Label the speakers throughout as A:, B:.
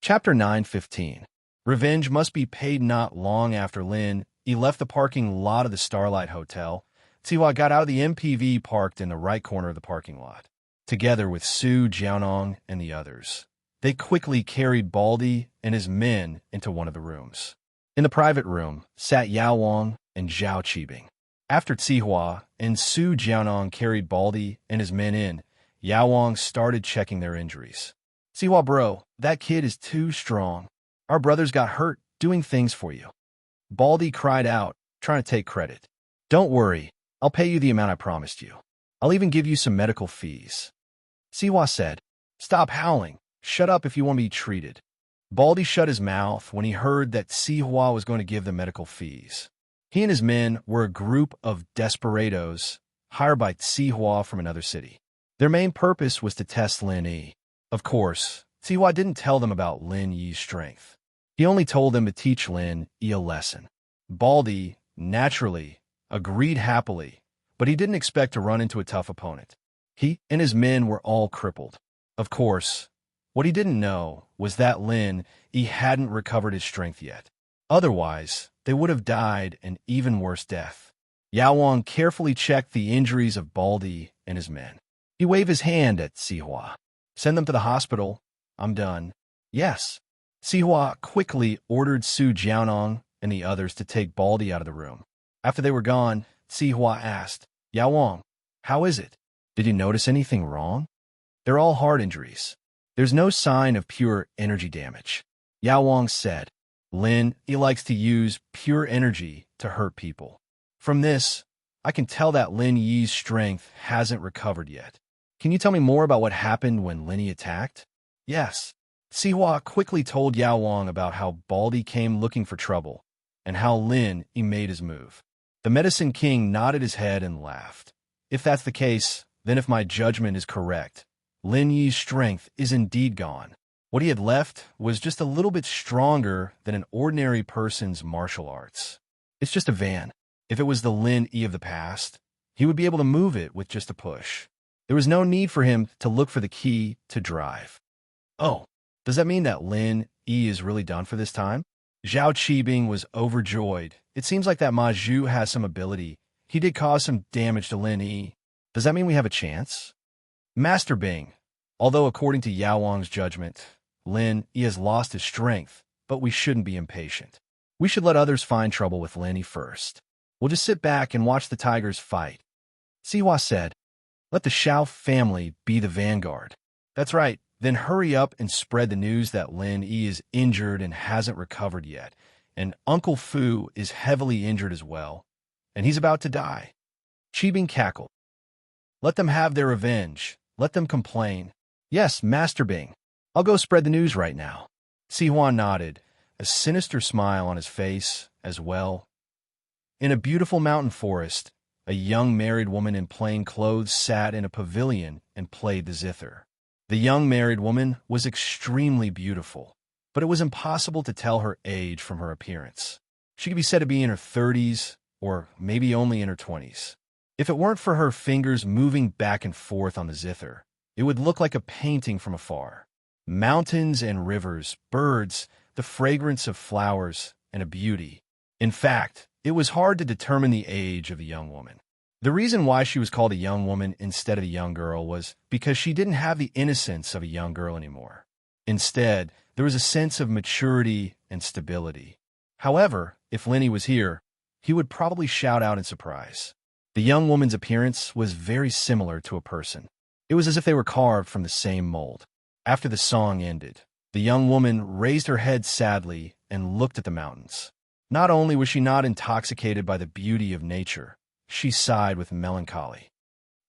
A: Chapter 9:15. Revenge must be paid. Not long after Lin Yi left the parking lot of the Starlight Hotel, Siwa got out of the MPV parked in the right corner of the parking lot. Together with Su Jiaonong and the others, they quickly carried Baldy and his men into one of the rooms. In the private room sat Yao Wang and Zhao Qibing. After Sihua and Su Jiaonong carried Baldy and his men in, Yao Wang started checking their injuries. Sihua bro, that kid is too strong. Our brothers got hurt doing things for you. Baldy cried out, trying to take credit. Don't worry, I'll pay you the amount I promised you. I'll even give you some medical fees. Sihua said, Stop howling. Shut up if you want to be treated. Baldy shut his mouth when he heard that Sihua was going to give the medical fees. He and his men were a group of desperados hired by Sihua from another city. Their main purpose was to test Lin Yi. Of course, Sihua didn't tell them about Lin Yi's strength. He only told them to teach Lin Yi a lesson. Baldy, naturally, agreed happily, but he didn't expect to run into a tough opponent. He and his men were all crippled. Of course, what he didn't know was that Lin Yi hadn't recovered his strength yet. Otherwise, they would have died an even worse death. Yao Wang carefully checked the injuries of Baldy and his men. He waved his hand at Sihua. Send them to the hospital. I'm done. Yes. Sihua quickly ordered Su Jiaonong and the others to take Baldy out of the room. After they were gone, Sihua asked, Yao Wang, how is it? Did you notice anything wrong? They're all heart injuries. There's no sign of pure energy damage. Yao Wang said, Lin Yi likes to use pure energy to hurt people. From this, I can tell that Lin Yi's strength hasn't recovered yet. Can you tell me more about what happened when Lin Yi attacked? Yes. Sihua quickly told Yao Wang about how Baldy came looking for trouble and how Lin Yi made his move. The Medicine King nodded his head and laughed. If that's the case, then if my judgment is correct, Lin Yi's strength is indeed gone. What he had left was just a little bit stronger than an ordinary person's martial arts. It's just a van. If it was the Lin Yi of the past, he would be able to move it with just a push. There was no need for him to look for the key to drive. Oh, does that mean that Lin Yi is really done for this time? Zhao Qibing was overjoyed. It seems like that Ma Zhu has some ability. He did cause some damage to Lin Yi. Does that mean we have a chance? Master Bing, although according to Yao Wang's judgment, Lin Yi has lost his strength, but we shouldn't be impatient. We should let others find trouble with Lin Yi first. We'll just sit back and watch the tigers fight. Sihua said, Let the Shao family be the vanguard. That's right. Then hurry up and spread the news that Lin Yi is injured and hasn't recovered yet, and Uncle Fu is heavily injured as well, and he's about to die. Qibing cackled. Let them have their revenge. Let them complain. Yes, Master Bing. I'll go spread the news right now. Sihua nodded, a sinister smile on his face as well. In a beautiful mountain forest, a young married woman in plain clothes sat in a pavilion and played the zither. The young married woman was extremely beautiful, but it was impossible to tell her age from her appearance. She could be said to be in her 30s, or maybe only in her 20s. If it weren't for her fingers moving back and forth on the zither, it would look like a painting from afar. Mountains and rivers, birds, the fragrance of flowers, and a beauty. In fact, it was hard to determine the age of the young woman. The reason why she was called a young woman instead of a young girl was because she didn't have the innocence of a young girl anymore. Instead, there was a sense of maturity and stability. However, if Lin Yi was here, he would probably shout out in surprise. The young woman's appearance was very similar to a person. It was as if they were carved from the same mold. After the song ended, the young woman raised her head sadly and looked at the mountains. Not only was she not intoxicated by the beauty of nature, she sighed with melancholy.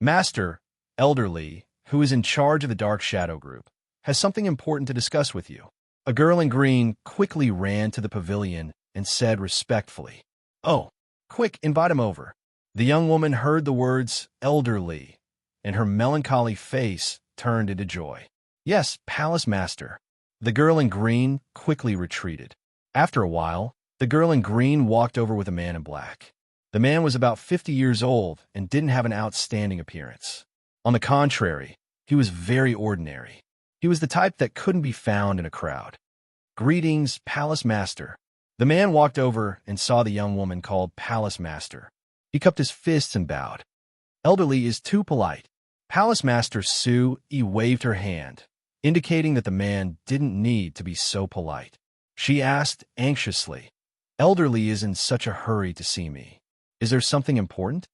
A: Master, elderly, who is in charge of the Dark Shadow Group, has something important to discuss with you. A girl in green quickly ran to the pavilion and said respectfully, Oh, quick, invite him over. The young woman heard the words elderly, and her melancholy face turned into joy. Yes, Palace Master. The girl in green quickly retreated. After a while, the girl in green walked over with a man in black. The man was about 50 years old and didn't have an outstanding appearance. On the contrary, he was very ordinary. He was the type that couldn't be found in a crowd. Greetings, Palace Master. The man walked over and saw the young woman called Palace Master. He cupped his fists and bowed. Elderly is too polite. Palace Master Sue waved her hand, indicating that the man didn't need to be so polite. She asked anxiously, Elderly is in such a hurry to see me. Is there something important?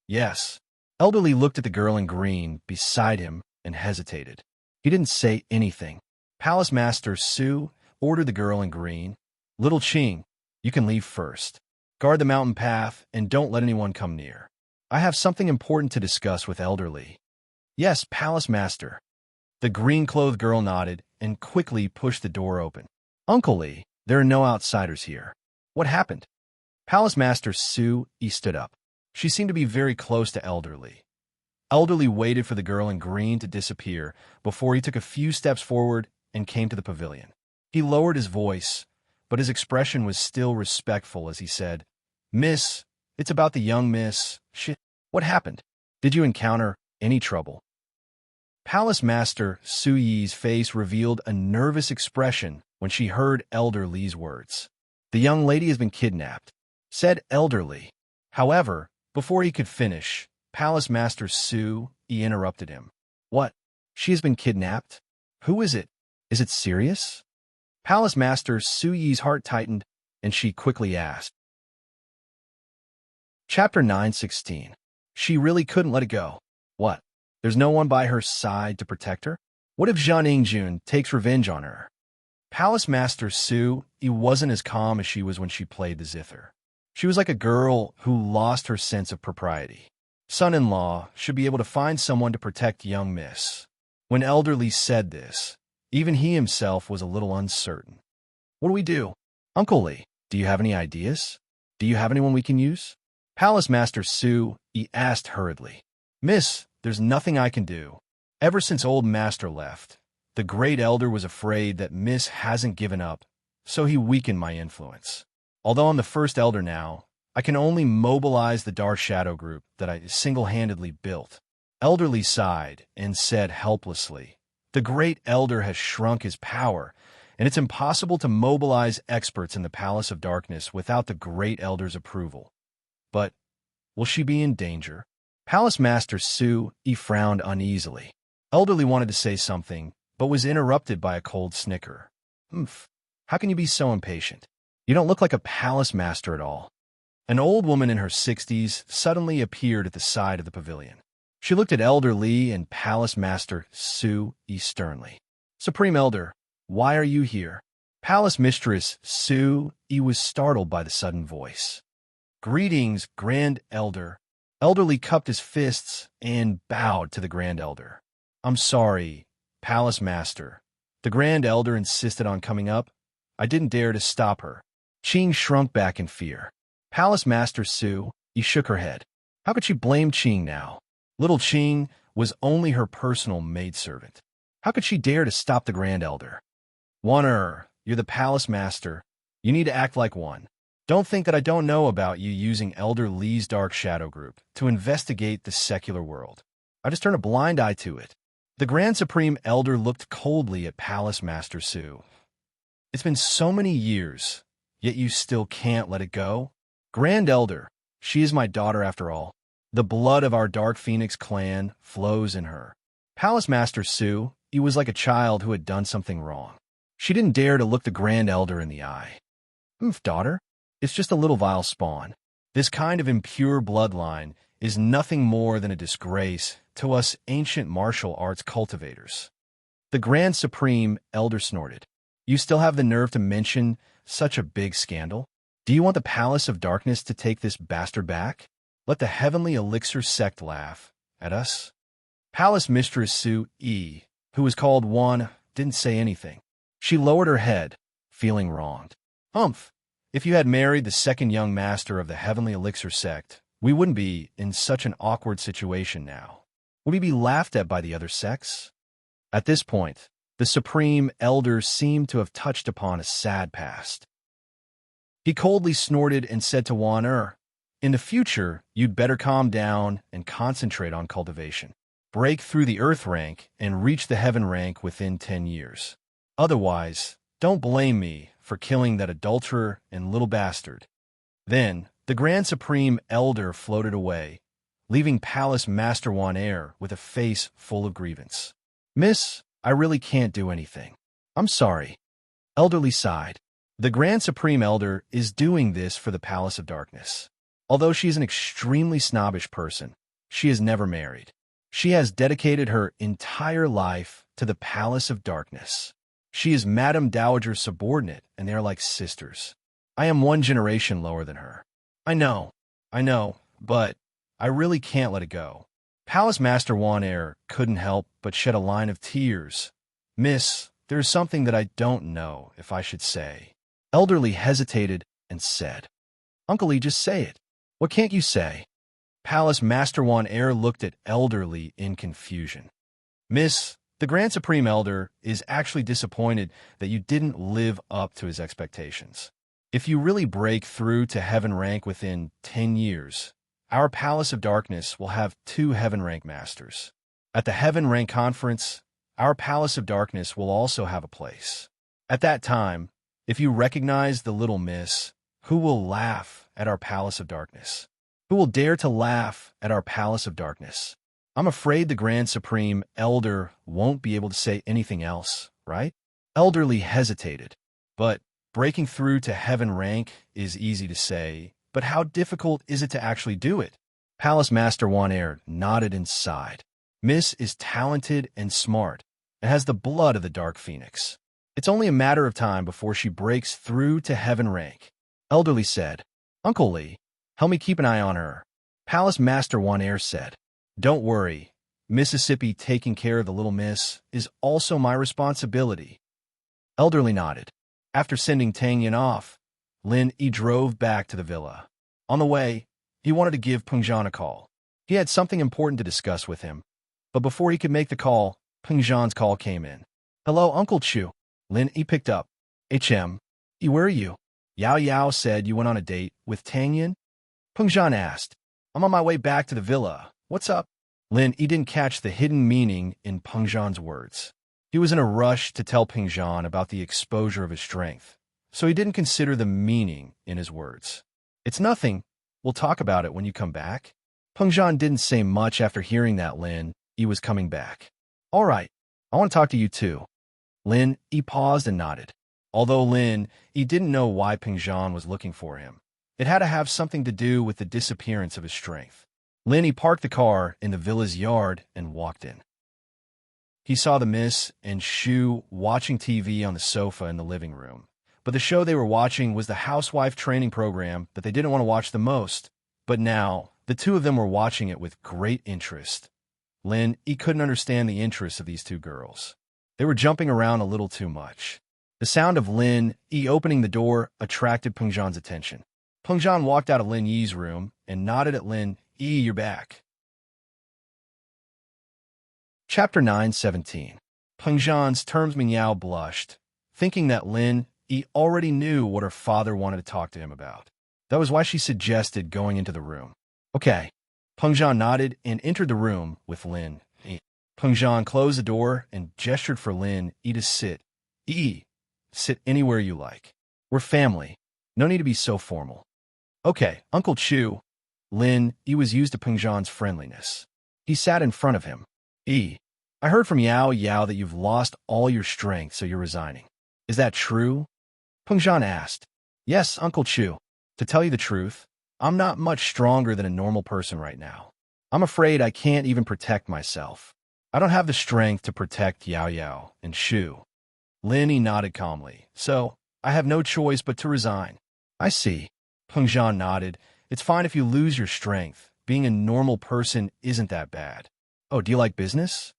A: Yes. Elderly looked at the girl in green beside him and hesitated. He didn't say anything. Palace Master Sue ordered the girl in green, Little Ching, you can leave first. Guard the mountain path and don't let anyone come near. I have something important to discuss with Elderly. Yes, Palace Master. The green-clothed girl nodded and quickly pushed the door open. Uncle Lee, there are no outsiders here. What happened? Palace Master Sue stood up. She seemed to be very close to Elderly. Elderly waited for the girl in green to disappear before he took a few steps forward and came to the pavilion. He lowered his voice, but his expression was still respectful as he said, Miss, it's about the young Miss. Shit, what happened? Did you encounter any trouble? Palace Master Su Yi's face revealed a nervous expression when she heard Elderly's words. The young lady has been kidnapped, said Elderly. However, before he could finish, Palace Master Su Yi interrupted him. What? She has been kidnapped? Who is it? Is it serious? Palace Master Su Yi's heart tightened, and she quickly asked. Chapter 9:16. She really couldn't let it go. What? There's no one by her side to protect her? What if Zhang Yingjun takes revenge on her? Palace Master Su Yi wasn't as calm as she was when she played the zither. She was like a girl who lost her sense of propriety. Son-in-law should be able to find someone to protect young Miss. When Elderly said this, even he himself was a little uncertain. What do we do? Uncle Lee, do you have any ideas? Do you have anyone we can use? Palace Master Su Yi asked hurriedly. Miss, there's nothing I can do. Ever since old Master left, the Great Elder was afraid that Miss hasn't given up, so he weakened my influence. Although I'm the first Elder now, I can only mobilize the Dark Shadow group that I single-handedly built. Elderly sighed and said helplessly, The Great Elder has shrunk his power, and it's impossible to mobilize experts in the Palace of Darkness without the Great Elder's approval. But will she be in danger? Palace Master Su Yi frowned uneasily. Elderly wanted to say something, but was interrupted by a cold snicker. How can you be so impatient? You don't look like a palace master at all. An old woman in her 60s suddenly appeared at the side of the pavilion. She looked at Elder Lee and Palace Master Su Yi sternly. Supreme Elder, why are you here? Palace Mistress Su Yi was startled by the sudden voice. Greetings, Grand Elder. Elderly cupped his fists and bowed to the Grand Elder. I'm sorry, Palace Master. The Grand Elder insisted on coming up. I didn't dare to stop her. Qing shrunk back in fear. Palace Master Su Yi shook her head. How could she blame Qing now? Little Qing was only her personal maidservant. How could she dare to stop the Grand Elder? You're the Palace Master. You need to act like one. Don't think that I don't know about you using Elder Lee's Dark Shadow Group to investigate the secular world. I just turn a blind eye to it. The Grand Supreme Elder looked coldly at Palace Master Su. It's been so many years, yet you still can't let it go? Grand Elder, she is my daughter after all. The blood of our Dark Phoenix clan flows in her. Palace Master Su, he was like a child who had done something wrong. She didn't dare to look the Grand Elder in the eye. Daughter, it's just a little vile spawn. This kind of impure bloodline is nothing more than a disgrace to us ancient martial arts cultivators. The Grand Supreme Elder snorted. You still have the nerve to mention such a big scandal? Do you want the Palace of Darkness to take this bastard back? Let the Heavenly Elixir sect laugh at us? Palace Mistress Su Yi, who was called Wan, didn't say anything. She lowered her head, feeling wronged. If you had married the second young master of the Heavenly Elixir sect, we wouldn't be in such an awkward situation now. Would we be laughed at by the other sects? At this point, the Supreme Elder seemed to have touched upon a sad past. He coldly snorted and said to Wan in the future, you'd better calm down and concentrate on cultivation. Break through the Earth rank and reach the Heaven rank within 10 years. Otherwise, Don't blame me for killing that adulterer and little bastard." Then, the Grand Supreme Elder floated away, leaving Palace Master Wanair with a face full of grievance. "Miss, I really can't do anything. I'm sorry." Elderly sighed. The Grand Supreme Elder is doing this for the Palace of Darkness. Although she is an extremely snobbish person, she is never married. She has dedicated her entire life to the Palace of Darkness. She is Madame Dowager's subordinate, and they are like sisters. I am one generation lower than her. I know, but I really can't let it go." Palace Master Wanair couldn't help but shed a line of tears. "Miss, there's something that I don't know if I should say." Elderly hesitated and said, "Uncle Lee, just say it. What can't you say?" Palace Master Wanair looked at Elderly in confusion. "Miss, the Grand Supreme Elder is actually disappointed that you didn't live up to his expectations. If you really break through to Heaven rank within 10 years, our Palace of Darkness will have 2 Heaven rank masters. At the Heaven rank conference, our Palace of Darkness will also have a place. At that time, if you recognize the little miss, who will laugh at our Palace of Darkness? Who will dare to laugh at our Palace of Darkness? I'm afraid the Grand Supreme Elder won't be able to say anything else, right?" Elderly hesitated. "But breaking through to Heaven rank is easy to say, but how difficult is it to actually do it?" Palace Master Wanair nodded and sighed. "Miss is talented and smart, and has the blood of the Dark Phoenix. It's only a matter of time before she breaks through to Heaven rank." Elderly said, "Uncle Lee, help me keep an eye on her." Palace Master Wanair said, "Don't worry. Mississippi taking care of the little miss is also my responsibility." Elderly nodded. After sending Tang Yin off, Lin Yi drove back to the villa. On the way, he wanted to give Peng Zhan a call. He had something important to discuss with him. But before he could make the call, Peng Zhan's call came in. "Hello, Uncle Chu." Lin Yi picked up. Where are you?" "Yao Yao said you went on a date with Tang Yin?" Peng Zhan asked. "I'm on my way back to the villa. What's up?" Lin Yi didn't catch the hidden meaning in Peng Zhan's words. He was in a rush to tell Peng Zhan about the exposure of his strength, so he didn't consider the meaning in his words. "It's nothing. We'll talk about it when you come back." Peng Zhan didn't say much after hearing that Lin Yi was coming back. "All right, I want to talk to you too." Lin Yi paused and nodded. Although Lin Yi didn't know why Peng Zhan was looking for him, it had to have something to do with the disappearance of his strength. Lin Yi parked the car in the villa's yard and walked in. He saw the miss and Shu watching TV on the sofa in the living room. But the show they were watching was the housewife training program that they didn't want to watch the most. But now, the two of them were watching it with great interest. Lin Yi couldn't understand the interest of these two girls. They were jumping around a little too much. The sound of Lin Yi opening the door attracted Peng Zhan's attention. Peng Zhan walked out of Lin Yi's room and nodded at Lin Yi. "You're back." Chapter 9:17. Peng Zhan's Terms Mingyao blushed, thinking that Lin Yi already knew what her father wanted to talk to him about. That was why she suggested going into the room. "Okay." Peng Zhan nodded and entered the room with Lin Yi. Peng Zhan closed the door and gestured for Lin Yi to sit. Sit anywhere you like. We're family. No need to be so formal." "Okay, Uncle Chu." Lin Yi was used to Peng Zhan's friendliness. He sat in front of him. "I heard from Yao Yao that you've lost all your strength, so you're resigning. Is that true?" Peng Zhan asked. "Yes, Uncle Chu. To tell you the truth, I'm not much stronger than a normal person right now. I'm afraid I can't even protect myself. I don't have the strength to protect Yao Yao and Shu." Lin Yi nodded calmly. "So, I have no choice but to resign." "I see." Peng Zhan nodded. "It's fine if you lose your strength. Being a normal person isn't that bad." "Oh, do you like business?"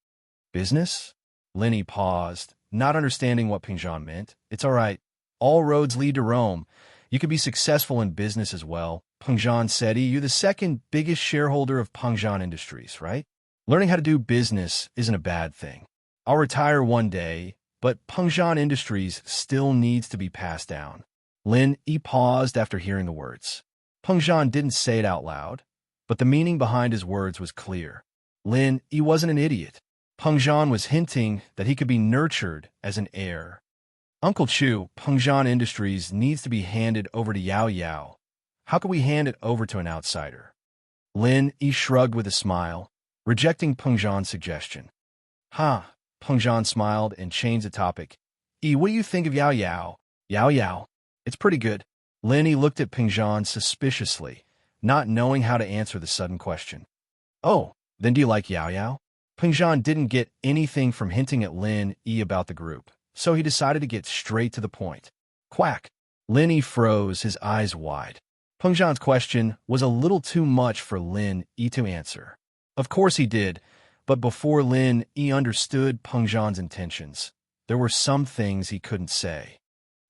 A: "Business?" Lin Yi paused, not understanding what Peng Zhan meant. "It's all right. All roads lead to Rome. You could be successful in business as well." Peng Zhan said, "You're the second biggest shareholder of Peng Zhan Industries, right? Learning how to do business isn't a bad thing. I'll retire one day, but Peng Zhan Industries still needs to be passed down." Lin Yi paused after hearing the words. Peng Zhan didn't say it out loud, but the meaning behind his words was clear. Lin Yi wasn't an idiot. Peng Zhan was hinting that he could be nurtured as an heir. Uncle Chu, Pengzhan Industries needs to be handed over to Yao Yao. How can we hand it over to an outsider? Lin Yi shrugged with a smile, rejecting Pengzhan's suggestion. Huh, Pengzhan smiled and changed the topic. Yi, what do you think of Yao Yao? Yao Yao. It's pretty good. Lin Yi looked at Pengzhan suspiciously, not knowing how to answer the sudden question. Oh, then do you like Yao Yao? Pengzhan didn't get anything from hinting at Lin Yi about the group, so he decided to get straight to the point. Quack. Lin Yi froze, his eyes wide. Pengzhan's question was a little too much for Lin Yi to answer. Of course he did, but before Lin Yi understood Pengzhan's intentions, there were some things he couldn't say.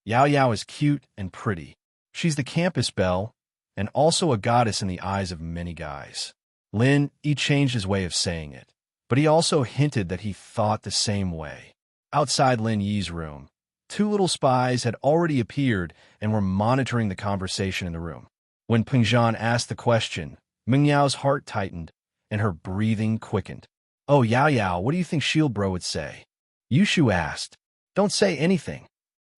A: Yao Yao is cute and pretty. She's the campus belle, and also a goddess in the eyes of many guys. Lin Yi changed his way of saying it, but he also hinted that he thought the same way. Outside Lin Yi's room, two little spies had already appeared and were monitoring the conversation in the room. When Pengzhan asked the question, Meng Yao's heart tightened and her breathing quickened. Oh, Yao Yao, what do you think Shield Bro would say? Yushu asked. Don't say anything.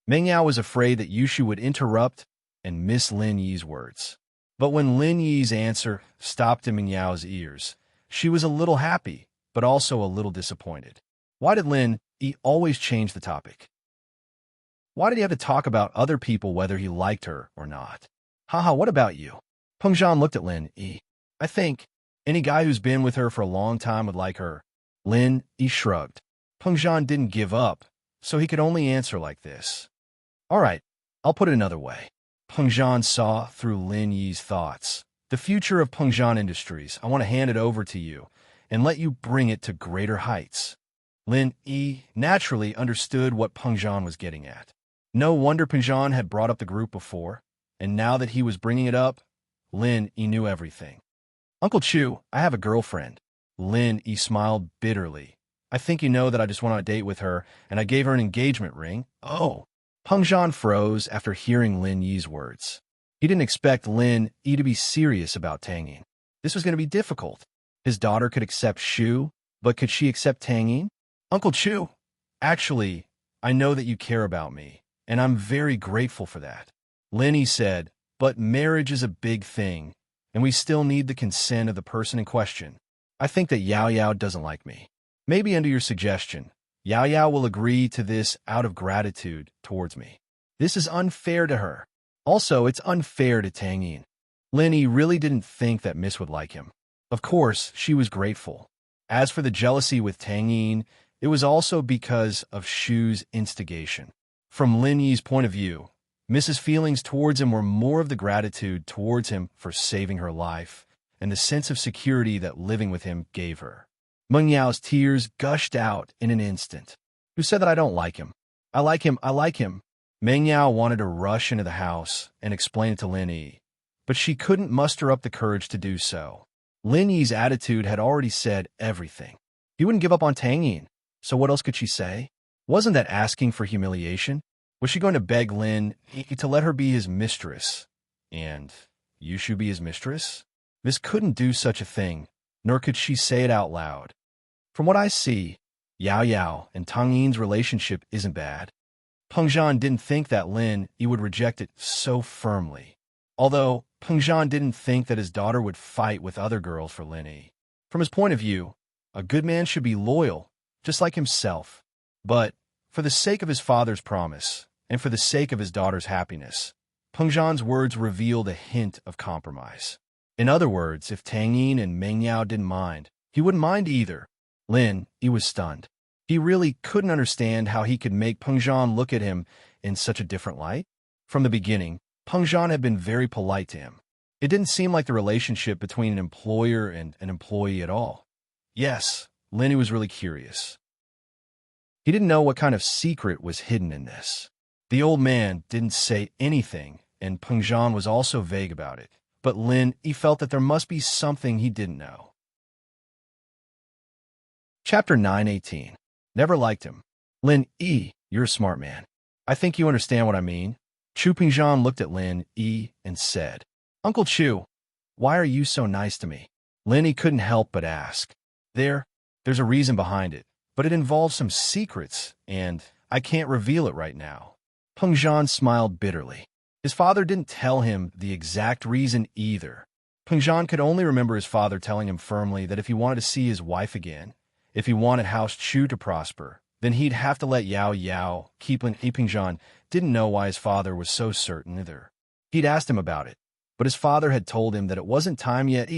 A: Meng Yao was afraid that Yushu would interrupt and miss Lin Yi's words. But when Lin Yi's answer stopped in Meng Yao's ears, she was a little happy, but also a little disappointed. Why did Lin Yi always change the topic? Why did he have to talk about other people whether he liked her or not? Haha, what about you? Pengzhan looked at Lin Yi. I think any guy who's been with her for a long time would like her. Lin Yi shrugged. Pengzhan didn't give up, so he could only answer like this. All right, I'll put it another way. Pengzhan saw through Lin Yi's thoughts. The future of Pengzhan Industries, I want to hand it over to you and let you bring it to greater heights. Lin Yi naturally understood what Pengzhan was getting at. No wonder Pengzhan had brought up the group before, and now that he was bringing it up, Lin Yi knew everything. Uncle Chu, I have a girlfriend. Lin Yi smiled bitterly. I think you know that I just went on a date with her, and I gave her an engagement ring. Oh. Pengzhan froze after hearing Lin Yi's words. He didn't expect Lin Yi to be serious about Tangyin. This was going to be difficult. His daughter could accept Shu, but could she accept Tangyin? Uncle Chu, actually, I know that you care about me, and I'm very grateful for that. Lin Yi said, but marriage is a big thing, and we still need the consent of the person in question. I think that Yao Yao doesn't like me. Maybe under your suggestion, Yao Yao will agree to this out of gratitude towards me. This is unfair to her. Also, it's unfair to Tangyin. Lin Yi really didn't think that Miss would like him. Of course, she was grateful. As for the jealousy with Tangyin, it was also because of Shu's instigation. From Lin Yi's point of view, Mrs. feelings towards him were more of the gratitude towards him for saving her life and the sense of security that living with him gave her. Meng Yao's tears gushed out in an instant. Who said that I don't like him? I like him, I like him. Meng Yao wanted to rush into the house and explain it to Lin Yi, but she couldn't muster up the courage to do so. Lin Yi's attitude had already said everything. He wouldn't give up on Tangyin, so what else could she say? Wasn't that asking for humiliation? Was she going to beg Lin Yi to let her be his mistress? And Yushu be his mistress? Miss couldn't do such a thing, nor could she say it out loud. From what I see, Yao Yao and Tangyin's relationship isn't bad. Pengzhan didn't think that Lin Yi would reject it so firmly. Although, Pengzhan didn't think that his daughter would fight with other girls for Lin Yi. From his point of view, a good man should be loyal, just like himself. But, for the sake of his father's promise, and for the sake of his daughter's happiness, Pengzhan's words revealed a hint of compromise. In other words, if Tangyin and Meng Yao didn't mind, he wouldn't mind either. Lin Yi was stunned. He really couldn't understand how he could make Pengzhan look at him in such a different light. From the beginning, Pengzhan had been very polite to him. It didn't seem like the relationship between an employer and an employee at all. Yes, Lin Yi was really curious. He didn't know what kind of secret was hidden in this. The old man didn't say anything, and Pengzhan was also vague about it. But Lin Yi felt that there must be something he didn't know. Chapter 918. Never liked him. Lin Yi, you're a smart man. I think you understand what I mean. Chu Pengzhan looked at Lin Yi and said, Uncle Chu, why are you so nice to me? Lin Yi couldn't help but ask. There's a reason behind it, but it involves some secrets, and I can't reveal it right now. Peng Zhan smiled bitterly. His father didn't tell him the exact reason either. Peng Zhan could only remember his father telling him firmly that if he wanted to see his wife again, if he wanted House Chu to prosper, then he'd have to let Yao Yao keep Lin. Peng Zhan didn't know why his father was so certain either. He'd asked him about it, but his father had told him that it wasn't time yet.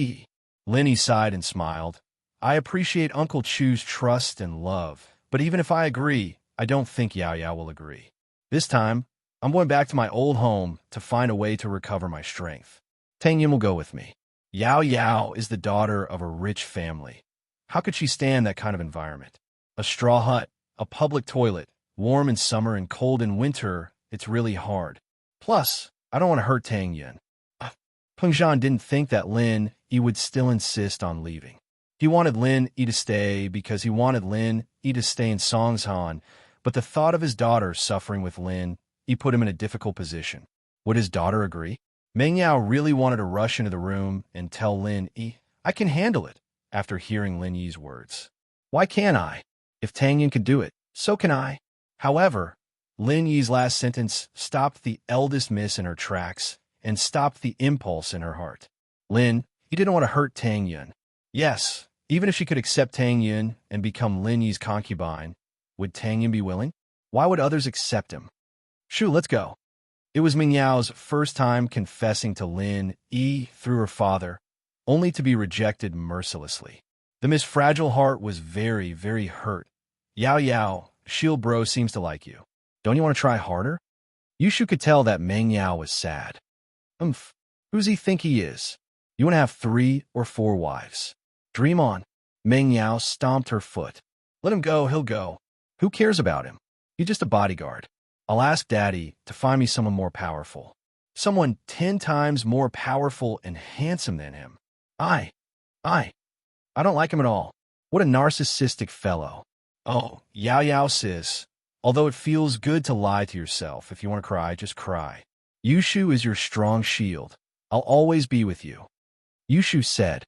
A: Lin sighed and smiled. I appreciate Uncle Chu's trust and love, but even if I agree, I don't think Yao Yao will agree. This time, I'm going back to my old home to find a way to recover my strength. Tang Yin will go with me. Yao Yao is the daughter of a rich family. How could she stand that kind of environment? A straw hut, a public toilet, warm in summer and cold in winter, it's really hard. Plus, I don't want to hurt Tang Yin. Peng Zhan didn't think that Lin Yi would still insist on leaving. He wanted Lin Yi to stay because he wanted Lin Yi to stay in Songshan, but the thought of his daughter suffering with Lin Yi put him in a difficult position. Would his daughter agree? Meng Yao really wanted to rush into the room and tell Lin Yi, I can handle it, after hearing Lin Yi's words. Why can't I? If Tang Yin could do it, so can I. However, Lin Yi's last sentence stopped the eldest miss in her tracks and stopped the impulse in her heart. Lin Yi didn't want to hurt Tang Yin. Yes, even if she could accept Tang Yin and become Lin Yi's concubine, would Tang Yin be willing? Why would others accept him? Shoo, let's go. It was Meng Yao's first time confessing to Lin Yi through her father, only to be rejected mercilessly. The Miss Fragile Heart was very, very hurt. Yao Yao, Shield Bro seems to like you. Don't you want to try harder? Yushu could tell that Meng Yao was sad. Who's he think he is? You want to have 3 or 4 wives? Dream on. Meng Yao stomped her foot. Let him go, he'll go. Who cares about him? He's just a bodyguard. I'll ask Daddy to find me someone more powerful. Someone 10 times more powerful and handsome than him. I don't like him at all. What a narcissistic fellow. Oh, Yao Yao sis. Although it feels good to lie to yourself, if you want to cry, just cry. Yushu is your strong shield. I'll always be with you. Yushu said.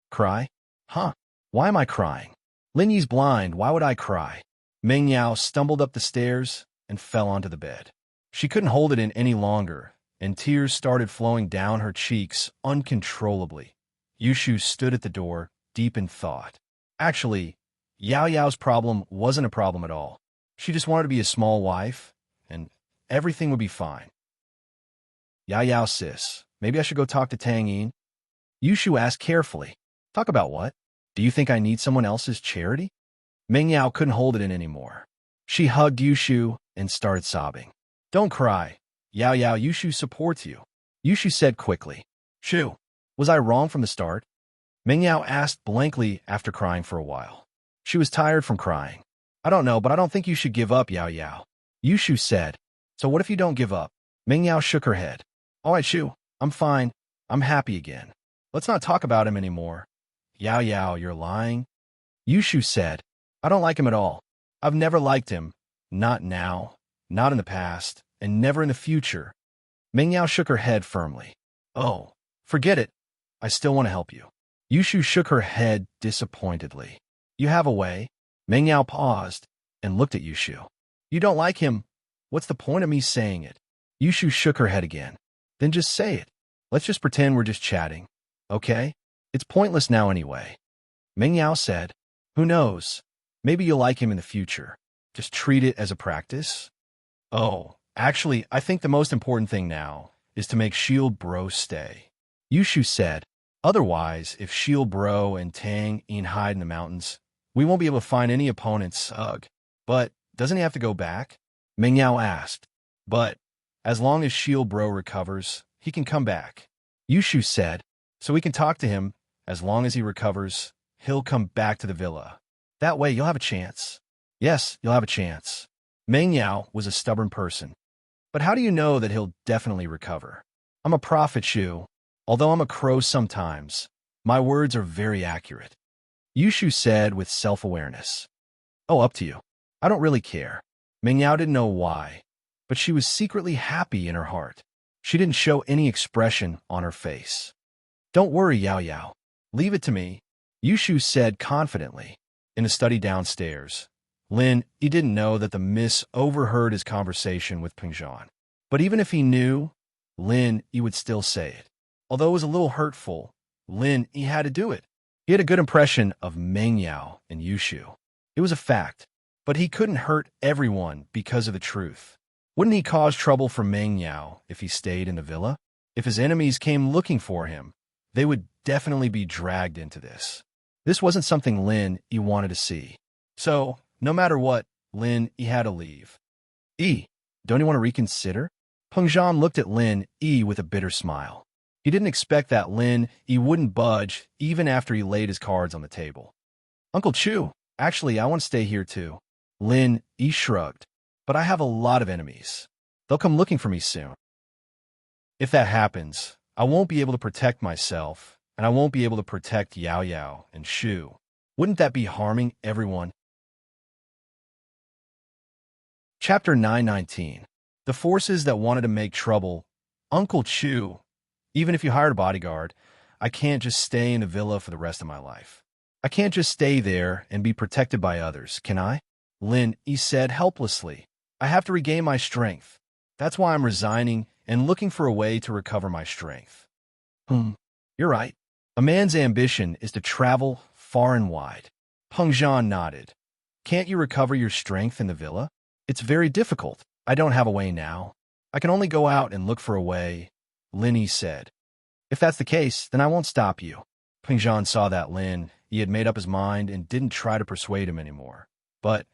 A: Cry? Huh? Why am I crying? Lin Yi's blind, why would I cry? Meng Yao stumbled up the stairs and fell onto the bed. She couldn't hold it in any longer, and tears started flowing down her cheeks uncontrollably. Yushu stood at the door, deep in thought. Actually, Yao Yao's problem wasn't a problem at all. She just wanted to be a small wife, and everything would be fine. Yao Yao sis, maybe I should go talk to Tang Yin? Yushu asked carefully. Talk about what? Do you think I need someone else's charity? Meng Yao couldn't hold it in anymore. She hugged Yushu and started sobbing. Don't cry. Yao Yao, Yushu supports you. Yushu said quickly. Shu, was I wrong from the start? Meng Yao asked blankly after crying for a while. She was tired from crying. I don't know, but I don't think you should give up, Yao Yao. Yushu said. So what if you don't give up? Meng Yao shook her head. All right, Shu, I'm fine. I'm happy again. Let's not talk about him anymore. Yao Yao, you're lying. Yushu said. I don't like him at all. I've never liked him. Not now, not in the past, and never in the future. Meng Yao shook her head firmly. Oh, forget it. I still want to help you. Yushu shook her head disappointedly. You have a way. Meng Yao paused and looked at Yushu. You don't like him. What's the point of me saying it? Yushu shook her head again. Then just say it. Let's just pretend we're just chatting. Okay? It's pointless now anyway. Meng Yao said. Who knows? Maybe you'll like him in the future. Just treat it as a practice. Oh, actually, I think the most important thing now is to make Shield Bro stay. Yushu said. Otherwise, if Shield Bro and Tang Yin hide in the mountains, we won't be able to find any opponents. Ugh. But doesn't he have to go back? Meng Yao asked. But as long as Shield Bro recovers, he can come back. Yushu said. So we can talk to him. As long as he recovers, he'll come back to the villa. That way you'll have a chance. Yes, you'll have a chance. Meng Yao was a stubborn person. But how do you know that he'll definitely recover? I'm a prophet, Shu. Although I'm a crow sometimes, my words are very accurate. Yushu said with self-awareness. Oh, up to you. I don't really care. Meng Yao didn't know why, but she was secretly happy in her heart. She didn't show any expression on her face. Don't worry, Yao Yao. Leave it to me, Yushu said confidently. In the study downstairs, Lin, he didn't know that the miss overheard his conversation with Pengzhan. But even if he knew, Lin, he would still say it. Although it was a little hurtful, Lin, he had to do it. He had a good impression of Meng Yao and Yushu. It was a fact, but he couldn't hurt everyone because of the truth. Wouldn't he cause trouble for Meng Yao if he stayed in the villa? If his enemies came looking for him, they would definitely be dragged into this. This wasn't something Lin, he wanted to see. So, no matter what, Lin, he had to leave. Don't you want to reconsider? Pengzhan looked at Lin, with a bitter smile. He didn't expect that Lin, he wouldn't budge even after he laid his cards on the table. Uncle Chu, actually, I want to stay here too. Lin, shrugged. But I have a lot of enemies. They'll come looking for me soon. If that happens, I won't be able to protect myself, and I won't be able to protect Yao Yao and Shu. Wouldn't that be harming everyone? Chapter 919. The forces that wanted to make trouble. Uncle Chu, even if you hired a bodyguard, I can't just stay in a villa for the rest of my life. I can't just stay there and be protected by others, can I? Lin, he said helplessly. I have to regain my strength. That's why I'm resigning and looking for a way to recover my strength. You're right. A man's ambition is to travel far and wide. Pengzhan nodded. Can't you recover your strength in the villa? It's very difficult. I don't have a way now. I can only go out and look for a way, Lin said. If that's the case, then I won't stop you. Pengzhan saw that Lin, he had made up his mind and didn't try to persuade him anymore. But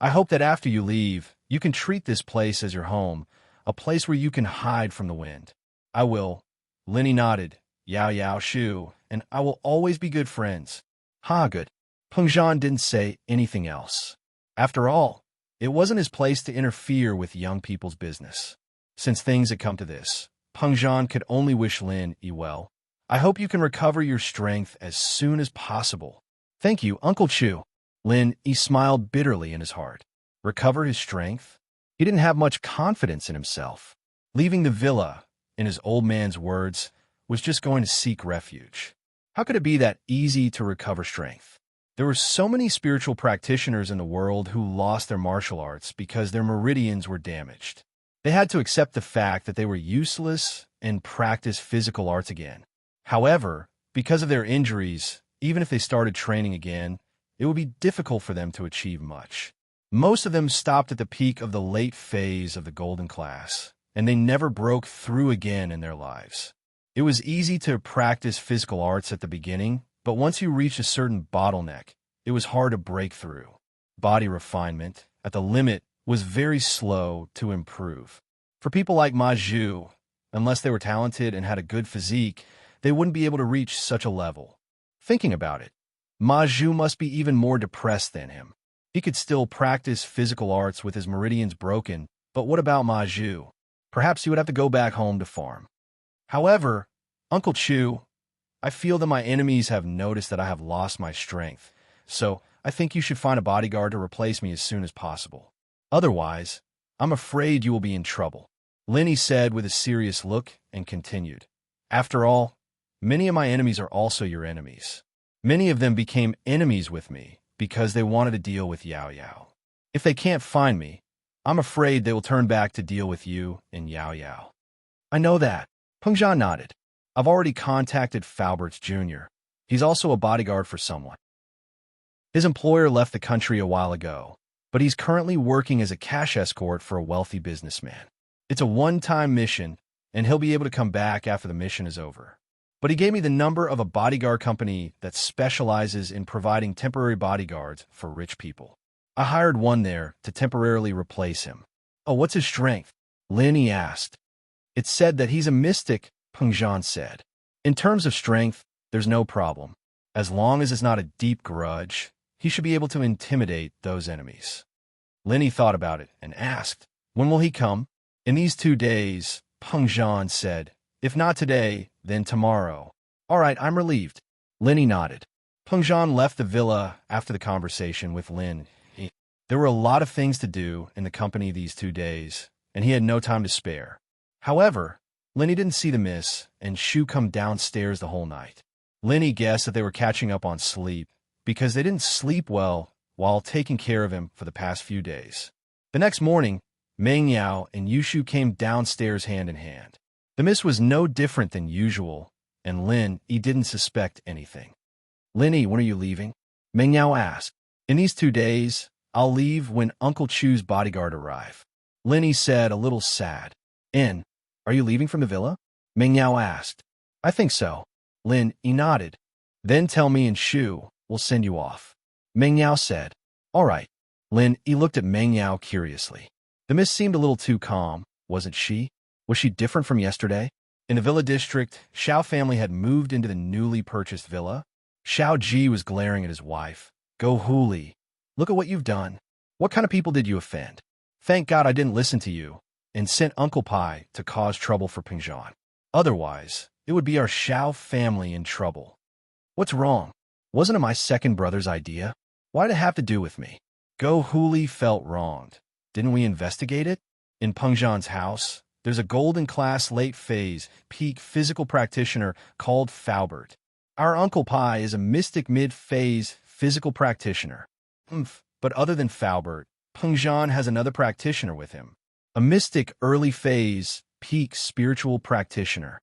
A: I hope that after you leave, you can treat this place as your home, a place where you can hide from the wind. I will. Lin nodded. Yao Yao Shu, and I will always be good friends. Good. Pengzhan didn't say anything else. After all, it wasn't his place to interfere with young people's business. Since things had come to this, Pengzhan could only wish Lin well. I hope you can recover your strength as soon as possible. Thank you, Uncle Chu. Lin, smiled bitterly in his heart. Recover his strength? He didn't have much confidence in himself. Leaving the villa, in his old man's words, was just going to seek refuge. How could it be that easy to recover strength? There were so many spiritual practitioners in the world who lost their martial arts because their meridians were damaged. They had to accept the fact that they were useless and practice physical arts again. However, because of their injuries, even if they started training again, it would be difficult for them to achieve much. Most of them stopped at the peak of the late phase of the golden class, and they never broke through again in their lives. It was easy to practice physical arts at the beginning, but once you reached a certain bottleneck, it was hard to break through. Body refinement, at the limit, was very slow to improve. For people like Ma Zhu, unless they were talented and had a good physique, they wouldn't be able to reach such a level. Thinking about it, Ma Zhu must be even more depressed than him. He could still practice physical arts with his meridians broken, but what about Ma Zhu? Perhaps he would have to go back home to farm. However, Uncle Chu, I feel that my enemies have noticed that I have lost my strength, so I think you should find a bodyguard to replace me as soon as possible. Otherwise, I'm afraid you will be in trouble. Lin said with a serious look and continued. After all, many of my enemies are also your enemies. Many of them became enemies with me because they wanted to deal with Yao Yao. If they can't find me, I'm afraid they will turn back to deal with you and Yao Yao. I know that. Pengzhan nodded. I've already contacted Falberts Jr. He's also a bodyguard for someone. His employer left the country a while ago, but he's currently working as a cash escort for a wealthy businessman. It's a one-time mission, and he'll be able to come back after the mission is over. But he gave me the number of a bodyguard company that specializes in providing temporary bodyguards for rich people. I hired one there to temporarily replace him. Oh, what's his strength? Lin asked. It's said that he's a mystic, Pengzhan said. In terms of strength, there's no problem. As long as it's not a deep grudge, he should be able to intimidate those enemies. Lin thought about it and asked, when will he come? In these 2 days, Pengzhan said. If not today, then tomorrow. All right, I'm relieved. Lin nodded. Pengzhan left the villa after the conversation with Lin. There were a lot of things to do in the company these 2 days, and he had no time to spare. However, Lin didn't see the miss, and Shu come downstairs the whole night. Lin guessed that they were catching up on sleep, because they didn't sleep well while taking care of him for the past few days. The next morning, Meng Yao and Yushu came downstairs hand in hand. The miss was no different than usual, and Lin Yi didn't suspect anything. "Lin Yi, when are you leaving?" Meng Yao asked. "In these 2 days, I'll leave when Uncle Chu's bodyguard arrive." Lin Yi said, a little sad. Are you leaving from the villa?" Meng Yao asked. "I think so." Lin Yi nodded. "Then tell me and Shu will send you off." Meng Yao said. "All right." Lin Yi looked at Meng Yao curiously. The miss seemed a little too calm, wasn't she? Was she different from yesterday? In the villa district, Xiao family had moved into the newly purchased villa. Xiao Ji was glaring at his wife. "Go Huli. Look at what you've done. What kind of people did you offend? Thank God I didn't listen to you and sent Uncle Pai to cause trouble for Pingzhan. Otherwise, it would be our Xiao family in trouble." "What's wrong? Wasn't it my second brother's idea? Why'd it have to do with me?" Go Huli felt wronged. "Didn't we investigate it? In Pengzhan's house, there's a golden class late phase peak physical practitioner called Faubert. Our Uncle Pai is a mystic mid-phase physical practitioner. But other than Faubert, Pengzhan has another practitioner with him, a mystic early phase peak spiritual practitioner."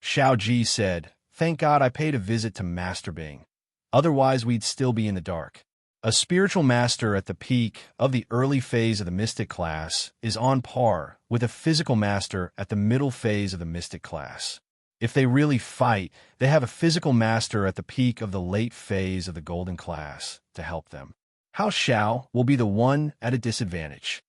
A: Xiao Ji said, "Thank God I paid a visit to Master Bing. Otherwise, we'd still be in the dark. A spiritual master at the peak of the early phase of the mystic class is on par with a physical master at the middle phase of the mystic class. If they really fight, they have a physical master at the peak of the late phase of the golden class to help them. How Xiao will be the one at a disadvantage."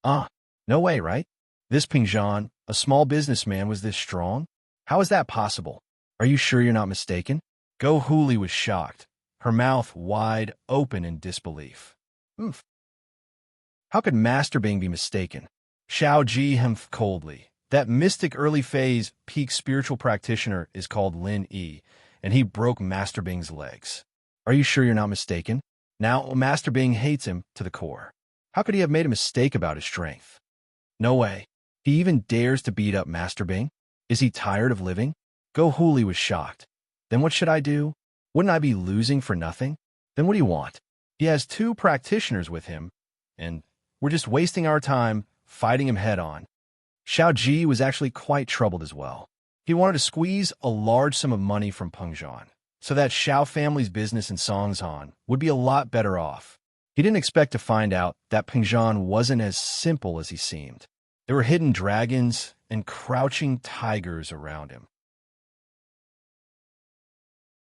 A: No way, right? This Pingzhan, a small businessman, was this strong? How is that possible? Are you sure you're not mistaken? Go Huli was shocked, her mouth wide open in disbelief. How could Master Bing be mistaken? Xiao Ji hemphed coldly. That mystic early phase peak spiritual practitioner is called Lin Yi, and he broke Master Bing's legs. Are you sure you're not mistaken? Now, Master Bing hates him to the core. How could he have made a mistake about his strength? No way. He even dares to beat up Master Bing? Is he tired of living? Go Huli was shocked. Then what should I do? Wouldn't I be losing for nothing? Then what do you want? He has 2 practitioners with him, and we're just wasting our time fighting him head-on. Xiao Ji was actually quite troubled as well. He wanted to squeeze a large sum of money from Pengzhan, so that Xiao family's business in Songzhan would be a lot better off. He didn't expect to find out that Pengzhan wasn't as simple as he seemed. There were hidden dragons and crouching tigers around him.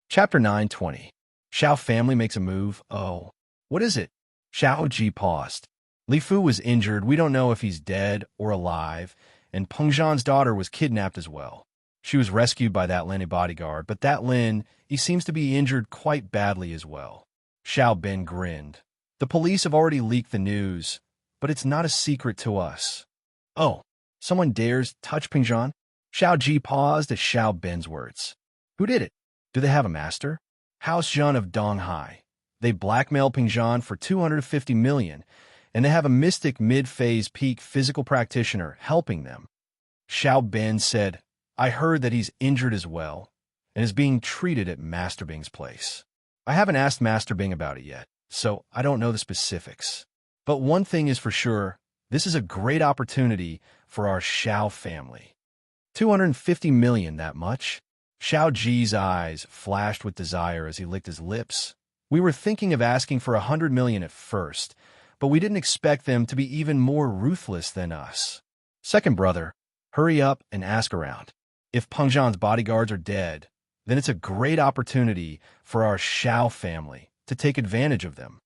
A: Chapter 9:20. Xiao family makes a move. Oh, what is it? Xiao Ji paused. Li Fu was injured. We don't know if he's dead or alive, and Pengzhan's daughter was kidnapped as well. She was rescued by that Lin bodyguard, but that Lin, he seems to be injured quite badly as well. Xiao Ben grinned. The police have already leaked the news, but it's not a secret to us. Oh, someone dares touch Pengzhan? Xiao Ji paused at Xiao Ben's words. Who did it? Do they have a master? House Zhan of Donghai. They blackmailed Pengzhan for 250 million, and they have a mystic mid-phase peak physical practitioner helping them. Xiao Ben said, I heard that he's injured as well, and is being treated at Master Bing's place. I haven't asked Master Bing about it yet, so I don't know the specifics. But one thing is for sure, this is a great opportunity for our Xiao family. 250 million, that much? Xiao Ji's eyes flashed with desire as he licked his lips. We were thinking of asking for 100 million at first, but we didn't expect them to be even more ruthless than us. Second brother, hurry up and ask around. If Pengzhan's bodyguards are dead, then it's a great opportunity for our Xiao family to take advantage of them.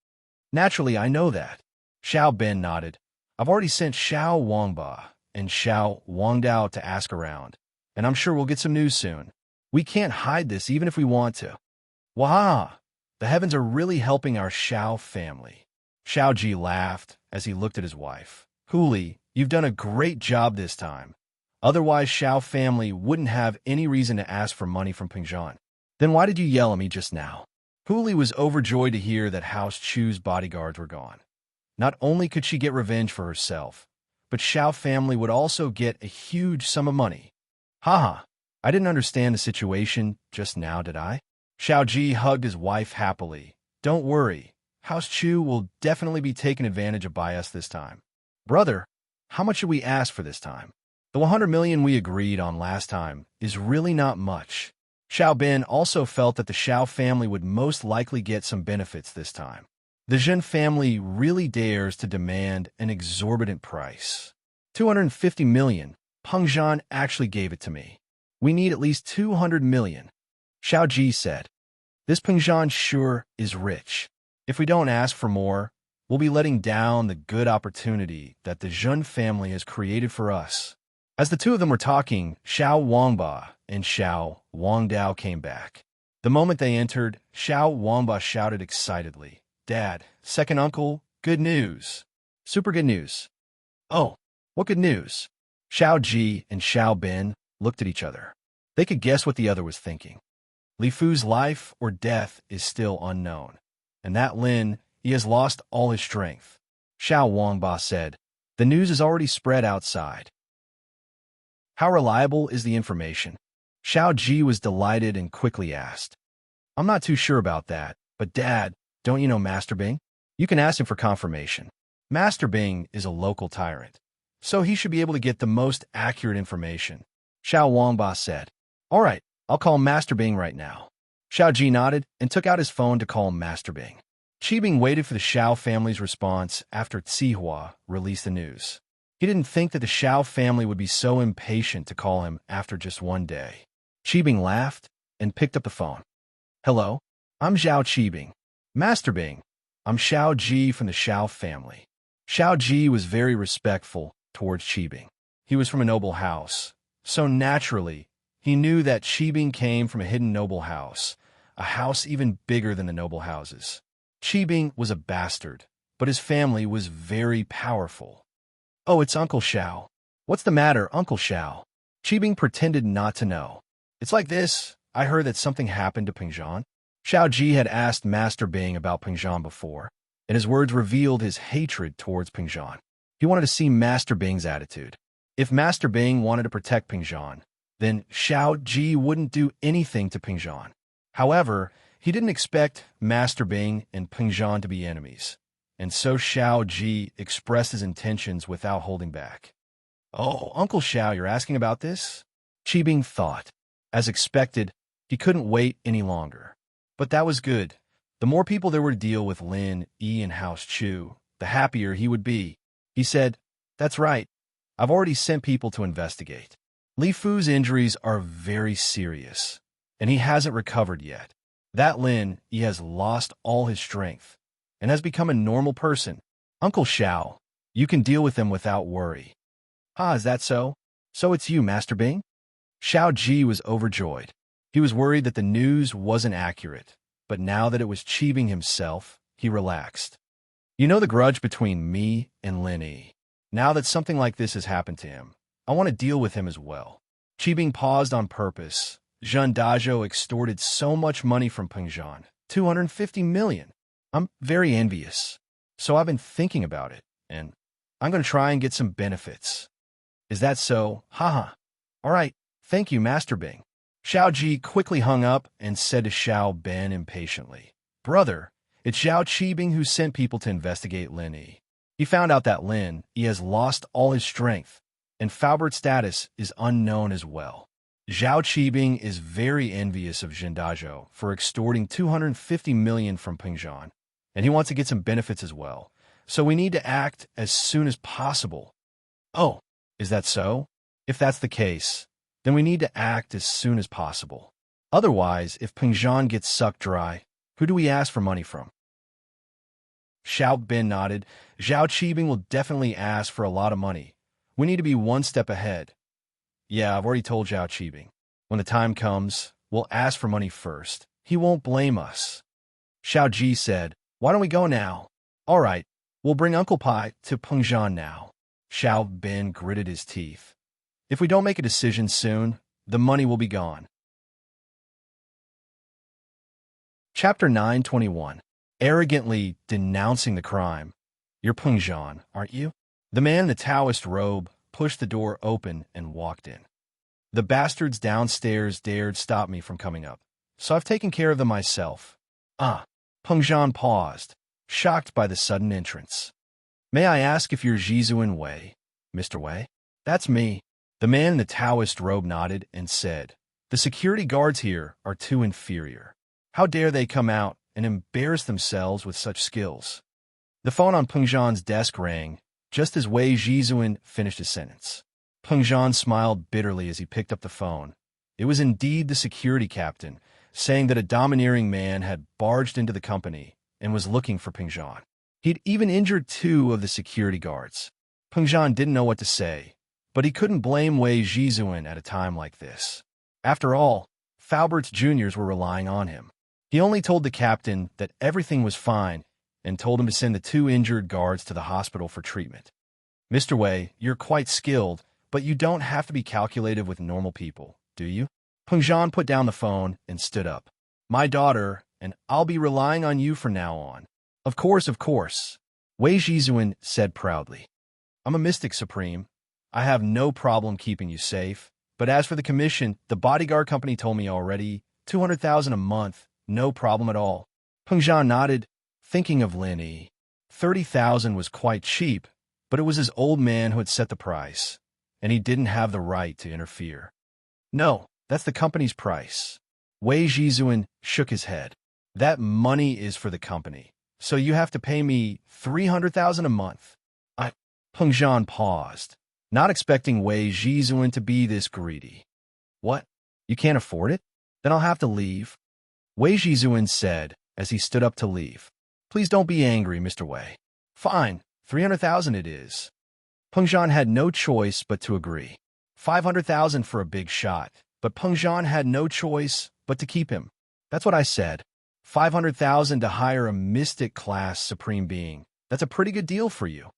A: Naturally, I know that. Xiao Ben nodded. I've already sent Xiao Wangba and Xiao Wangdao to ask around, and I'm sure we'll get some news soon. We can't hide this even if we want to. Wah! The heavens are really helping our Xiao family. Xiao Ji laughed as he looked at his wife. Huli, you've done a great job this time. Otherwise, Xiao family wouldn't have any reason to ask for money from Pengzhan. Then why did you yell at me just now? Huli was overjoyed to hear that House Chu's bodyguards were gone. Not only could she get revenge for herself, but Xiao family would also get a huge sum of money. Haha, I didn't understand the situation just now, did I? Xiao Ji hugged his wife happily. Don't worry, House Chu will definitely be taken advantage of by us this time. Brother, how much should we ask for this time? The 100 million we agreed on last time is really not much. Xiao Bin also felt that the Xiao family would most likely get some benefits this time. The Zhen family really dares to demand an exorbitant price. 250 million. Peng Zhan actually gave it to me. We need at least 200 million. Xiao Ji said. This Peng Zhan sure is rich. If we don't ask for more, we'll be letting down the good opportunity that the Zhen family has created for us. As the two of them were talking, Xiao Wangba and Xiao Wangdao came back. The moment they entered, Xiao Wangba shouted excitedly, Dad, second uncle, good news. Super good news. Oh, what good news? Xiao Ji and Xiao Bin looked at each other. They could guess what the other was thinking. Li Fu's life or death is still unknown. And that Lin, he has lost all his strength. Xiao Wangba said, the news is already spread outside. How reliable is the information? Xiao Ji was delighted and quickly asked. I'm not too sure about that, but Dad, don't you know Master Bing? You can ask him for confirmation. Master Bing is a local tyrant, so he should be able to get the most accurate information. Xiao Wangba said, all right, I'll call Master Bing right now. Xiao Ji nodded and took out his phone to call Master Bing. Qi Bing waited for the Xiao family's response after Cihua released the news. He didn't think that the Xiao family would be so impatient to call him after just one day. Qi Bing laughed and picked up the phone. Hello, I'm Zhao Qi Bing. Master Bing, I'm Xiao Ji from the Xiao family. Xiao Ji was very respectful towards Qi Bing. He was from a noble house, so naturally, he knew that Qi Bing came from a hidden noble house, a house even bigger than the noble houses. Qi Bing was a bastard, but his family was very powerful. Oh, it's Uncle Xiao. What's the matter, Uncle Xiao? Qi Bing pretended not to know. It's like this. I heard that something happened to Peng Zhan. Xiao Ji had asked Master Bing about Peng Zhan before, and his words revealed his hatred towards Peng Zhan. He wanted to see Master Bing's attitude. If Master Bing wanted to protect Peng Zhan, then Xiao Ji wouldn't do anything to Peng Zhan. However, he didn't expect Master Bing and Peng Zhan to be enemies, and so Xiao Ji expressed his intentions without holding back. Oh, Uncle Xiao, you're asking about this? Qi Bing thought. As expected, he couldn't wait any longer. But that was good. The more people there were to deal with Lin, Yi, and House Chu, the happier he would be. He said, that's right. I've already sent people to investigate. Li Fu's injuries are very serious, and he hasn't recovered yet. That Lin, he has lost all his strength and has become a normal person. Uncle Xiao, you can deal with him without worry. Ah, is that so? So it's you, Master Bing? Xiao Ji was overjoyed. He was worried that the news wasn't accurate, but now that it was Qi Bing himself, he relaxed. You know the grudge between me and Lin Yi. Now that something like this has happened to him, I want to deal with him as well. Qi Bing paused on purpose. Zhen Dazhou extorted so much money from Peng Zhan, 250 million. I'm very envious. So I've been thinking about it, and I'm going to try and get some benefits. Is that so? Haha. All right. Thank you, Master Bing. Xiao Ji quickly hung up and said to Xiao Ben impatiently, Brother, it's Xiao Qi Bing who sent people to investigate Lin Yi. He found out that Lin Yi has lost all his strength, and Faubert's status is unknown as well. Zhao Qibing is very envious of Zhen Dazhou for extorting 250 million from Peng Zhan, and he wants to get some benefits as well, so we need to act as soon as possible. Oh, is that so? If that's the case, then we need to act as soon as possible. Otherwise, if Peng Zhan gets sucked dry, who do we ask for money from? Xiao Bin nodded. Zhao Qibing will definitely ask for a lot of money. We need to be one step ahead. Yeah, I've already told Zhao Qibing. When the time comes, we'll ask for money first. He won't blame us. Xiao Ji said, why don't we go now? All right, we'll bring Uncle Pai to Peng Zhan now. Xiao Bin gritted his teeth. If we don't make a decision soon, the money will be gone. Chapter 921. Arrogantly denouncing the crime. You're Peng Zhan, aren't you? The man in the Taoist robe pushed the door open and walked in. The bastards downstairs dared stop me from coming up, so I've taken care of them myself. Peng Zhan paused. shocked by the sudden entrance. "May I ask if you're Jizuan Wei, Mr. Wei?" "That's me." The man in the Taoist robe nodded and said, "The security guards here are too inferior. How dare they come out and embarrass themselves with such skills?" The phone on Peng Zhan's desk rang, just as Wei Jizuan finished his sentence. Peng Zhan smiled bitterly as he picked up the phone. It was indeed the security captain, saying that a domineering man had barged into the company and was looking for Peng Zhan. He'd even injured 2 of the security guards. Peng Zhan didn't know what to say, but he couldn't blame Wei Jizuan at a time like this. After all, Faubert's juniors were relying on him. He only told the captain that everything was fine and told him to send the 2 injured guards to the hospital for treatment. "Mr. Wei, you're quite skilled, but you don't have to be calculative with normal people, do you?" Peng Zhan put down the phone and stood up. "My daughter, and I'll be relying on you from now on." Of course, Wei Jizuan said proudly. "I'm a mystic, Supreme. I have no problem keeping you safe. But as for the commission, the Bodyguard company told me already, 200,000 a month, no problem at all." Peng Zhan nodded, thinking of Lin Yi. 30,000 was quite cheap, but it was his old man who had set the price, and he didn't have the right to interfere. "No, that's the company's price." Wei Jizuan shook his head. "That money is for the company, so you have to pay me 300,000 a month." Peng Zhan paused, not expecting Wei Jizuan to be this greedy. "What? You can't afford it? Then I'll have to leave." Wei Jizuan said as he stood up to leave. "Please don't be angry, Mr. Wei." "Fine, 300,000 it is." Peng Zhan had no choice but to agree. 500,000 for a big shot, but Peng Zhan had no choice but to keep him. "That's what I said. 500,000 to hire a mystic-class supreme being. That's a pretty good deal for you."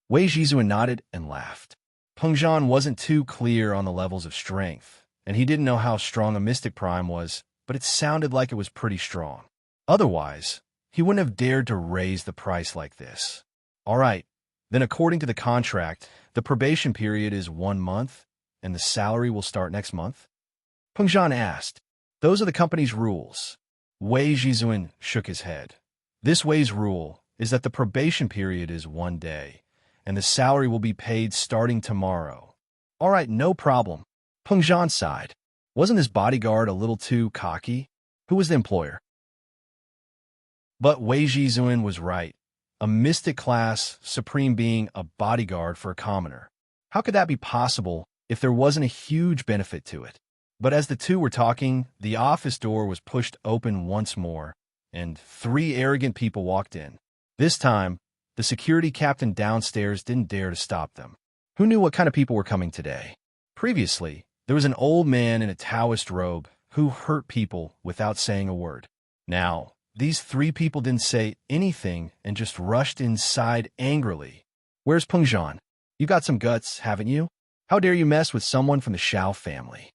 A: Wei Jizuan nodded and laughed. Peng Zhan wasn't too clear on the levels of strength, and he didn't know how strong a mystic prime was, but it sounded like it was pretty strong. Otherwise, he wouldn't have dared to raise the price like this. "All right, then according to the contract, the probation period is 1 month, and the salary will start next month?" Peng Zhan asked. "Those are the company's rules." Wei Jizuan shook his head. "This Wei's rule is that the probation period is 1 day, and the salary will be paid starting tomorrow." "All right, no problem." Peng Zhan sighed. Wasn't this bodyguard a little too cocky? Who was the employer? But Wei Jizuan was right. A mystic-class supreme being a bodyguard for a commoner. How could that be possible if there wasn't a huge benefit to it? But as the two were talking, the office door was pushed open once more, and 3 arrogant people walked in. This time, the security captain downstairs didn't dare to stop them. Who knew what kind of people were coming today? Previously, there was an old man in a Taoist robe who hurt people without saying a word. Now, these 3 people didn't say anything and just rushed inside angrily. "Where's Peng Zhan? You got some guts, haven't you? How dare you mess with someone from the Xiao family?"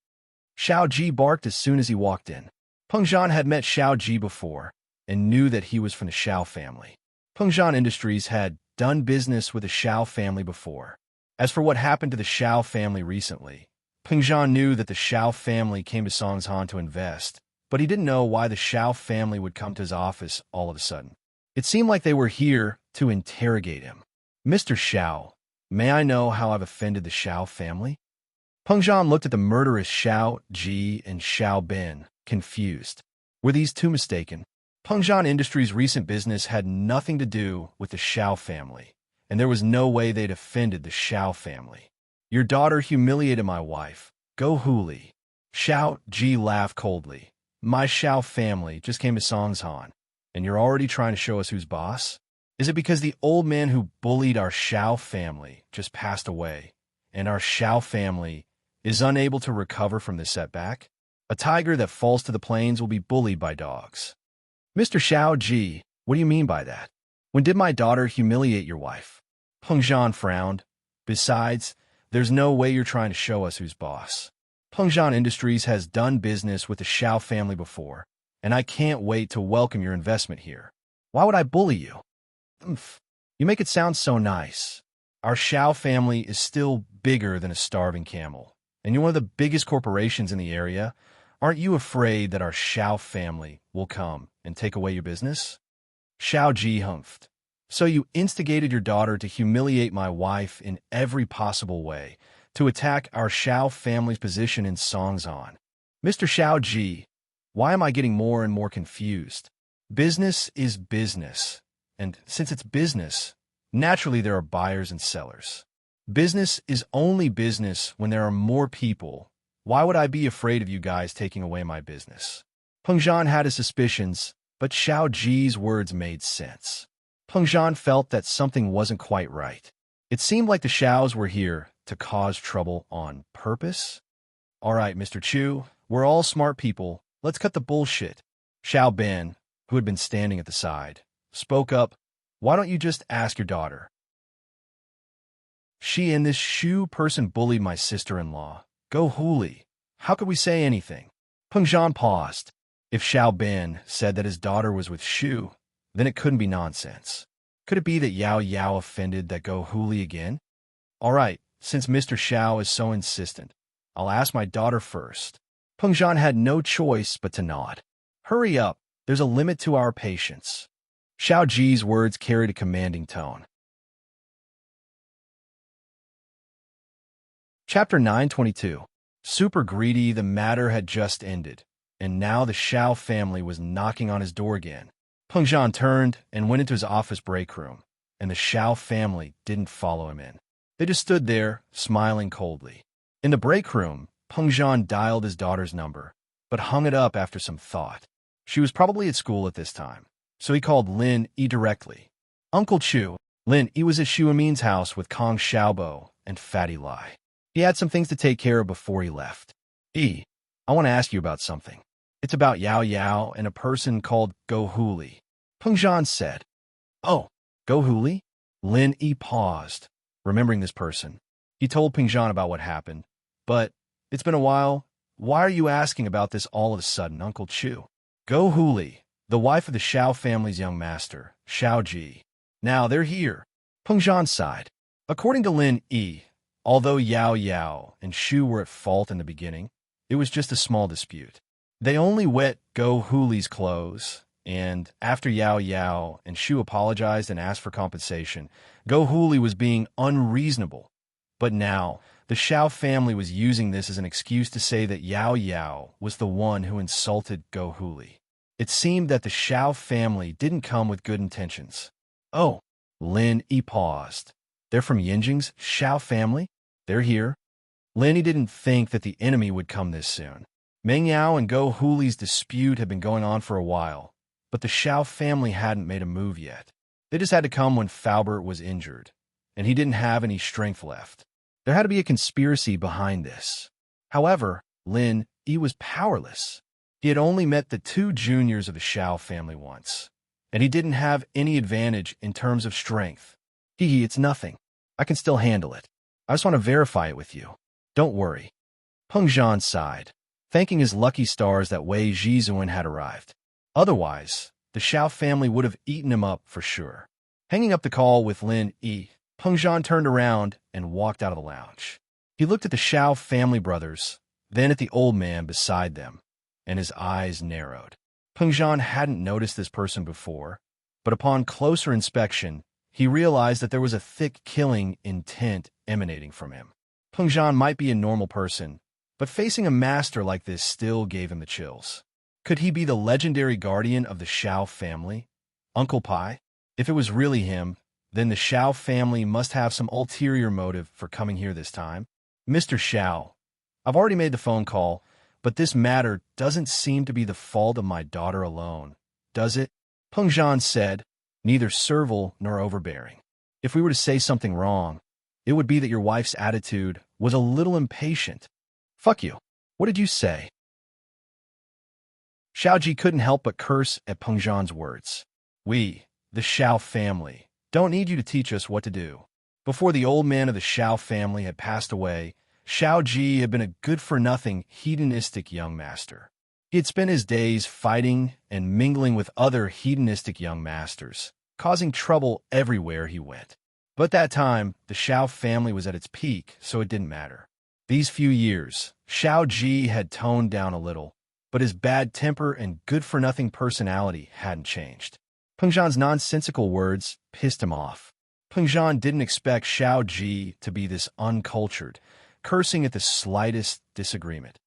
A: Xiao Ji barked as soon as he walked in. Peng Zhan had met Xiao Ji before and knew that he was from the Xiao family. Peng Zhan Industries had done business with the Xiao family before. As for what happened to the Xiao family recently, Peng Zhan knew that the Xiao family came to Songshan to invest, but he didn't know why the Xiao family would come to his office all of a sudden. It seemed like they were here to interrogate him. "Mr. Xiao, may I know how I've offended the Xiao family?" Peng Zhan looked at the murderous Xiao Ji and Xiao Ben, confused. Were these 2 mistaken? Peng Zhan Industries' recent business had nothing to do with the Xiao family, and there was no way they'd offended the Xiao family. "Your daughter humiliated my wife. Go Huli." Xiao Ji laughed coldly. "My Xiao family just came to Songshan, and you're already trying to show us who's boss? Is it because the old man who bullied our Xiao family just passed away, and our Xiao family is unable to recover from this setback? A tiger that falls to the plains will be bullied by dogs." "Mr. Xiao Ji, what do you mean by that? When did my daughter humiliate your wife?" Peng Zhan frowned. "Besides, there's no way you're trying to show us who's boss. Peng Zhan Industries has done business with the Xiao family before, and I can't wait to welcome your investment here. Why would I bully you?" "Umph. You make it sound so nice. Our Xiao family is still bigger than a starving camel, and you're one of the biggest corporations in the area. Aren't you afraid that our Xiao family will come and take away your business?" Xiao Ji humphed. So you instigated your daughter to humiliate my wife in every possible way, to attack our Xiao family's position in Songzhan. Mr. Xiao Ji, why am I getting more and more confused? Business is business, and since it's business, naturally there are buyers and sellers. Business is only business when there are more people. Why would I be afraid of you guys taking away my business? Peng Zhan had his suspicions, but Xiao Ji's words made sense. Peng Zhan felt that something wasn't quite right. It seemed like the Xiaos were here to cause trouble on purpose. All right, Mr. Chu, we're all smart people. Let's cut the bullshit. Xiao Ben, who had been standing at the side, spoke up. Why don't you just ask your daughter? She and this Shu person bullied my sister-in-law. Go Huli. How could we say anything? Peng Zhan paused. If Xiao Ben said that his daughter was with Shu, then it couldn't be nonsense. Could it be that Yao Yao offended that Go Huli again? All right, since Mr. Xiao is so insistent, I'll ask my daughter first. Peng Zhan had no choice but to nod. Hurry up, there's a limit to our patience. Xiao Ji's words carried a commanding tone. Chapter 922. Super greedy, the matter had just ended, and now the Xiao family was knocking on his door again. Peng Zhan turned and went into his office break room, and the Xiao family didn't follow him in. They just stood there, smiling coldly. In the break room, Peng Zhan dialed his daughter's number, but hung it up after some thought. She was probably at school at this time, so he called Lin Yi directly. Uncle Chu. Lin Yi was at Xu Amin's house with Kong Xiaobo and Fatty Lai. He had some things to take care of before he left. I want to ask you about something. It's about Yao Yao and a person called Go Huli. Peng Zhan said. Oh, Go Huli? Lin Yi paused, remembering this person. He told Peng Zhan about what happened. But it's been a while. Why are you asking about this all of a sudden, Uncle Chu? Go Huli, the wife of the Xiao family's young master, Xiao Ji. Now they're here. Peng Zhan sighed. According to Lin Yi, although Yao Yao and Shu were at fault in the beginning, it was just a small dispute. They only wet Go Huli's clothes, and after Yao Yao and Shu apologized and asked for compensation, Go Huli was being unreasonable. But now, the Xiao family was using this as an excuse to say that Yao Yao was the one who insulted Go Huli. It seemed that the Xiao family didn't come with good intentions. Oh, Lin Yi paused. They're from Yinjing's Xiao family? They're here. Lin Yi didn't think that the enemy would come this soon. Meng Yao and Go Huli's dispute had been going on for a while, but the Xiao family hadn't made a move yet. They just had to come when Faubert was injured, and he didn't have any strength left. There had to be a conspiracy behind this. However, Lin Yi was powerless. He had only met the two juniors of the Xiao family once, and he didn't have any advantage in terms of strength. It's nothing. I can still handle it. I just want to verify it with you. Don't worry. Peng Zhan sighed, thanking his lucky stars that Wei Zhizuan had arrived. Otherwise, the Xiao family would have eaten him up for sure. Hanging up the call with Lin Yi, Peng Zhan turned around and walked out of the lounge. He looked at the Xiao family brothers, then at the old man beside them, and his eyes narrowed. Peng Zhan hadn't noticed this person before, but upon closer inspection, he realized that there was a thick killing intent emanating from him. Peng Zhan might be a normal person, but facing a master like this still gave him the chills. Could he be the legendary guardian of the Xiao family? Uncle Pai? If it was really him, then the Xiao family must have some ulterior motive for coming here this time. Mr. Xiao, I've already made the phone call, but this matter doesn't seem to be the fault of my daughter alone, does it? Peng Zhan said, neither servile nor overbearing. If we were to say something wrong, it would be that your wife's attitude was a little impatient. Fuck you. What did you say? Xiao Ji couldn't help but curse at Peng Zhan's words. We, the Xiao family, don't need you to teach us what to do. Before the old man of the Xiao family had passed away, Xiao Ji had been a good-for-nothing, hedonistic young master. He had spent his days fighting and mingling with other hedonistic young masters, causing trouble everywhere he went. But that time, the Xiao family was at its peak, so it didn't matter. These few years, Xiao Ji had toned down a little, but his bad temper and good-for-nothing personality hadn't changed. Peng Zhan's nonsensical words pissed him off. Peng Zhan didn't expect Xiao Ji to be this uncultured, cursing at the slightest disagreement.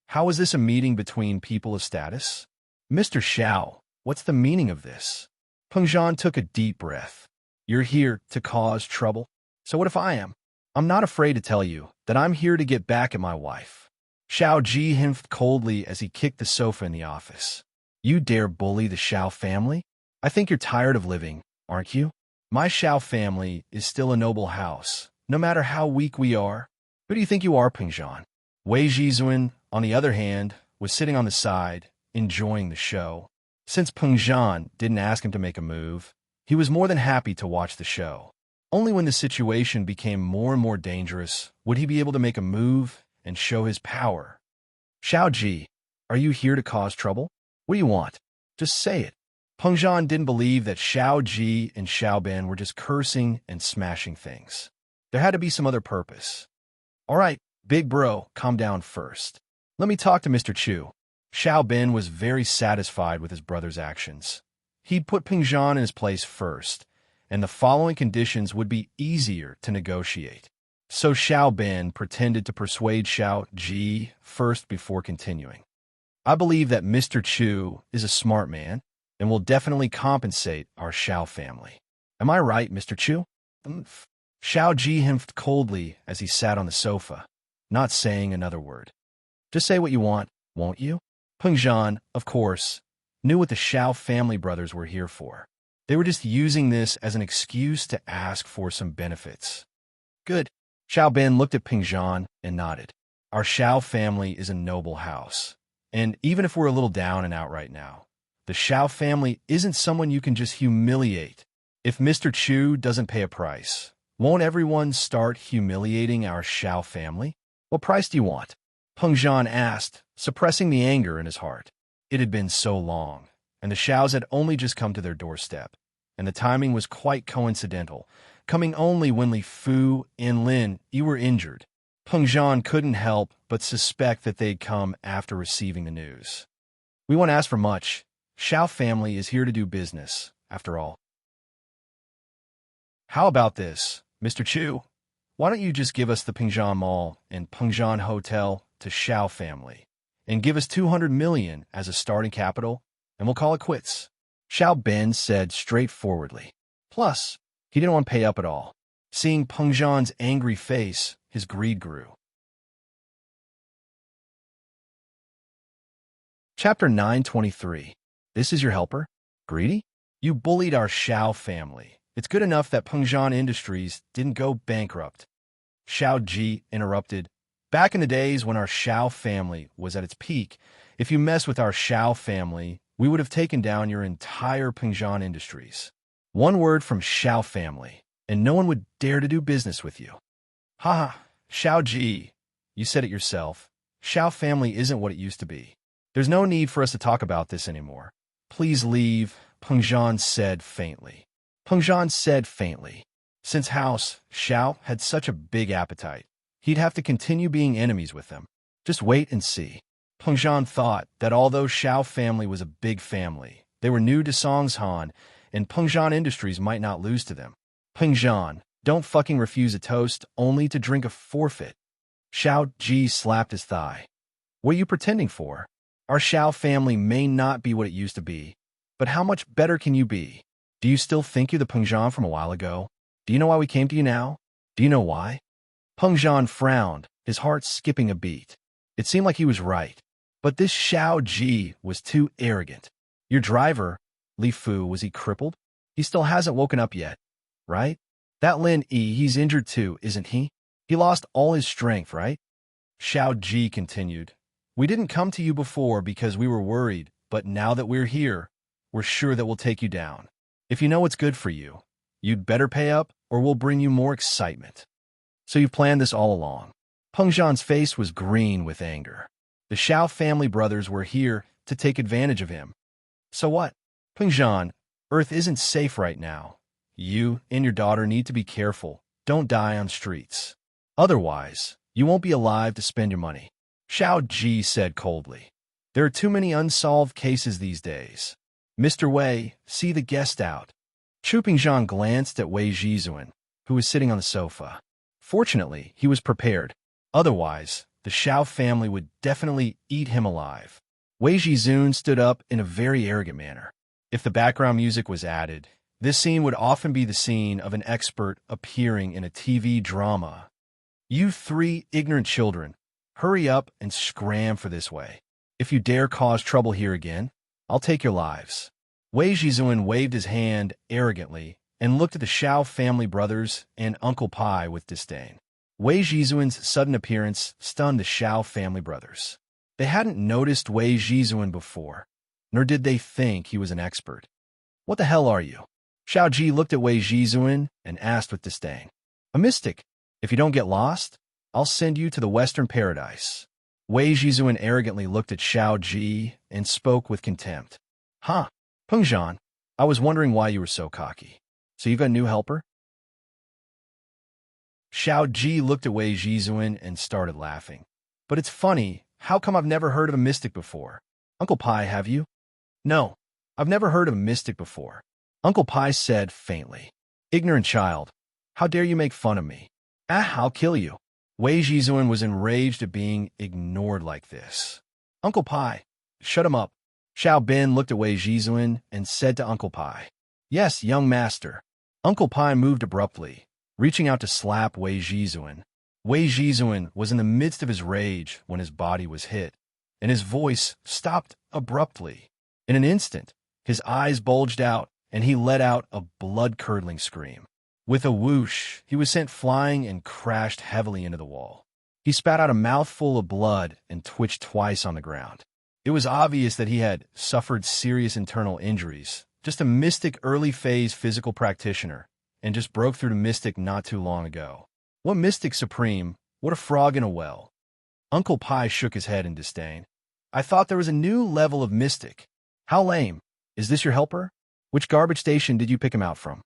A: How is this a meeting between people of status? Mr. Xiao, what's the meaning of this? Peng Zhan took a deep breath. You're here to cause trouble? So what if I am? I'm not afraid to tell you that I'm here to get back at my wife. Xiao Ji hinted coldly as he kicked the sofa in the office. You dare bully the Xiao family? I think you're tired of living, aren't you? My Xiao family is still a noble house, no matter how weak we are. Who do you think you are, Peng Zhan? Wei Zhizun, on the other hand, was sitting on the side, enjoying the show. Since Peng Zhan didn't ask him to make a move, he was more than happy to watch the show. Only when the situation became more and more dangerous would he be able to make a move and show his power. Xiao Ji, are you here to cause trouble? What do you want? Just say it. Peng Zhan didn't believe that Xiao Ji and Xiao Ben were just cursing and smashing things. There had to be some other purpose. All right, big bro, calm down first. Let me talk to Mr. Chu. Xiao Ben was very satisfied with his brother's actions. He'd put Peng Zhan in his place first, and the following conditions would be easier to negotiate. So Xiao Ben pretended to persuade Xiao Ji first before continuing. I believe that Mr. Chu is a smart man and will definitely compensate our Xiao family. Am I right, Mr. Chu? Xiao Ji hinted coldly as he sat on the sofa, not saying another word. Just say what you want, won't you? Peng Zhan, of course, knew what the Xiao family brothers were here for. They were just using this as an excuse to ask for some benefits. Good. Xiao Ben looked at Peng Zhan and nodded. Our Xiao family is a noble house, and even if we're a little down and out right now, the Xiao family isn't someone you can just humiliate. If Mr. Chu doesn't pay a price, won't everyone start humiliating our Xiao family? What price do you want? Peng Zhan asked, suppressing the anger in his heart. It had been so long, and the Xiaos had only just come to their doorstep, and the timing was quite coincidental, coming only when Li Fu and Lin Yi were injured. Peng Zhan couldn't help but suspect that they'd come after receiving the news. We won't ask for much. Xiao family is here to do business, after all. How about this, Mr. Chu? Why don't you just give us the Peng Zhan Mall and Peng Zhan Hotel to Xiao family, and give us 200 million as a starting capital, and we'll call it quits? Xiao Ben said straightforwardly. Plus, he didn't want to pay up at all. Seeing Peng Zhan's angry face, his greed grew. Chapter 923. This is your helper? Greedy? You bullied our Xiao family. It's good enough that Peng Zhan Industries didn't go bankrupt. Xiao Ji interrupted. Back in the days when our Xiao family was at its peak, if you messed with our Xiao family, we would have taken down your entire Peng Zhan Industries. One word from Xiao family, and no one would dare to do business with you. Ha! Xiao Ji, you said it yourself. Xiao family isn't what it used to be. There's no need for us to talk about this anymore. Please leave, Peng Zhan said faintly. Peng Zhan said faintly. Since House Xiao had such a big appetite, he'd have to continue being enemies with them. Just wait and see. Peng Zhan thought that although Xiao family was a big family, they were new to Songshan, and Peng Zhan Industries might not lose to them. Peng Zhan, don't fucking refuse a toast only to drink a forfeit. Xiao Ji slapped his thigh. What are you pretending for? Our Xiao family may not be what it used to be, but how much better can you be? Do you still think you're the Peng Zhan from a while ago? Do you know why we came to you now? Do you know why? Peng Zhan frowned, his heart skipping a beat. It seemed like he was right, but this Xiao Ji was too arrogant. Your driver, Li Fu, was he crippled? He still hasn't woken up yet, right? That Lin Yi, he's injured too, isn't he? He lost all his strength, right? Xiao Ji continued. We didn't come to you before because we were worried, but now that we're here, we're sure that we'll take you down. If you know what's good for you, you'd better pay up or we'll bring you more excitement. So you've planned this all along. Peng Zhan's face was green with anger. The Xiao family brothers were here to take advantage of him. So what? Peng Zhan, Earth isn't safe right now. You and your daughter need to be careful. Don't die on streets. Otherwise, you won't be alive to spend your money. Xiao Ji said coldly. There are too many unsolved cases these days. Mr. Wei, see the guest out. Chu Pingzhan glanced at Wei Zhizun, who was sitting on the sofa. Fortunately, he was prepared. Otherwise, the Xiao family would definitely eat him alive. Wei Zhizun stood up in a very arrogant manner. If the background music was added, this scene would often be the scene of an expert appearing in a TV drama. You three ignorant children, hurry up and scram for this way. If you dare cause trouble here again, I'll take your lives. Wei Zhizun waved his hand arrogantly and looked at the Xiao family brothers and Uncle Pai with disdain. Wei Zhizun's sudden appearance stunned the Xiao family brothers. They hadn't noticed Wei Zhizun before, nor did they think he was an expert. What the hell are you? Xiao Ji looked at Wei Zhizun and asked with disdain. A mystic. If you don't get lost, I'll send you to the Western Paradise. Wei Zhizun arrogantly looked at Xiao Ji and spoke with contempt. Huh, Pengzhan, I was wondering why you were so cocky. So you've got a new helper? Xiao Ji looked at Wei Zhizun and started laughing. But it's funny, how come I've never heard of a mystic before? Uncle Pai, have you? No, I've never heard of a mystic before. Uncle Pai said faintly. Ignorant child, how dare you make fun of me? Ah, I'll kill you. Wei Zhizun was enraged at being ignored like this. Uncle Pai, shut him up. Xiao Bin looked at Wei Zhizun and said to Uncle Pai, Yes, young master. Uncle Pai moved abruptly, reaching out to slap Wei Zhizun. Wei Zhizun was in the midst of his rage when his body was hit, and his voice stopped abruptly. In an instant, his eyes bulged out, and he let out a blood-curdling scream. With a whoosh, he was sent flying and crashed heavily into the wall. He spat out a mouthful of blood and twitched twice on the ground. It was obvious that he had suffered serious internal injuries, just a mystic early-phase physical practitioner, and just broke through to mystic not too long ago. What mystic supreme? What a frog in a well. Uncle Pai shook his head in disdain. I thought there was a new level of mystic. How lame. Is this your helper? Which garbage station did you pick him out from?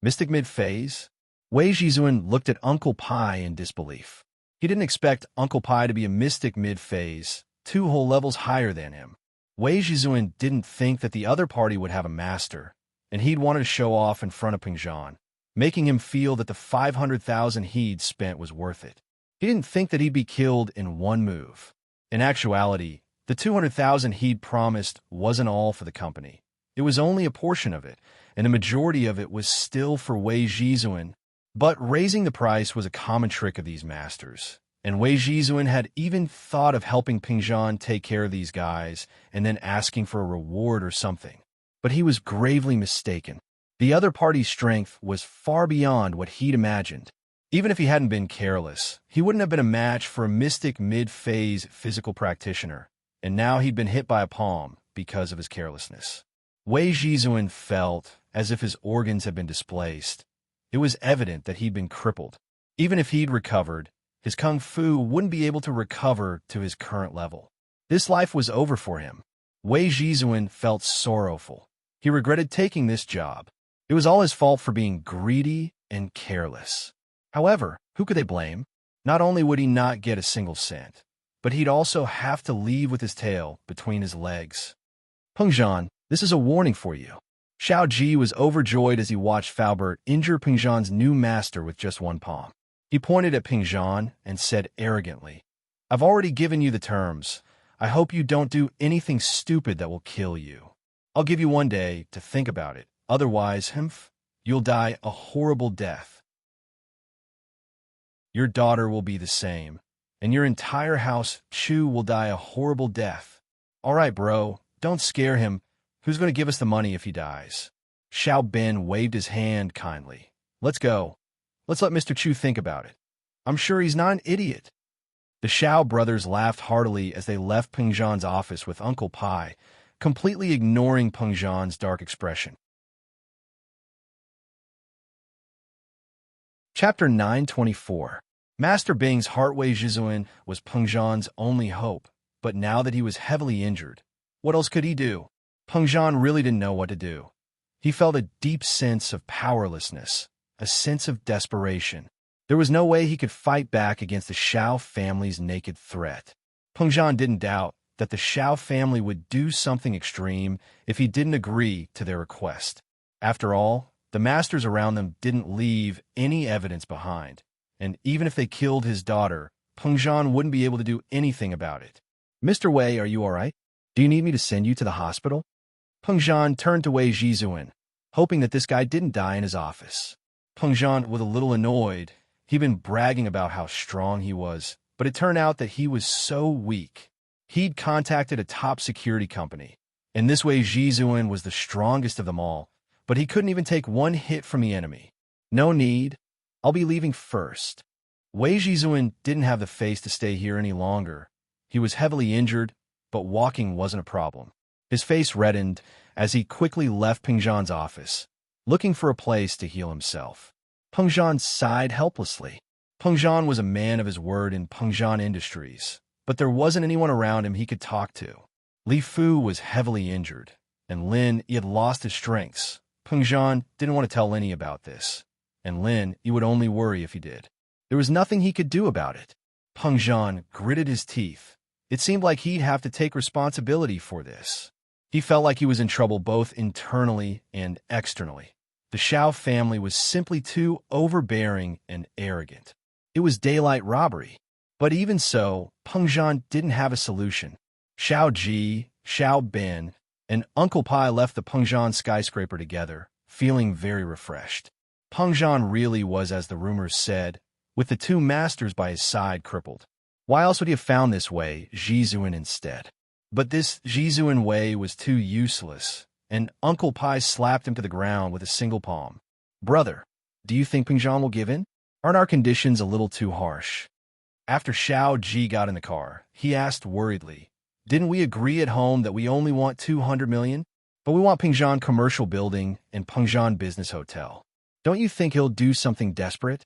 A: Mystic mid-phase? Wei Zhizun looked at Uncle Pai in disbelief. He didn't expect Uncle Pai to be a mystic mid-phase, 2 whole levels higher than him. Wei Zhizun didn't think that the other party would have a master, and he'd wanted to show off in front of Pengzhan, making him feel that the 500,000 he'd spent was worth it. He didn't think that he'd be killed in one move. In actuality, the 200,000 he'd promised wasn't all for the company. It was only a portion of it, and the majority of it was still for Wei Zhizun. But raising the price was a common trick of these masters, and Wei Zhizun had even thought of helping Pengzhan take care of these guys and then asking for a reward or something. But he was gravely mistaken. The other party's strength was far beyond what he'd imagined. Even if he hadn't been careless, he wouldn't have been a match for a mystic mid-phase physical practitioner, and now he'd been hit by a palm because of his carelessness. Wei Zhizun felt as if his organs had been displaced. It was evident that he'd been crippled. Even if he'd recovered, his kung fu wouldn't be able to recover to his current level. This life was over for him. Wei Zhizun felt sorrowful. He regretted taking this job. It was all his fault for being greedy and careless. However, who could they blame? Not only would he not get a single cent, but he'd also have to leave with his tail between his legs. Pengzhan, this is a warning for you. Xiao Ji was overjoyed as he watched Faubert injure Pengzhan's new master with just one palm. He pointed at Pengzhan and said arrogantly, I've already given you the terms. I hope you don't do anything stupid that will kill you. I'll give you one day to think about it. Otherwise, you'll die a horrible death. Your daughter will be the same, and your entire house, Chu, will die a horrible death. All right, bro, don't scare him. Who's going to give us the money if he dies? Xiao Bin waved his hand kindly. Let's go. Let's let Mr. Chu think about it. I'm sure he's not an idiot. The Xiao brothers laughed heartily as they left Pengzhan's office with Uncle Pai, completely ignoring Pengzhan's dark expression. Chapter 924. Master Bing's heart Wei Zhizun was Pengzhan's only hope, but now that he was heavily injured, what else could he do? Pengzhan really didn't know what to do. He felt a deep sense of powerlessness, a sense of desperation. There was no way he could fight back against the Xiao family's naked threat. Pengzhan didn't doubt that the Xiao family would do something extreme if he didn't agree to their request. After all, the masters around them didn't leave any evidence behind, and even if they killed his daughter, Peng Zhan wouldn't be able to do anything about it. "Mr. Wei, are you all right? Do you need me to send you to the hospital?" Peng Zhan turned to Wei Zhizuan, hoping that this guy didn't die in his office. Peng Zhan was a little annoyed. He'd been bragging about how strong he was, but it turned out that he was so weak. He'd contacted a top security company, and this Wei Zhizuan was the strongest of them all, but he couldn't even take one hit from the enemy. "No need. I'll be leaving first." Wei Zhizuan didn't have the face to stay here any longer. He was heavily injured, but walking wasn't a problem. His face reddened as he quickly left Peng Zhan's office, looking for a place to heal himself. Peng Zhan sighed helplessly. Peng Zhan was a man of his word in Peng Zhan Industries, but there wasn't anyone around him he could talk to. Li Fu was heavily injured, and Lin, he had lost his strengths. Peng Zhan didn't want to tell Linny about this, and Lin, he would only worry if he did. There was nothing he could do about it. Peng Zhan gritted his teeth. It seemed like he'd have to take responsibility for this. He felt like he was in trouble both internally and externally. The Xiao family was simply too overbearing and arrogant. It was daylight robbery. But even so, Peng Zhan didn't have a solution. Xiao Ji, Xiao Ben, and Uncle Pai left the Peng Zhan skyscraper together, feeling very refreshed. Peng Zhan really was, as the rumors said, with the two masters by his side crippled. Why else would he have found this Wei Zhizuan instead? But this Zhizuan Wei was too useless, and Uncle Pai slapped him to the ground with a single palm. "Brother, do you think Peng Zhan will give in? Aren't our conditions a little too harsh?" After Xiao Ji got in the car, he asked worriedly, "Didn't we agree at home that we only want 200 million? But we want Peng Zhan Commercial Building and Peng Zhan Business Hotel. Don't you think he'll do something desperate?"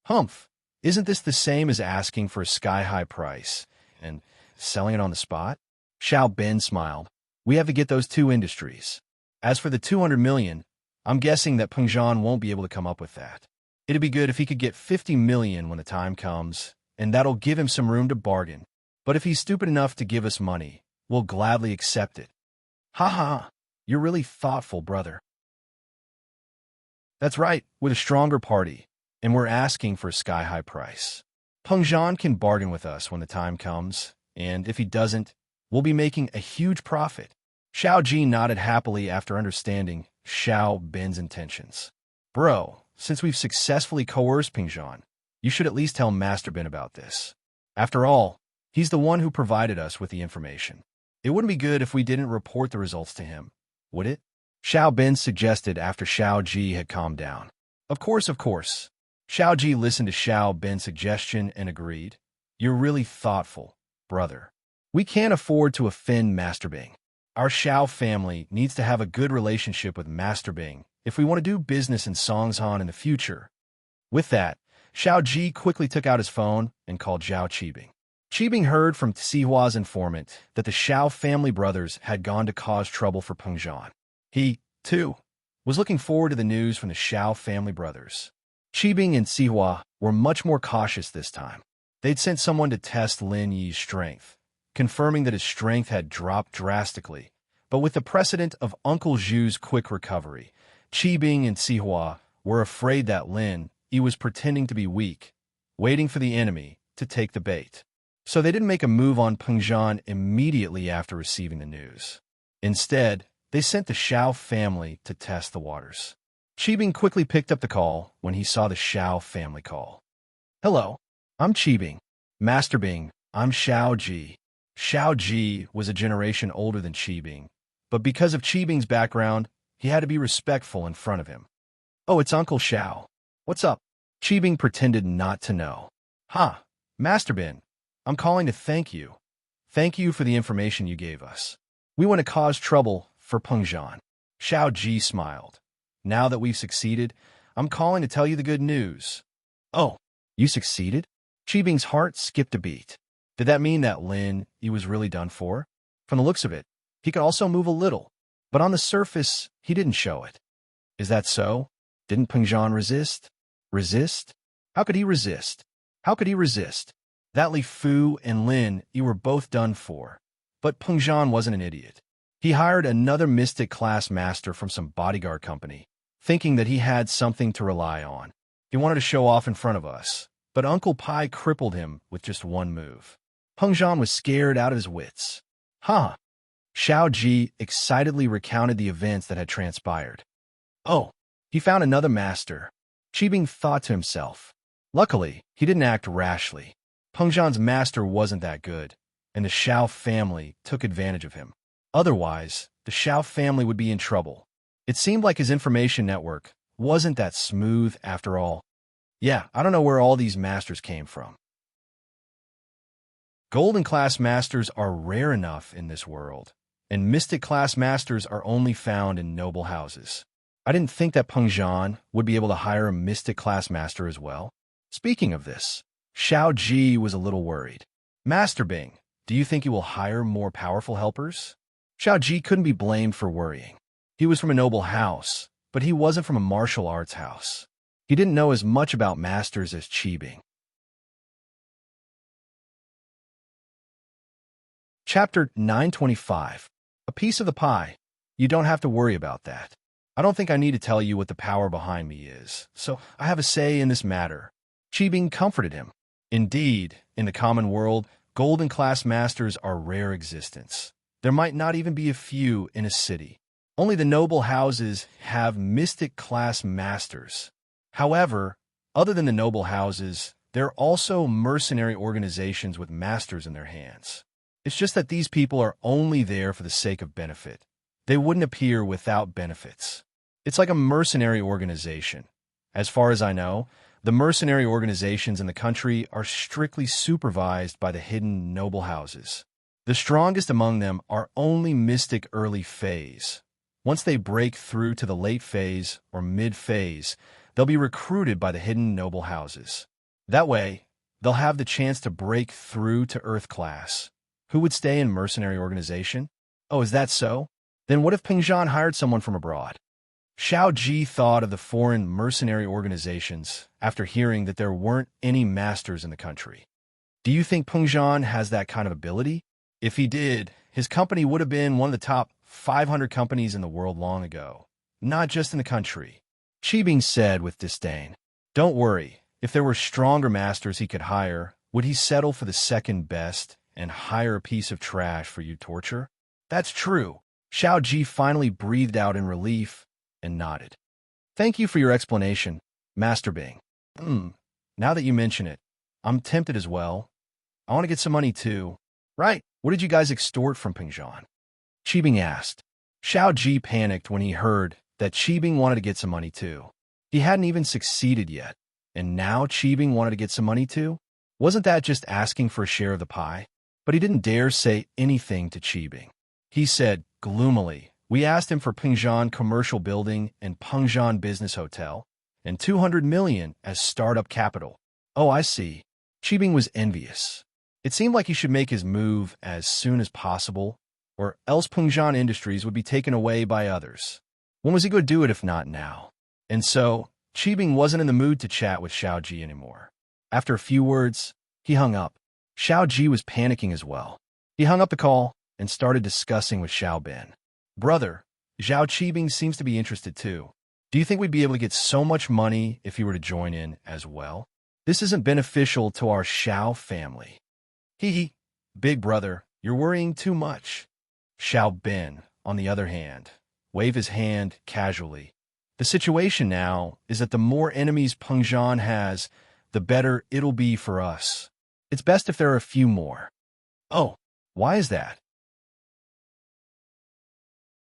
A: "Humph, isn't this the same as asking for a sky-high price and selling it on the spot?" Xiao Ben smiled. "We have to get those two industries. As for the 200 million, I'm guessing that Peng Zhan won't be able to come up with that. It'd be good if he could get 50 million when the time comes, and that'll give him some room to bargain. But if he's stupid enough to give us money, we'll gladly accept it." "Ha ha, you're really thoughtful, brother." "That's right, with a stronger party, and we're asking for a sky-high price. Peng Zhan can bargain with us when the time comes, and if he doesn't, we'll be making a huge profit." Xiao Ji nodded happily after understanding Xiao Ben's intentions. "Bro, since we've successfully coerced Peng Zhan, you should at least tell Master Ben about this. After all, he's the one who provided us with the information. It wouldn't be good if we didn't report the results to him, would it?" Xiao Ben suggested after Xiao Ji had calmed down. Of course, of course." Xiao Ji listened to Xiao Ben's suggestion and agreed. "You're really thoughtful, brother. We can't afford to offend Master Bing. Our Xiao family needs to have a good relationship with Master Bing if we want to do business in Songshan in the future." With that, Xiao Ji quickly took out his phone and called Zhao Qibing. Qibing heard from Xihua's informant that the Xiao family brothers had gone to cause trouble for Peng Zhan. He, too, was looking forward to the news from the Xiao family brothers. Qibing and Xihua were much more cautious this time. They'd sent someone to test Lin Yi's strength, confirming that his strength had dropped drastically. But with the precedent of Uncle Zhu's quick recovery, Qibing and Xihua were afraid that Lin Yi was pretending to be weak, waiting for the enemy to take the bait. So they didn't make a move on Peng Zhan immediately after receiving the news. Instead, they sent the Xiao family to test the waters. Qibing quickly picked up the call when he saw the Xiao family call. "Hello, I'm Qibing. Master Bing, I'm Xiao Ji." Xiao Ji was a generation older than Qibing, but because of Qibing's background, he had to be respectful in front of him. "Oh, it's Uncle Xiao. What's up?" Qibing pretended not to know. "Ha, Master Bin, I'm calling to thank you. Thank you for the information you gave us. We want to cause trouble for Peng Zhan." Xiao Ji smiled. "Now that we've succeeded, I'm calling to tell you the good news." "Oh, you succeeded?" Qibing's heart skipped a beat. Did that mean that Lin Yi was really done for? From the looks of it, he could also move a little, but on the surface, he didn't show it. Is that so? Didn't Peng Zhan resist? Resist? How could he resist? How could he resist? That Li Fu and Lin Yi were both done for. But Peng Zhan wasn't an idiot. He hired another mystic-class master from some bodyguard company, thinking that he had something to rely on. He wanted to show off in front of us, but Uncle Pai crippled him with just one move. Peng Zhan was scared out of his wits. Huh. Xiao Ji excitedly recounted the events that had transpired. Oh, he found another master. Qibing thought to himself. Luckily, he didn't act rashly. Peng Zhan's master wasn't that good, and the Xiao family took advantage of him. Otherwise, the Xiao family would be in trouble. It seemed like his information network wasn't that smooth after all. Yeah, I don't know where all these masters came from. Golden class masters are rare enough in this world, and mystic class masters are only found in noble houses. I didn't think that Peng Zhan would be able to hire a mystic class master as well. Speaking of this, Xiao Ji was a little worried. Master Bing, do you think you will hire more powerful helpers? Xiao Ji couldn't be blamed for worrying. He was from a noble house, but he wasn't from a martial arts house. He didn't know as much about masters as Qibing. Chapter 925. A piece of the pie. You don't have to worry about that. I don't think I need to tell you what the power behind me is, so I have a say in this matter. Qibing comforted him. Indeed, in the common world, golden class masters are rare existence. There might not even be a few in a city. Only the noble houses have mystic class masters. However, other than the noble houses, there are also mercenary organizations with masters in their hands. It's just that these people are only there for the sake of benefit. They wouldn't appear without benefits. It's like a mercenary organization. As far as I know, the mercenary organizations in the country are strictly supervised by the hidden noble houses. The strongest among them are only mystic early phase. Once they break through to the late phase or mid phase, they'll be recruited by the hidden noble houses. That way, they'll have the chance to break through to Earth class. Who would stay in mercenary organization? Oh, is that so? Then what if Peng Zhan hired someone from abroad? Xiao Ji thought of the foreign mercenary organizations after hearing that there weren't any masters in the country. Do you think Peng Zhan has that kind of ability? If he did, his company would have been one of the top 500 companies in the world long ago, not just in the country. Qibing said with disdain. Don't worry, if there were stronger masters he could hire, would he settle for the second best and hire a piece of trash for you to torture? That's true. Xiao Ji finally breathed out in relief and nodded. Thank you for your explanation, Master Bing. Now that you mention it, I'm tempted as well. I want to get some money too. Right, what did you guys extort from Peng Zhan? Qibing asked. Xiao Ji panicked when he heard that Qibing wanted to get some money too. He hadn't even succeeded yet, and now Qibing wanted to get some money too? Wasn't that just asking for a share of the pie? But he didn't dare say anything to Qibing. He said gloomily, we asked him for Peng Zhan Commercial Building and Peng Zhan Business Hotel, and 200 million as startup capital. Oh, I see. Qibing was envious. It seemed like he should make his move as soon as possible, or else Peng Zhan Industries would be taken away by others. When was he going to do it if not now? And so, Qibing wasn't in the mood to chat with Xiao Ji anymore. After a few words, he hung up. Xiao Ji was panicking as well. He hung up the call and started discussing with Xiao Ben. Brother, Zhao Qibing seems to be interested too. Do you think we'd be able to get so much money if he were to join in as well? This isn't beneficial to our Xiao family. Hee, big brother, you're worrying too much. Xiao Ben, on the other hand, waved his hand casually. The situation now is that the more enemies Peng Zhan has, the better it'll be for us. It's best if there are a few more. Oh, why is that?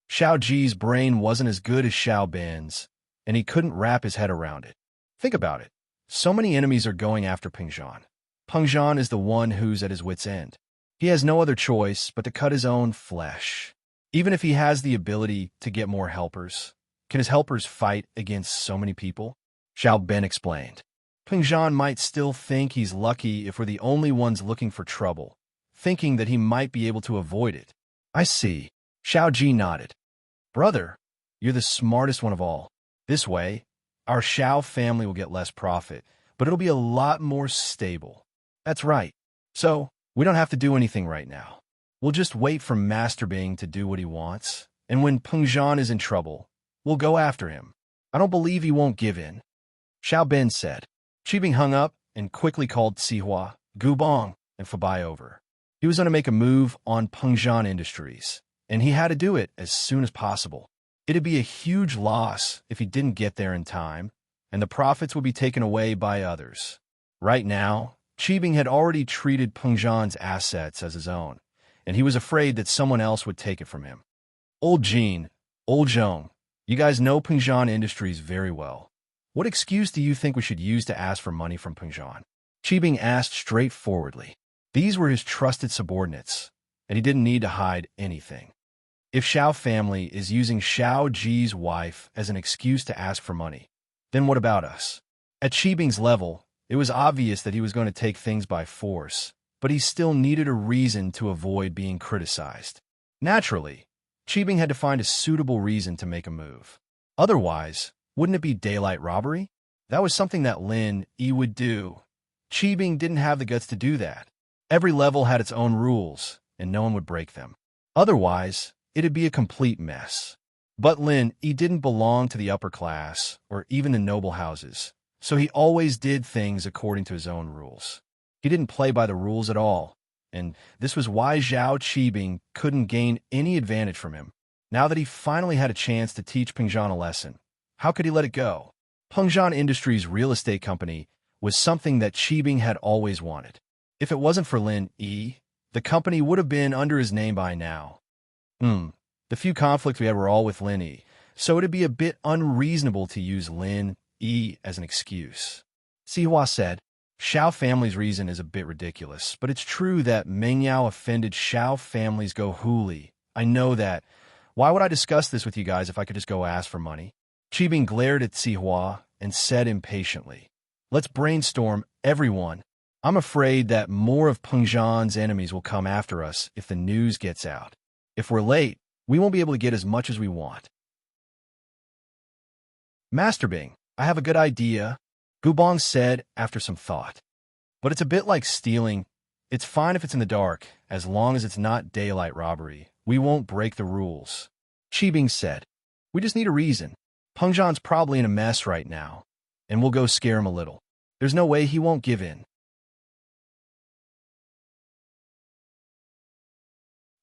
A: Xiao Ji's brain wasn't as good as Xiao Ben's, and he couldn't wrap his head around it. Think about it. So many enemies are going after Peng Zhan. Peng Zhan is the one who's at his wit's end. He has no other choice but to cut his own flesh. Even if he has the ability to get more helpers, can his helpers fight against so many people? Xiao Ben explained. Peng Zhan might still think he's lucky if we're the only ones looking for trouble, thinking that he might be able to avoid it. I see. Xiao Ji nodded. Brother, you're the smartest one of all. This way, our Xiao family will get less profit, but it'll be a lot more stable. That's right. So, we don't have to do anything right now. We'll just wait for Master Bing to do what he wants, and when Peng Zhan is in trouble, we'll go after him. I don't believe he won't give in. Xiao Bin said. Qibing hung up and quickly called Sihua, Gubong, and Fabai over. He was going to make a move on Peng Zhan Industries, and he had to do it as soon as possible. It'd be a huge loss if he didn't get there in time, and the profits would be taken away by others. Right now, Qibing had already treated Peng Zhan's assets as his own, and he was afraid that someone else would take it from him. Old Jean, Old Zhong, you guys know Peng Zhan Industries very well. What excuse do you think we should use to ask for money from Peng Zhan? Qibing asked straightforwardly. These were his trusted subordinates, and he didn't need to hide anything. If Xiao family is using Xiao Ji's wife as an excuse to ask for money, then what about us? At Qibing's level, it was obvious that he was going to take things by force, but he still needed a reason to avoid being criticized. Naturally, Qibing had to find a suitable reason to make a move. Otherwise, wouldn't it be daylight robbery? That was something that Lin Yi would do. Qibing didn't have the guts to do that. Every level had its own rules, and no one would break them. Otherwise, it'd be a complete mess. But Lin Yi didn't belong to the upper class, or even the noble houses, so he always did things according to his own rules. He didn't play by the rules at all, and this was why Zhao Qibing couldn't gain any advantage from him. Now that he finally had a chance to teach Peng Zhan a lesson, how could he let it go? Peng Zhan Industries' real estate company was something that Qibing had always wanted. If it wasn't for Lin Yi, the company would have been under his name by now. The few conflicts we had were all with Lin Yi, so it'd be a bit unreasonable to use Lin Yi as an excuse. Sihua said, Xiao family's reason is a bit ridiculous, but it's true that Meng Yao offended Xiao family's Gohuli. I know that. Why would I discuss this with you guys if I could just go ask for money? Qibing glared at Sihua and said impatiently, Let's brainstorm, everyone. I'm afraid that more of Peng Zhan's enemies will come after us if the news gets out. If we're late, we won't be able to get as much as we want. Master Bing, I have a good idea, Gubong said after some thought. But it's a bit like stealing. It's fine if it's in the dark, as long as it's not daylight robbery. We won't break the rules. Qibing said, We just need a reason. Peng Zhan's probably in a mess right now, and we'll go scare him a little. There's no way he won't give in.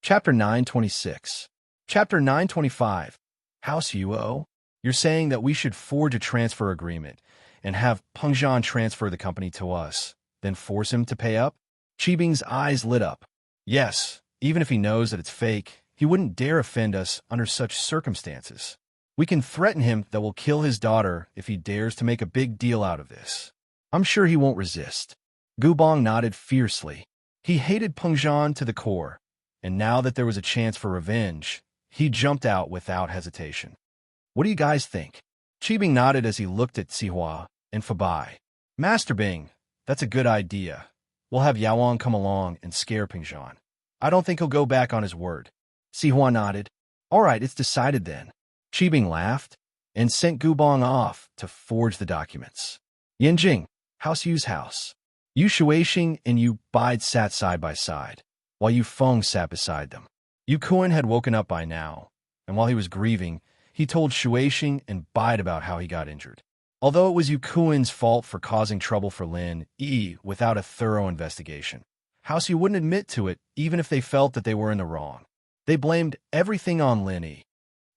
A: Chapter 926. Chapter 925. House Yuo, you're saying that we should forge a transfer agreement and have Peng Zhan transfer the company to us, then force him to pay up? Qibing's eyes lit up. Yes, even if he knows that it's fake, he wouldn't dare offend us under such circumstances. We can threaten him that we'll kill his daughter if he dares to make a big deal out of this. I'm sure he won't resist. Gubong nodded fiercely. He hated Peng Zhan to the core, and now that there was a chance for revenge, he jumped out without hesitation. What do you guys think? Qibing nodded as he looked at Sihua and Fabai. Master Bing, that's a good idea. We'll have Yaoang come along and scare Peng Zhan. I don't think he'll go back on his word. Sihua nodded. All right, it's decided then. Qibing laughed and sent Gubong off to forge the documents. Yanjing, House Yu's house. Yu Shuixing and Yu Bide sat side by side, while Yu Feng sat beside them. Yu Kuan had woken up by now, and while he was grieving, he told Shuixing and Bide about how he got injured. Although it was Yu Kuan's fault for causing trouble for Lin Yi without a thorough investigation, House Yu wouldn't admit to it even if they felt that they were in the wrong. They blamed everything on Lin Yi.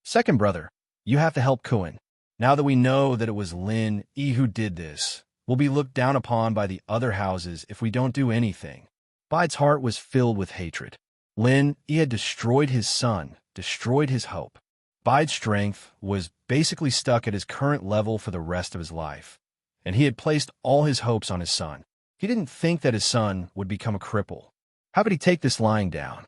A: Second brother, you have to help Kuan. Now that we know that it was Lin Yi who did this, we'll be looked down upon by the other houses if we don't do anything. Bide's heart was filled with hatred. Lin Yi had destroyed his son, destroyed his hope. Bide's strength was basically stuck at his current level for the rest of his life, and he had placed all his hopes on his son. He didn't think that his son would become a cripple. How could he take this lying down?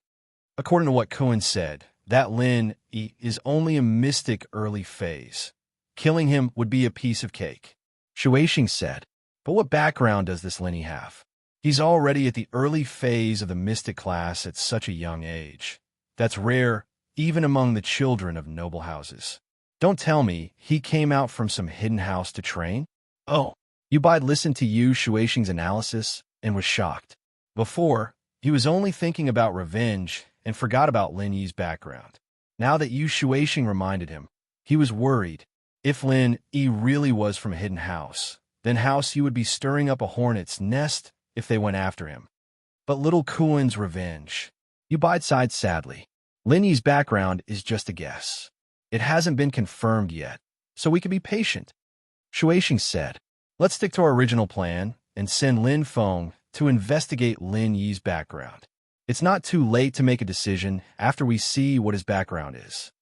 A: According to what Kuan said, that Lin Yi is only a mystic early phase. Killing him would be a piece of cake. Shuixing said, but what background does this Lin Yi have? He's already at the early phase of the mystic class at such a young age. That's rare even among the children of noble houses. Don't tell me he came out from some hidden house to train? Oh, Yu Bide listened to Yu Shuixing's analysis and was shocked. Before, he was only thinking about revenge and forgot about Lin Yi's background. Now that Yu Shuaixing reminded him, he was worried. If Lin Yi really was from a hidden house, then House Yu would be stirring up a hornet's nest if they went after him. But little Kuan's revenge. Yu sighed sadly. Lin Yi's background is just a guess. It hasn't been confirmed yet, so we can be patient. Shuaixing said, let's stick to our original plan and send Lin Feng to investigate Lin Yi's background. It's not too late to make a decision after we see what his background is.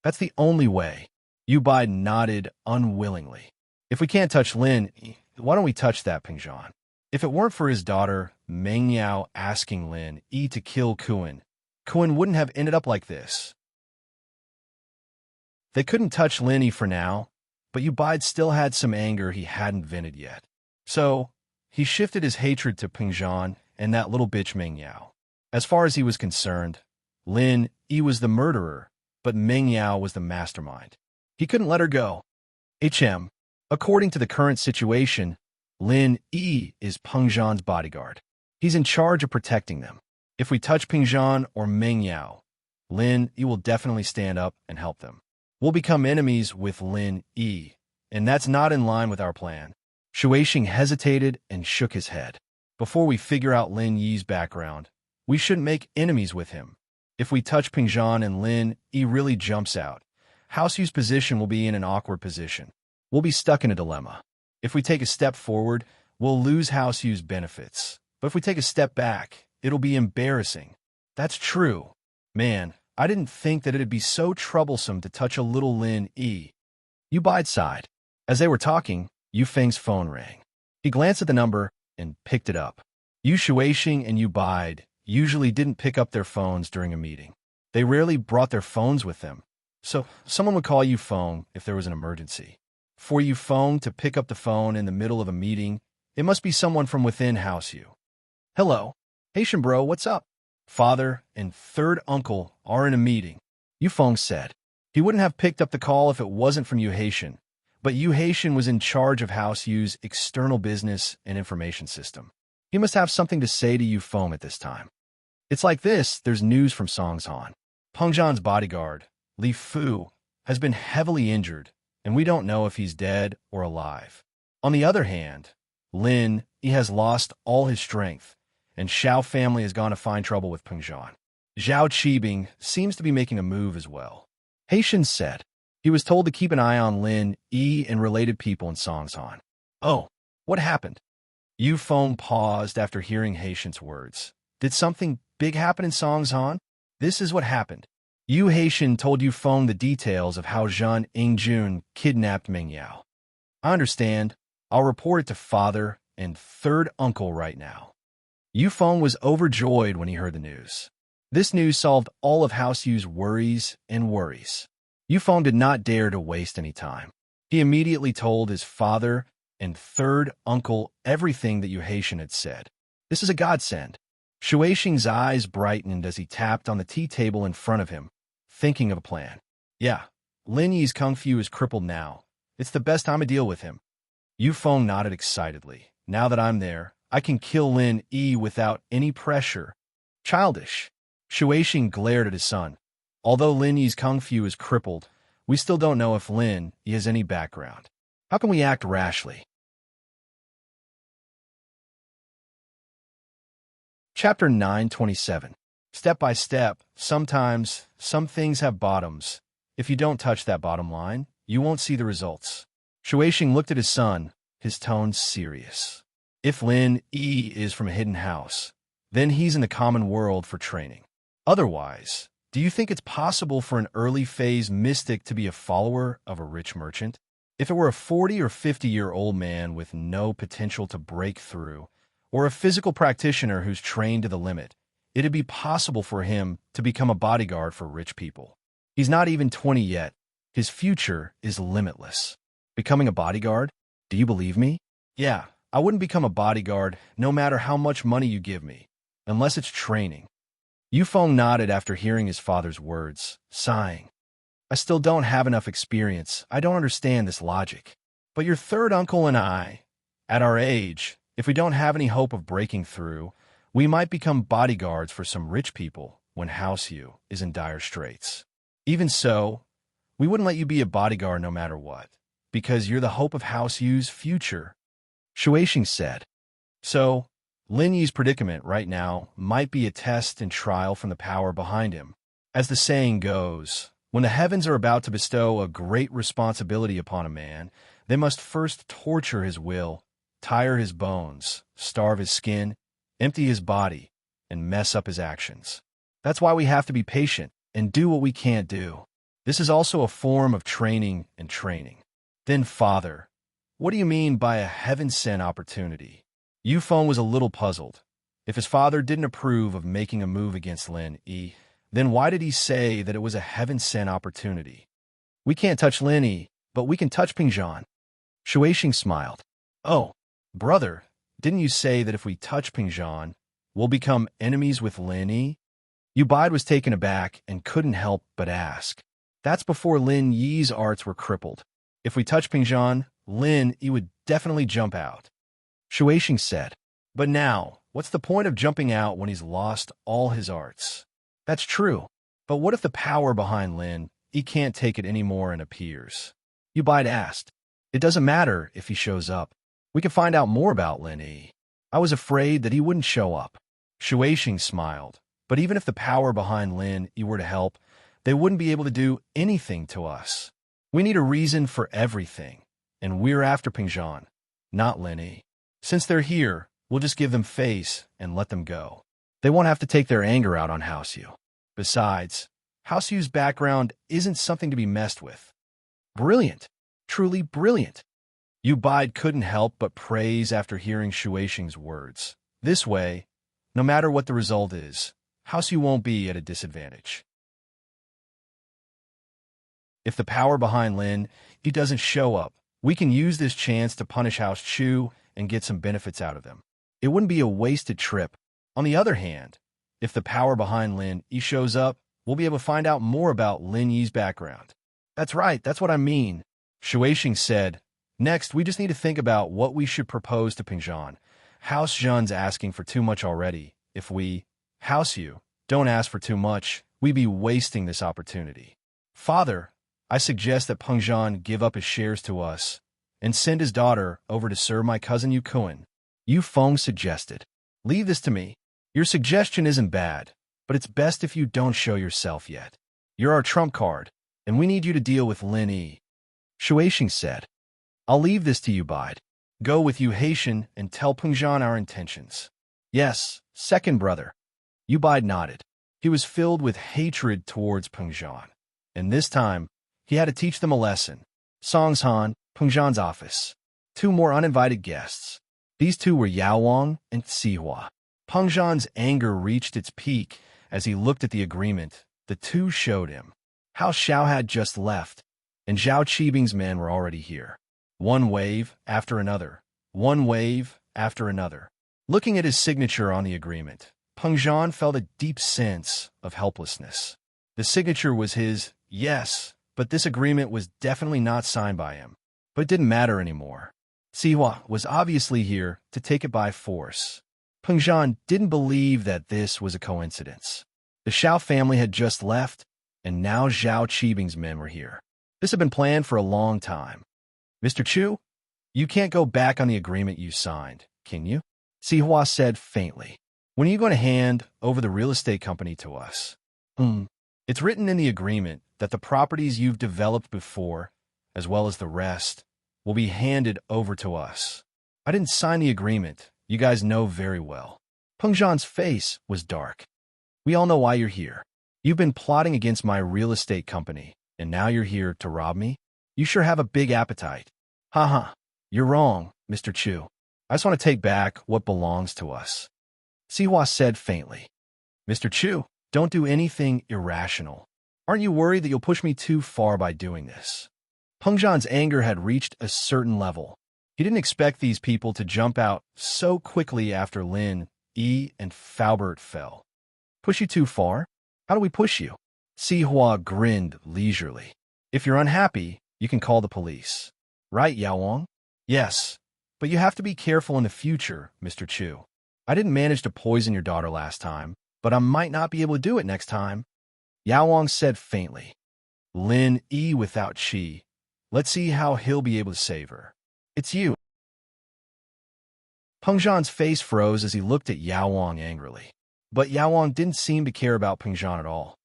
A: That's the only way. Yu Bai nodded unwillingly. If we can't touch Lin, why don't we touch that Pingzhan? If it weren't for his daughter, Meng Yao, asking Lin Yi to kill Kuan, Kuan wouldn't have ended up like this. They couldn't touch Lin Yi for now, but Yu Bai still had some anger he hadn't vented yet. So, he shifted his hatred to Pingzhan and that little bitch Meng Yao. As far as he was concerned, Lin Yi was the murderer, but Meng Yao was the mastermind. He couldn't let her go. According to the current situation, Lin Yi is Pengzhan's bodyguard. He's in charge of protecting them. If we touch Pingzhan or Meng Yao, Lin Yi will definitely stand up and help them. We'll become enemies with Lin Yi, and that's not in line with our plan. Shuaixing hesitated and shook his head. Before we figure out Lin Yi's background, we shouldn't make enemies with him. If we touch Pingzhan and Lin Yi really jumps out, House Yu's position will be in an awkward position. We'll be stuck in a dilemma. If we take a step forward, we'll lose House Yu's benefits. But if we take a step back, it'll be embarrassing. That's true. Man, I didn't think that it'd be so troublesome to touch a little Lin Yi. Yu Bai sighed. As they were talking, Yu Feng's phone rang. He glanced at the number and picked it up. Yu Shuaixing and Yu Bai usually didn't pick up their phones during a meeting. They rarely brought their phones with them, so someone would call Yu Feng if there was an emergency. For Yu Feng to pick up the phone in the middle of a meeting, it must be someone from within House Yu. Hello. Haitian bro, what's up? Father and third uncle are in a meeting, Yu Feng said. He wouldn't have picked up the call if it wasn't from Yu Haitian, but Yu Haitian was in charge of House Yu's external business and information system. He must have something to say to Yu Feng at this time. It's like this, there's news from Songshan. Pengzhan's bodyguard, Li Fu, has been heavily injured, and we don't know if he's dead or alive. On the other hand, Lin Yi has lost all his strength, and Xiao family has gone to find trouble with Pengzhan. Zhao Qibing seems to be making a move as well. Haitian said he was told to keep an eye on Lin Yi and related people in Songshan. Oh, what happened? Yu Feng paused after hearing Haitian's words. Did something big happen in Songshan? This is what happened. Yu Haitian told Yu Feng the details of how Zhan Yingjun kidnapped Meng Yao. I understand. I'll report it to father and third uncle right now. Yu Feng was overjoyed when he heard the news. This news solved all of House Yu's worries and worries. Yu Feng did not dare to waste any time. He immediately told his father and third uncle everything that Yu Haitian had said. This is a godsend. Shuaixing's eyes brightened as he tapped on the tea table in front of him, thinking of a plan. Yeah, Lin Yi's kung fu is crippled now. It's the best time to deal with him. Yu Feng nodded excitedly. Now that I'm there, I can kill Lin Yi without any pressure. Childish. Shuaixing glared at his son. Although Lin Yi's kung fu is crippled, we still don't know if Lin Yi has any background. How can we act rashly? Chapter 927. Step by step, sometimes some things have bottoms. If you don't touch that bottom line, you won't see the results. Shuaixing looked at his son, his tone serious. If Lin Yi is from a hidden house, then he's in the common world for training. Otherwise, do you think it's possible for an early-phase mystic to be a follower of a rich merchant? If it were a 40 or 50-year-old man with no potential to break through, or a physical practitioner who's trained to the limit, it'd be possible for him to become a bodyguard for rich people. He's not even 20 yet. His future is limitless. Becoming a bodyguard? Do you believe me? Yeah, I wouldn't become a bodyguard no matter how much money you give me, unless it's training. Yu Feng nodded after hearing his father's words, sighing. I still don't have enough experience. I don't understand this logic. But your third uncle and I, at our age, if we don't have any hope of breaking through, we might become bodyguards for some rich people when House Yu is in dire straits. Even so, we wouldn't let you be a bodyguard no matter what, because you're the hope of House Yu's future, Shueishing said. So, Lin Yi's predicament right now might be a test and trial from the power behind him. As the saying goes, when the heavens are about to bestow a great responsibility upon a man, they must first torture his will, tire his bones, starve his skin, empty his body, and mess up his actions. That's why we have to be patient and do what we can't do. This is also a form of training and training. Then, Father, what do you mean by a heaven-sent opportunity? Yufeng was a little puzzled. If his father didn't approve of making a move against Lin Yi, then why did he say that it was a heaven-sent opportunity? We can't touch Lin Yi, but we can touch Pingzhan. Shueishing smiled. Oh, brother, didn't you say that if we touch Pingzhan, we'll become enemies with Lin Yi? Yubaid was taken aback and couldn't help but ask. That's before Lin Yi's arts were crippled. If we touch Pingzhan, Lin Yi would definitely jump out. Shueishing said, but now, what's the point of jumping out when he's lost all his arts? That's true, but what if the power behind Lin Yi can't take it anymore and appears? Yubaid asked. It doesn't matter if he shows up. We can find out more about Lin Yi. I was afraid that he wouldn't show up. Shueishing smiled, but even if the power behind Lin Yi were to help, they wouldn't be able to do anything to us. We need a reason for everything, and we're after Pingzhan, not Lin Yi. Since they're here, we'll just give them face and let them go. They won't have to take their anger out on House Yu. Besides, House Yu's background isn't something to be messed with. Brilliant. Truly brilliant. Yubaid couldn't help but praise after hearing Shueishing's words. This way, no matter what the result is, House Yu won't be at a disadvantage. If the power behind Lin Yi doesn't show up, we can use this chance to punish House Chu and get some benefits out of them. It wouldn't be a wasted trip. On the other hand, if the power behind Lin Yi shows up, we'll be able to find out more about Lin Yi's background. That's right, that's what I mean, Shueishing said. Next, we just need to think about what we should propose to Pingzhan. House Zhen's asking for too much already. If we, House Yu, don't ask for too much, we'd be wasting this opportunity. Father, I suggest that Pingzhan give up his shares to us and send his daughter over to serve my cousin Yukuan. Yufeng suggested. Leave this to me. Your suggestion isn't bad, but it's best if you don't show yourself yet. You're our trump card, and we need you to deal with Lin Yi. Shueishing said. I'll leave this to you, Bide. Go with Yu Haitian and tell Pingzhan our intentions. Yes, second brother. Yubaid nodded. He was filled with hatred towards Pingzhan, and this time, he had to teach them a lesson. Songshan, Pingzhan's office. Two more uninvited guests. These two were Yao Wang and Sihua. Pingzhan's anger reached its peak as he looked at the agreement the two showed him. How Xiao had just left, and Zhao Qibing's men were already here. One wave after another. One wave after another. Looking at his signature on the agreement, Pingzhan felt a deep sense of helplessness. The signature was his, yes, but this agreement was definitely not signed by him. But it didn't matter anymore. Sihua was obviously here to take it by force. Pingzhan didn't believe that this was a coincidence. The Xiao family had just left, and now Zhao Qibing's men were here. This had been planned for a long time. Mr. Chu, you can't go back on the agreement you signed, can you? Sihua said faintly. When are you going to hand over the real estate company to us? It's written in the agreement that the properties you've developed before, as well as the rest, will be handed over to us. I didn't sign the agreement. You guys know very well. Pingzhan's face was dark. We all know why you're here. You've been plotting against my real estate company, and now you're here to rob me? You sure have a big appetite. Haha, you're wrong, Mr. Chu. I just want to take back what belongs to us. Sihua said faintly. Mr. Chu, don't do anything irrational. Aren't you worried that you'll push me too far by doing this? Pingzhan's anger had reached a certain level. He didn't expect these people to jump out so quickly after Lin Yi and Faubert fell. Push you too far? How do we push you? Sihua grinned leisurely. If you're unhappy, you can call the police. Right, Yao Wang? Yes, but you have to be careful in the future, Mr. Chu. I didn't manage to poison your daughter last time, but I might not be able to do it next time. Yao Wang said faintly. Lin Yi without Qi. Let's see how he'll be able to save her. It's you. Peng Zhan's face froze as he looked at Yao Wang angrily. But Yao Wang didn't seem to care about Peng Zhan at all.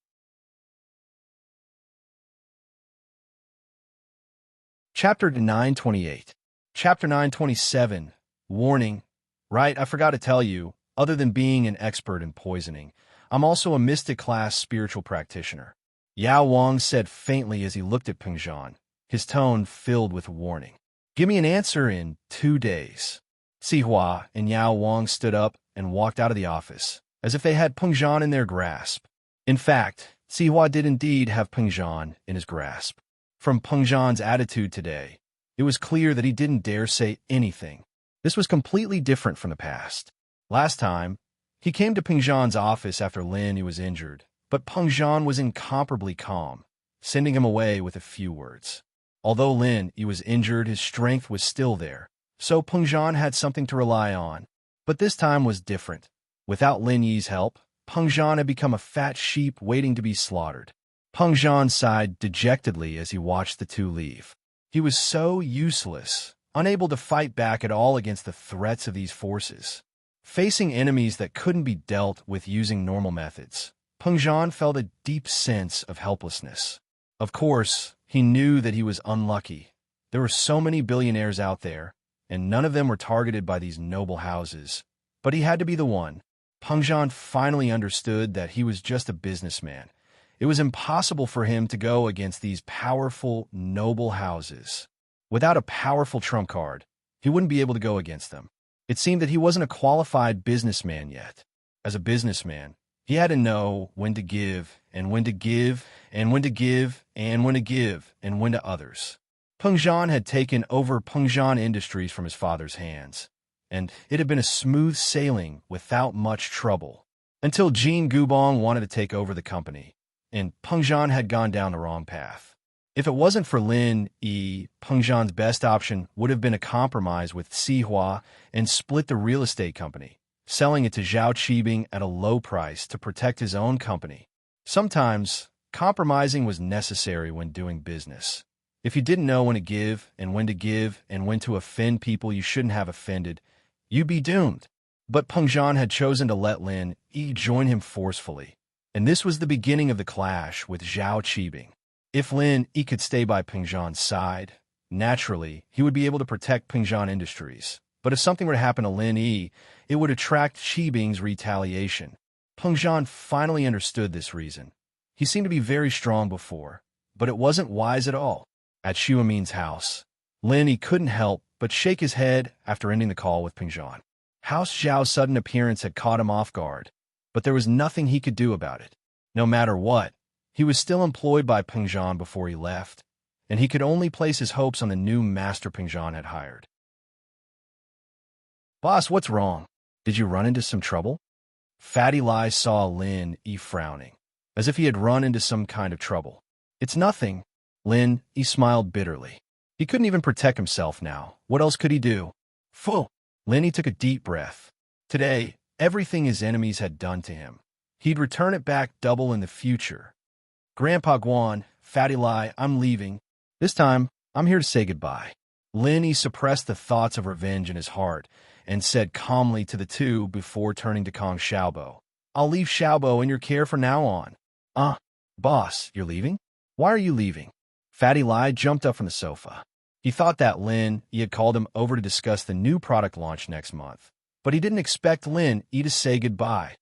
A: Chapter 928. Chapter 927. Warning. Right, I forgot to tell you, other than being an expert in poisoning, I'm also a mystic-class spiritual practitioner. Yao Wang said faintly as he looked at Peng Zhan, his tone filled with warning. Give me an answer in 2 days. Sihua and Yao Wang stood up and walked out of the office, as if they had Peng Zhan in their grasp. In fact, Sihua did indeed have Peng Zhan in his grasp. From Peng Zhan's attitude today, it was clear that he didn't dare say anything. This was completely different from the past. Last time, he came to Peng Zhan's office after Lin Yi was injured, but Peng Zhan was incomparably calm, sending him away with a few words. Although Lin Yi was injured, his strength was still there, so Peng Zhan had something to rely on. But this time was different. Without Lin Yi's help, Peng Zhan had become a fat sheep waiting to be slaughtered. Peng Zhan sighed dejectedly as he watched the two leave. He was so useless, unable to fight back at all against the threats of these forces. Facing enemies that couldn't be dealt with using normal methods, Peng Zhan felt a deep sense of helplessness. Of course, he knew that he was unlucky. There were so many billionaires out there, and none of them were targeted by these noble houses. But he had to be the one. Peng Zhan finally understood that he was just a businessman. It was impossible for him to go against these powerful, noble houses. Without a powerful trump card, he wouldn't be able to go against them. It seemed that he wasn't a qualified businessman yet. As a businessman, he had to know when to give, and when to give, and when to give, and when to give, and when to others. Peng Zhan had taken over Peng Zhan Industries from his father's hands, and it had been a smooth sailing without much trouble, until Jean Gubong wanted to take over the company, and Peng Zhan had gone down the wrong path. If it wasn't for Lin Yi, Peng Zhan's best option would have been a compromise with Sihua and split the real estate company, selling it to Zhao Qibing at a low price to protect his own company. Sometimes, compromising was necessary when doing business. If you didn't know when to give and when to offend people you shouldn't have offended, you'd be doomed. But Peng Zhan had chosen to let Lin Yi join him forcefully, and this was the beginning of the clash with Zhao Qibing. If Lin Yi could stay by Peng Zhan's side, naturally, he would be able to protect Peng Zhan Industries. But if something were to happen to Lin Yi, it would attract Qibing's retaliation. Peng Zhan finally understood this reason. He seemed to be very strong before, but it wasn't wise at all. At Xu Amin's house, Lin Yi couldn't help but shake his head after ending the call with Peng Zhan. House Zhao's sudden appearance had caught him off guard, but there was nothing he could do about it. No matter what, he was still employed by Peng Zhan before he left, and he could only place his hopes on the new master Peng Zhan had hired. Boss, what's wrong? Did you run into some trouble? Fatty Lai saw Lin Yi frowning, as if he had run into some kind of trouble. It's nothing. Lin Yi smiled bitterly. He couldn't even protect himself now. What else could he do? Phew! Lin Yi took a deep breath. Today, everything his enemies had done to him, he'd return it back double in the future. Grandpa Guan, Fatty Lai, I'm leaving. This time, I'm here to say goodbye. Lin Yi suppressed the thoughts of revenge in his heart and said calmly to the two before turning to Kong Xiaobo. I'll leave Xiaobo in your care from now on. Boss, you're leaving? Why are you leaving? Fatty Lai jumped up from the sofa. He thought that Lin Yi had called him over to discuss the new product launch next month, but he didn't expect Lin Yi to say goodbye.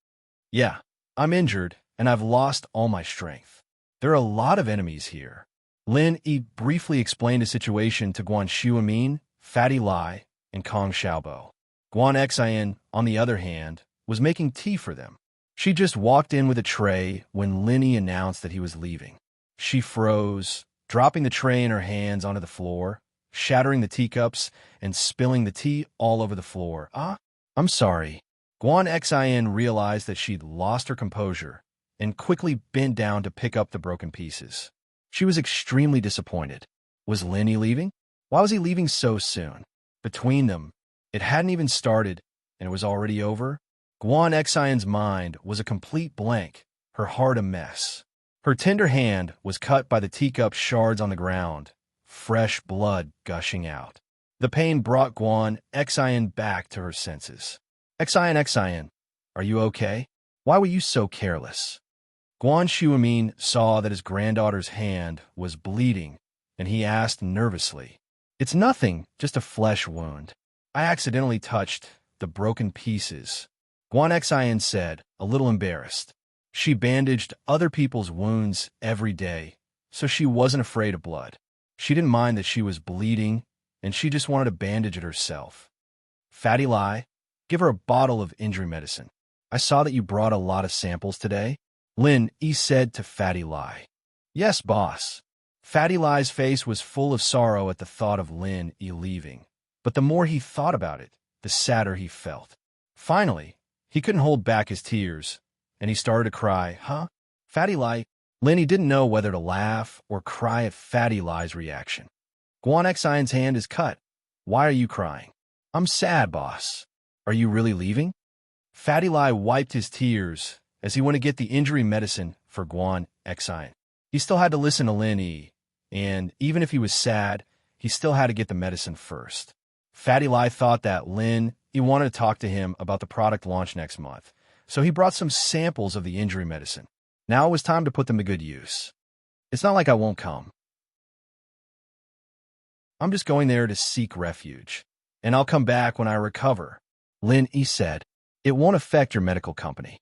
A: Yeah, I'm injured, and I've lost all my strength. There are a lot of enemies here. Lin Yi briefly explained the situation to Guan Xuamin, Fatty Lai, and Kong Xiaobo. Guan Xian, on the other hand, was making tea for them. She just walked in with a tray when Lin Yi announced that he was leaving. She froze, dropping the tray in her hands onto the floor, shattering the teacups, and spilling the tea all over the floor. I'm sorry. Guan Xian realized that she'd lost her composure and quickly bent down to pick up the broken pieces. She was extremely disappointed. Was Lin Yi leaving? Why was he leaving so soon? Between them, it hadn't even started, and it was already over. Guan Xian's mind was a complete blank, her heart a mess. Her tender hand was cut by the teacup shards on the ground, fresh blood gushing out. The pain brought Guan Xian back to her senses. Xian, are you okay? Why were you so careless? Guan Shuamin saw that his granddaughter's hand was bleeding, and he asked nervously, "It's nothing, just a flesh wound. I accidentally touched the broken pieces," Guan Xian said, a little embarrassed. She bandaged other people's wounds every day, so she wasn't afraid of blood. She didn't mind that she was bleeding, and she just wanted to bandage it herself. "Fatty Lai, give her a bottle of injury medicine. I saw that you brought a lot of samples today," Lin Yi said to Fatty Lai. "Yes, boss." Fatty Lai's face was full of sorrow at the thought of Lin Yi leaving, but the more he thought about it, the sadder he felt. Finally, he couldn't hold back his tears, and he started to cry. "Huh? Fatty Lai?" Lin Yi didn't know whether to laugh or cry at Fatty Lai's reaction. "Guan Xian's hand is cut. Why are you crying?" "I'm sad, boss." "Are you really leaving?" Fatty Lai wiped his tears as he went to get the injury medicine for Guan Xian. He still had to listen to Lin Yi, and even if he was sad, he still had to get the medicine first. Fatty Lai thought that Lin Yi wanted to talk to him about the product launch next month, so he brought some samples of the injury medicine. Now it was time to put them to good use. "It's not like I won't come. I'm just going there to seek refuge, and I'll come back when I recover," Lin Yi said. "It won't affect your medical company."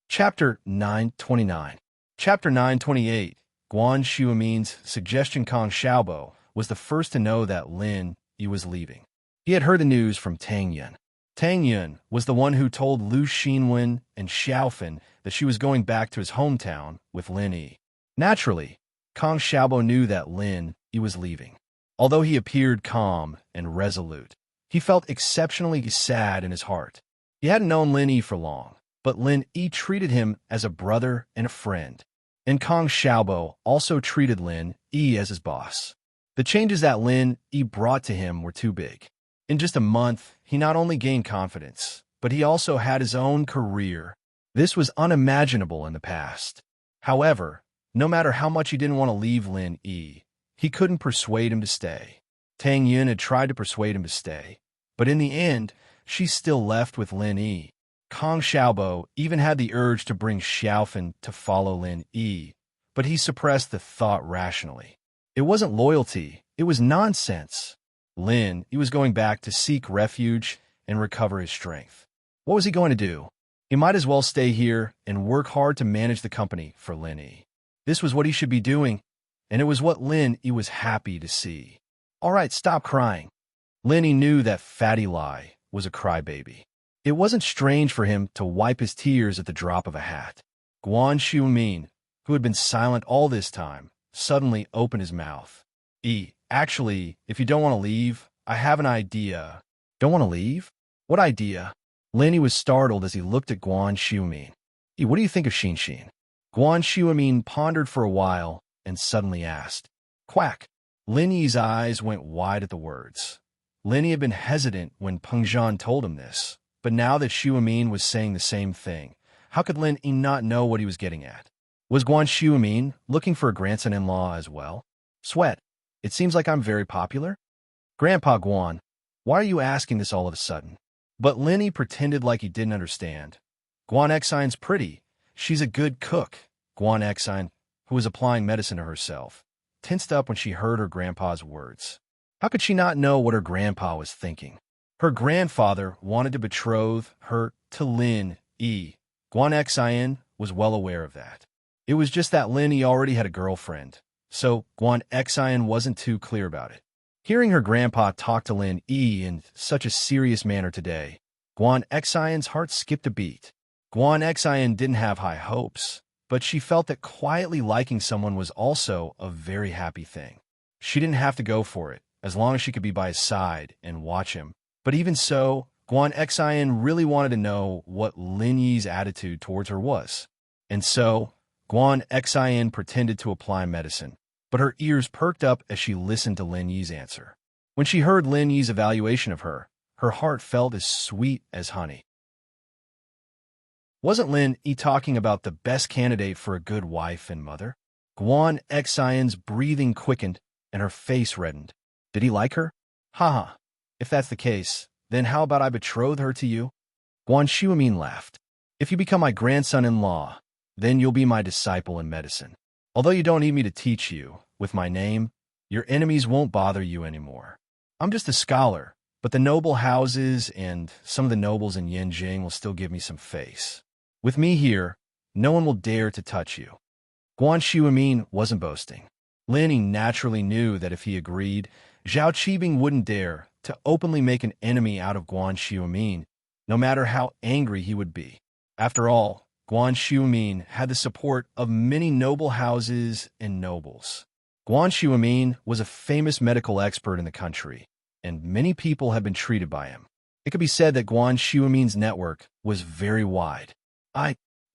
A: Chapter 929. Chapter 928. Guan Shuamin's suggestion. Kong Xiaobo was the first to know that Lin Yi was leaving. He had heard the news from Tang Yun. Tang Yun was the one who told Lu Xinwen and Xiaofan that she was going back to his hometown with Lin Yi. Naturally, Kong Xiaobo knew that Lin Yi was leaving. Although he appeared calm and resolute, he felt exceptionally sad in his heart. He hadn't known Lin Yi for long, but Lin Yi treated him as a brother and a friend. And Kong Xiaobo also treated Lin Yi as his boss. The changes that Lin Yi brought to him were too big. In just a month, he not only gained confidence, but he also had his own career. This was unimaginable in the past. However, no matter how much he didn't want to leave Lin Yi, he couldn't persuade him to stay. Tang Yun had tried to persuade him to stay, but in the end, she still left with Lin Yi. Kong Xiaobo even had the urge to bring Xiaofan to follow Lin Yi, but he suppressed the thought rationally. It wasn't loyalty, it was nonsense. Lin Yi was going back to seek refuge and recover his strength. What was he going to do? He might as well stay here and work hard to manage the company for Lin Yi. This was what he should be doing, and it was what Lin Yi was happy to see. "All right, stop crying." Lin Yi knew that Fatty Lai was a crybaby. It wasn't strange for him to wipe his tears at the drop of a hat. Guan Shuamin, who had been silent all this time, suddenly opened his mouth. Actually, if you don't want to leave, I have an idea." "Don't want to leave? What idea?" Lin Yi was startled as he looked at Guan Shuamin. "What do you think of Xin?" Guan Shuamin pondered for a while and suddenly asked. "Quack." Lin Yi's eyes went wide at the words. Lin Yi had been hesitant when Peng Zhan told him this, but now that Shuamin was saying the same thing, how could Lin Yi not know what he was getting at? Was Guan Shuamin looking for a grandson-in-law as well? "Sweat, it seems like I'm very popular." "Grandpa Guan, why are you asking this all of a sudden?" But Lin Yi pretended like he didn't understand. "Guan Xian's pretty. She's a good cook." Guan Xian, who was applying medicine to herself, tensed up when she heard her grandpa's words. How could she not know what her grandpa was thinking? Her grandfather wanted to betroth her to Lin Yi. Guan Xian was well aware of that. It was just that Lin Yi already had a girlfriend, so Guan Xian wasn't too clear about it. Hearing her grandpa talk to Lin Yi in such a serious manner today, Guan Xian's heart skipped a beat. Guan Xian didn't have high hopes, but she felt that quietly liking someone was also a very happy thing. She didn't have to go for it, as long as she could be by his side and watch him. But even so, Guan Xian really wanted to know what Lin Yi's attitude towards her was. And so, Guan Xian pretended to apply medicine, but her ears perked up as she listened to Lin Yi's answer. When she heard Lin Yi's evaluation of her, her heart felt as sweet as honey. Wasn't Lin Yi talking about the best candidate for a good wife and mother? Guan Xian's breathing quickened and her face reddened. Did he like her? Haha. If that's the case, then how about I betroth her to you? Guan Shuimin laughed. If you become my grandson-in-law, then you'll be my disciple in medicine. Although you don't need me to teach you, with my name, your enemies won't bother you anymore. I'm just a scholar, but the noble houses and some of the nobles in Yanjing will still give me some face. With me here, no one will dare to touch you. Guan Shuimin wasn't boasting. Lin Yi naturally knew that if he agreed, Zhao Qibing wouldn't dare to openly make an enemy out of Guan Shuimin, no matter how angry he would be. After all, Guan Shuimin had the support of many noble houses and nobles. Guan Shuimin was a famous medical expert in the country, and many people had been treated by him. It could be said that Guan Shuimin's network was very wide.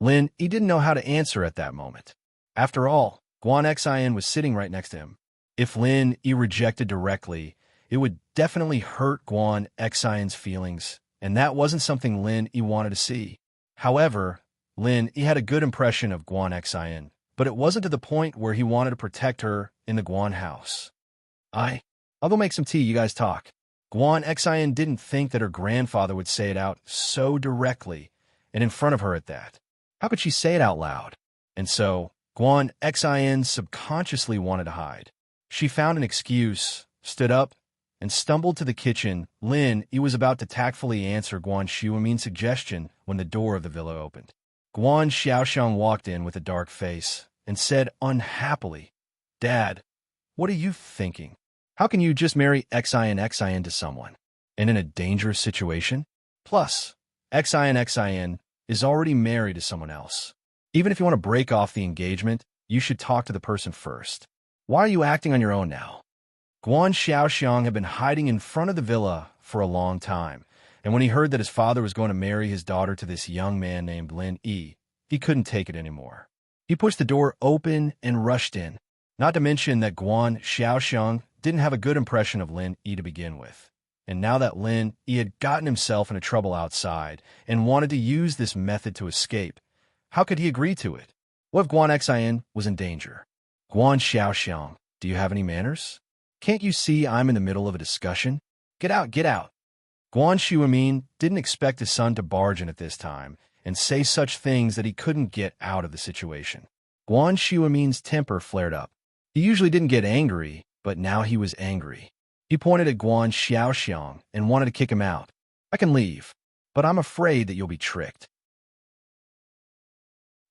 A: Lin Yi didn't know how to answer at that moment. After all, Guan Xian was sitting right next to him. If Lin Yi rejected directly, it would definitely hurt Guan Xian's feelings, and that wasn't something Lin Yi wanted to see. However, Lin Yi had a good impression of Guan Xian, but it wasn't to the point where he wanted to protect her in the Guan house. I'll go make some tea, you guys talk. Guan Xian didn't think that her grandfather would say it out so directly, and in front of her at that. How could she say it out loud? And so, Guan Xian subconsciously wanted to hide. She found an excuse, stood up, and stumbled to the kitchen. Lin Yi was about to tactfully answer Guan Shuimin's suggestion when the door of the villa opened. Guan Xiaoxiang walked in with a dark face and said unhappily, "Dad, what are you thinking? How can you just marry Xian to someone? And in a dangerous situation? Plus, Xian is already married to someone else. Even if you want to break off the engagement, you should talk to the person first. Why are you acting on your own now?" Guan Xiaoxiang had been hiding in front of the villa for a long time, and when he heard that his father was going to marry his daughter to this young man named Lin Yi, he couldn't take it anymore. He pushed the door open and rushed in, not to mention that Guan Xiaoxiang didn't have a good impression of Lin Yi to begin with. And now that Lin Yi had gotten himself into trouble outside and wanted to use this method to escape, how could he agree to it? What if Guan Xian was in danger? Guan Xiaoxiang, do you have any manners? Can't you see I'm in the middle of a discussion? Get out, get out. Guan Shuimin didn't expect his son to barge in at this time and say such things that he couldn't get out of the situation. Guan Shuimin's temper flared up. He usually didn't get angry, but now he was angry. He pointed at Guan Xiaoxiang and wanted to kick him out. I can leave, but I'm afraid that you'll be tricked.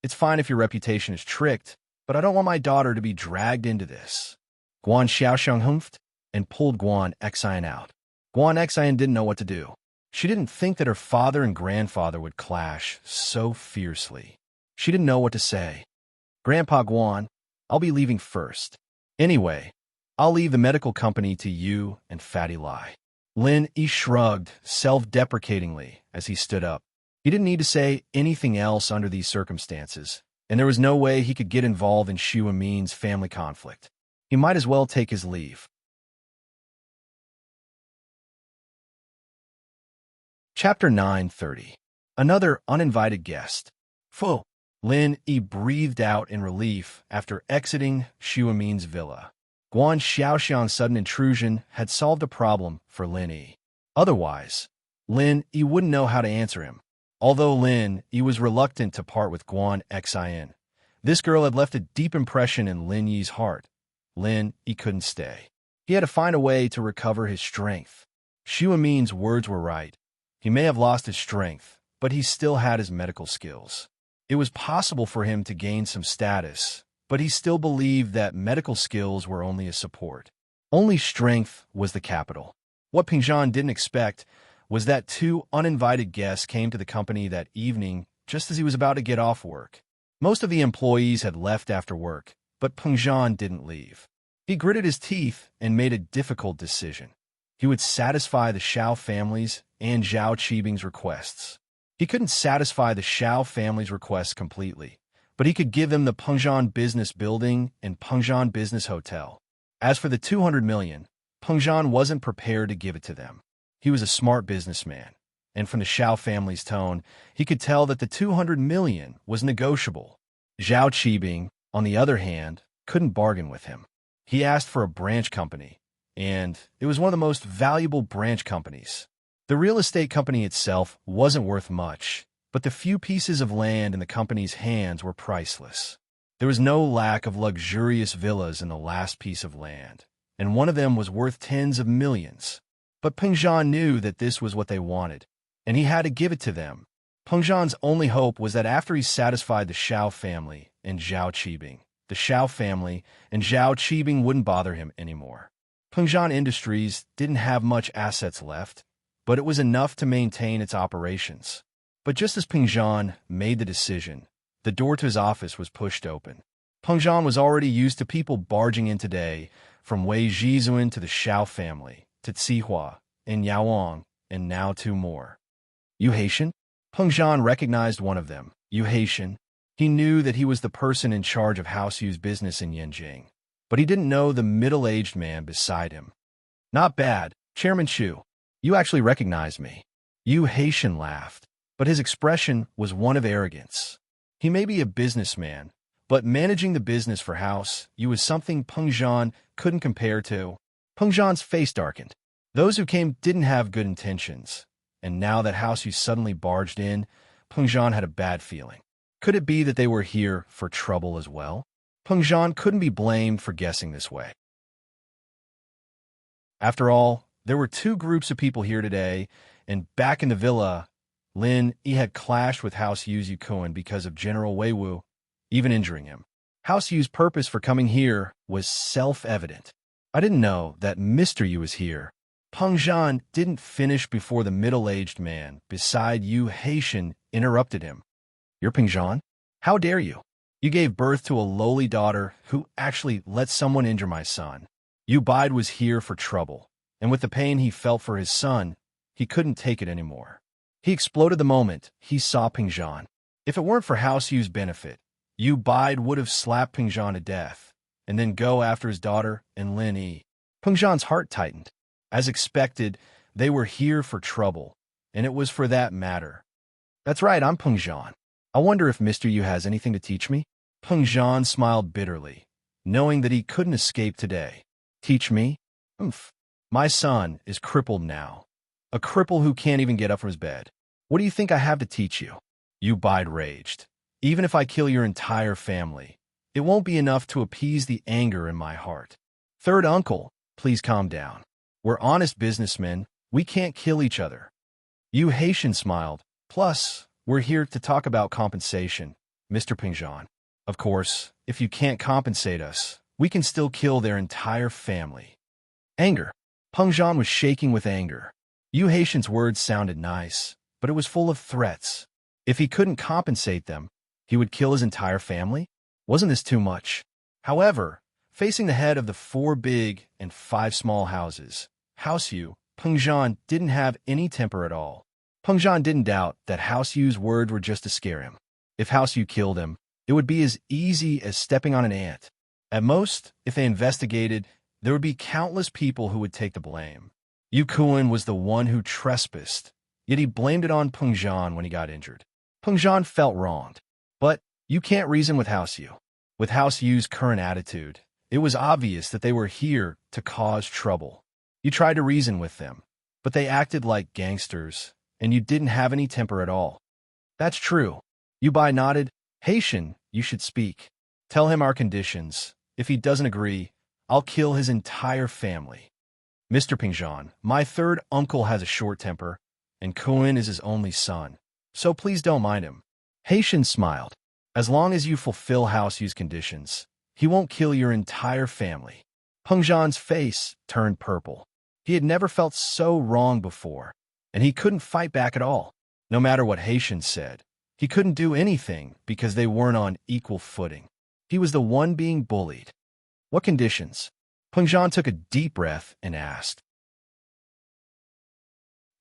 A: It's fine if your reputation is tricked, but I don't want my daughter to be dragged into this. Guan Xiaoxiang humphed and pulled Guan Xian out. Guan Xian didn't know what to do. She didn't think that her father and grandfather would clash so fiercely. She didn't know what to say. Grandpa Guan, I'll be leaving first. Anyway, I'll leave the medical company to you and Fatty Lai. Lin Yi shrugged self-deprecatingly as he stood up. He didn't need to say anything else under these circumstances, and there was no way he could get involved in Xu Amin's family conflict. He might as well take his leave. Chapter 9:30. Another uninvited guest. Fu. Lin Yi breathed out in relief after exiting Xu Amin's villa. Guan Xiaoxiang's sudden intrusion had solved a problem for Lin Yi. Otherwise, Lin Yi wouldn't know how to answer him. Although Lin Yi was reluctant to part with Guan Xian, this girl had left a deep impression in Lin Yi's heart. Lin Yi couldn't stay. He had to find a way to recover his strength. Xu Amin's words were right. He may have lost his strength, but he still had his medical skills. It was possible for him to gain some status, but he still believed that medical skills were only a support. Only strength was the capital. What Pingzhan didn't expect was that two uninvited guests came to the company that evening just as he was about to get off work. Most of the employees had left after work, but Pingzhan didn't leave. He gritted his teeth and made a difficult decision. He would satisfy the Xiao families and Zhao Qibing's requests. He couldn't satisfy the Xiao family's requests completely, but he could give them the Pengzhan Business Building and Pengzhan Business Hotel. As for the 200 million, Peng Zhan wasn't prepared to give it to them. He was a smart businessman, and from the Xiao family's tone, he could tell that the 200 million was negotiable. Zhao Qibing, on the other hand, couldn't bargain with him. He asked for a branch company, and it was one of the most valuable branch companies. The real estate company itself wasn't worth much, but the few pieces of land in the company's hands were priceless. There was no lack of luxurious villas in the last piece of land, and one of them was worth tens of millions. But Peng Zhan knew that this was what they wanted, and he had to give it to them. Peng Zhan's only hope was that after he satisfied the Xiao family and Zhao Qibing, the Xiao family and Zhao Qibing wouldn't bother him anymore. Peng Zhan Industries didn't have much assets left, but it was enough to maintain its operations. But just as Peng Zhan made the decision, the door to his office was pushed open. Peng Zhan was already used to people barging in today, from Wei Zhizuan to the Xiao family, to Cihua and Yaowang, and now 2 more. Yu Haitian? Peng Zhan recognized one of them, Yu Haitian. He knew that he was the person in charge of House Yu's business in Yanjing, but he didn't know the middle-aged man beside him. Not bad, Chairman Xu. You actually recognize me. Yu Haitian laughed, but his expression was one of arrogance. He may be a businessman, but managing the business for House Yu was something Peng Zhan couldn't compare to. Peng Zhan's face darkened. Those who came didn't have good intentions, and now that House Yu suddenly barged in, Peng Zhan had a bad feeling. Could it be that they were here for trouble as well? Peng Zhan couldn't be blamed for guessing this way. After all, there were 2 groups of people here today, and back in the villa, Lin Yi had clashed with House Yu's Yukuan because of General Wei Wu, even injuring him. House Yu's purpose for coming here was self-evident. I didn't know that Mr. Yu was here. Peng Zhan didn't finish before the middle-aged man beside Yu Haitian interrupted him. You're Peng Zhan? How dare you? You gave birth to a lowly daughter who actually let someone injure my son. Yu Bide was here for trouble, and with the pain he felt for his son, he couldn't take it anymore. He exploded the moment he saw Peng Zhan. If it weren't for House Yu's benefit, Yu Bide would have slapped Peng Zhan to death, and then go after his daughter and Lin Yi. Peng Zhan's heart tightened. As expected, they were here for trouble, and it was for that matter. That's right, I'm Peng Zhan. I wonder if Mr. Yu has anything to teach me? Peng Zhan smiled bitterly, knowing that he couldn't escape today. Teach me? Oomph. My son is crippled now. A cripple who can't even get up from his bed. What do you think I have to teach you? Yu Bide raged. Even if I kill your entire family, it won't be enough to appease the anger in my heart. Third uncle, please calm down. We're honest businessmen. We can't kill each other. Yu Haitian smiled. Plus, we're here to talk about compensation, Mr. Peng Zhan. Of course, if you can't compensate us, we can still kill their entire family. Anger. Peng Zhan was shaking with anger. Yu Haitian's words sounded nice, but it was full of threats. If he couldn't compensate them, he would kill his entire family? Wasn't this too much? However, facing the head of the 4 big and 5 small houses, House Yu, Peng Zhan didn't have any temper at all. Peng Zhan didn't doubt that House Yu's words were just to scare him. If House Yu killed him, it would be as easy as stepping on an ant. At most, if they investigated, there would be countless people who would take the blame. Yu Kuan was the one who trespassed, yet he blamed it on Peng Zhan when he got injured. Peng Zhan felt wronged. But you can't reason with House Yu. With House Yu's current attitude, it was obvious that they were here to cause trouble. You tried to reason with them, but they acted like gangsters, and you didn't have any temper at all. That's true. Yu Bai nodded. Haitian, you should speak. Tell him our conditions. If he doesn't agree, I'll kill his entire family. Mr. Peng Zhan, my third uncle has a short temper, and Kuan is his only son, so please don't mind him. Haitian smiled. As long as you fulfill House Yu's conditions, he won't kill your entire family. Peng Zhan's face turned purple. He had never felt so wrong before, and he couldn't fight back at all. No matter what Haitian said, he couldn't do anything because they weren't on equal footing. He was the one being bullied. What conditions? Peng Zhan took a deep breath and asked.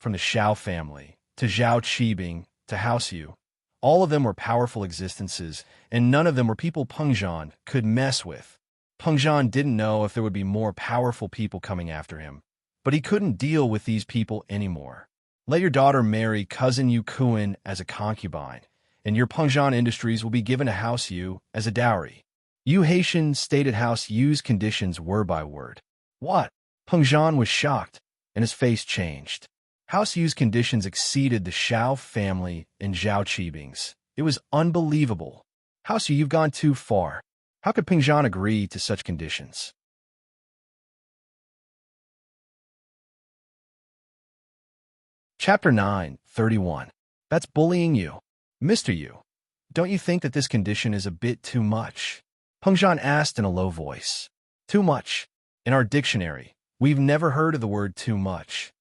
A: From the Xiao family, to Zhao Qibing, to House Yu, all of them were powerful existences, and none of them were people Peng Zhan could mess with. Pengzhan didn't know if there would be more powerful people coming after him, but he couldn't deal with these people anymore. Let your daughter marry cousin Yu Kuan as a concubine, and your Pengzhan Industries will be given a House Yu as a dowry. Yu Haitian stated House Yu's conditions word by word. What? Pengzhan was shocked, and his face changed. House Yu's conditions exceeded the Xiao family and Zhao Qibing's. It was unbelievable. House Yu, you've gone too far. How could Pengzhan agree to such conditions? Chapter 9:31. That's bullying you. Mr. Yu, don't you think that this condition is a bit too much? Pengzhan asked in a low voice. Too much. In our dictionary, we've never heard of the word too much.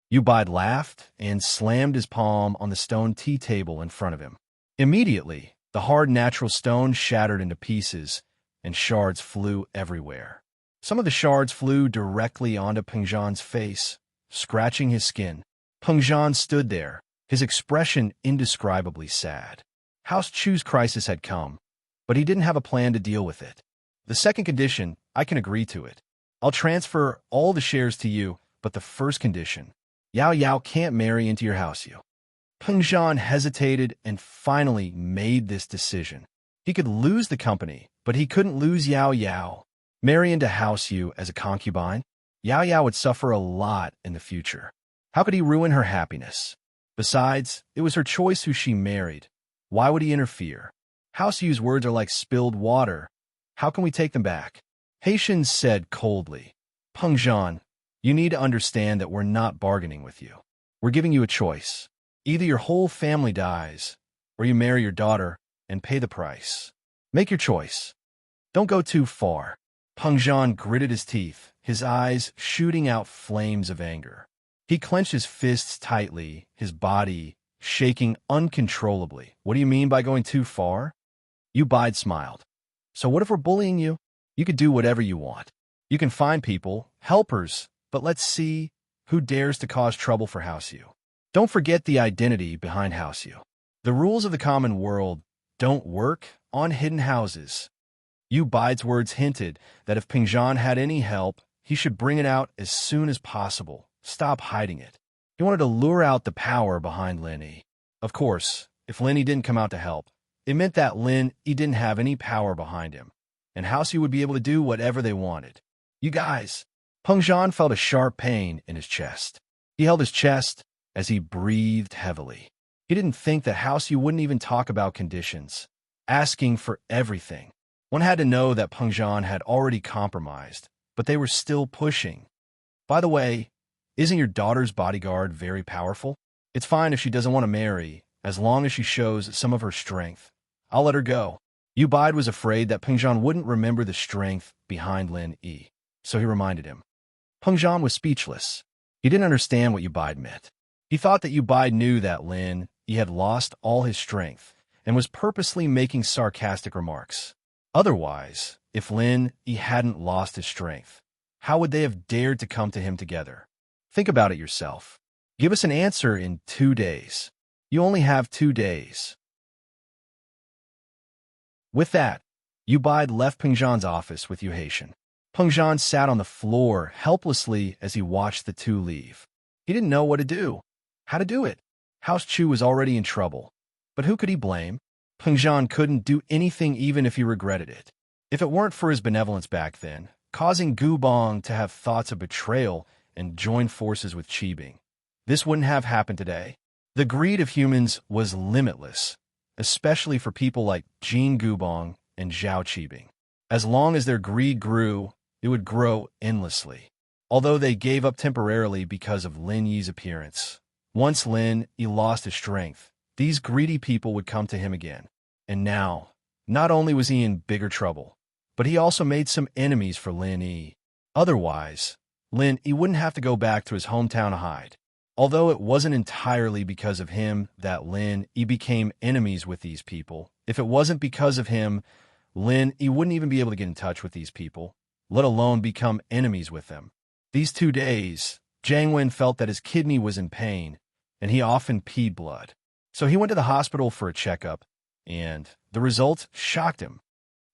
A: Yu Bide laughed and slammed his palm on the stone tea table in front of him. Immediately, the hard natural stone shattered into pieces, and shards flew everywhere. Some of the shards flew directly onto Pengzhan's face, scratching his skin. Pengzhan stood there, his expression indescribably sad. House Chu's crisis had come, but he didn't have a plan to deal with it. The second condition, I can agree to it. I'll transfer all the shares to you, but the first condition, Yao Yao can't marry into your House Yu. Pengzhan hesitated and finally made this decision. He could lose the company, but he couldn't lose Yao Yao. Marry into House Yu as a concubine? Yao Yao would suffer a lot in the future. How could he ruin her happiness? Besides, it was her choice who she married. Why would he interfere? House Yu's words are like spilled water. How can we take them back? Haitian said coldly. Pengzhan, you need to understand that we're not bargaining with you. We're giving you a choice. Either your whole family dies, or you marry your daughter and pay the price. Make your choice. Don't go too far. Pengzhan gritted his teeth, his eyes shooting out flames of anger. He clenched his fists tightly, his body shaking uncontrollably. What do you mean by going too far? Yu Bide smiled. So what if we're bullying you? You could do whatever you want. You can find people, helpers, but let's see who dares to cause trouble for House Yu. Don't forget the identity behind House Yu. The rules of the common world don't work on hidden houses. Yu Bide's words hinted that if Pengzhan had any help, he should bring it out as soon as possible. Stop hiding it. He wanted to lure out the power behind Lin Yi. Of course, if Lin Yi didn't come out to help, it meant that Lin Yi didn't have any power behind him, and House Yu would be able to do whatever they wanted. You guys. Pengzhan felt a sharp pain in his chest. He held his chest as he breathed heavily. He didn't think that House Yu wouldn't even talk about conditions, asking for everything. One had to know that Pengzhan had already compromised, but they were still pushing. By the way, isn't your daughter's bodyguard very powerful? It's fine if she doesn't want to marry, as long as she shows some of her strength. I'll let her go. Yu Bide was afraid that Pengzhan wouldn't remember the strength behind Lin Yi, so he reminded him. Pengzhan was speechless. He didn't understand what Yu Bide meant. He thought that Yu Bide knew that Lin Yi had lost all his strength and was purposely making sarcastic remarks. Otherwise, if Lin Yi hadn't lost his strength, how would they have dared to come to him together? Think about it yourself. Give us an answer in 2 days. You only have 2 days. With that, Yu Bide left Pengzhan's office with Yu Haitian. Pengzhan sat on the floor helplessly as he watched the two leave. He didn't know what to do, how to do it. House Chu was already in trouble, but who could he blame? Pengzhan couldn't do anything even if he regretted it. If it weren't for his benevolence back then, causing Gubong to have thoughts of betrayal and join forces with Qibing, this wouldn't have happened today. The greed of humans was limitless, especially for people like Jin Gubong and Zhao Qibing. As long as their greed grew, it would grow endlessly. Although they gave up temporarily because of Lin Yi's appearance. Once Lin Yi lost his strength, these greedy people would come to him again. And now, not only was he in bigger trouble, but he also made some enemies for Lin Yi. Otherwise, Lin Yi wouldn't have to go back to his hometown to hide. Although it wasn't entirely because of him that Lin Yi became enemies with these people, if it wasn't because of him, Lin Yi wouldn't even be able to get in touch with these people, let alone become enemies with them. These 2 days, Jiang Wen felt that his kidney was in pain, and he often peed blood. So he went to the hospital for a checkup, and the results shocked him.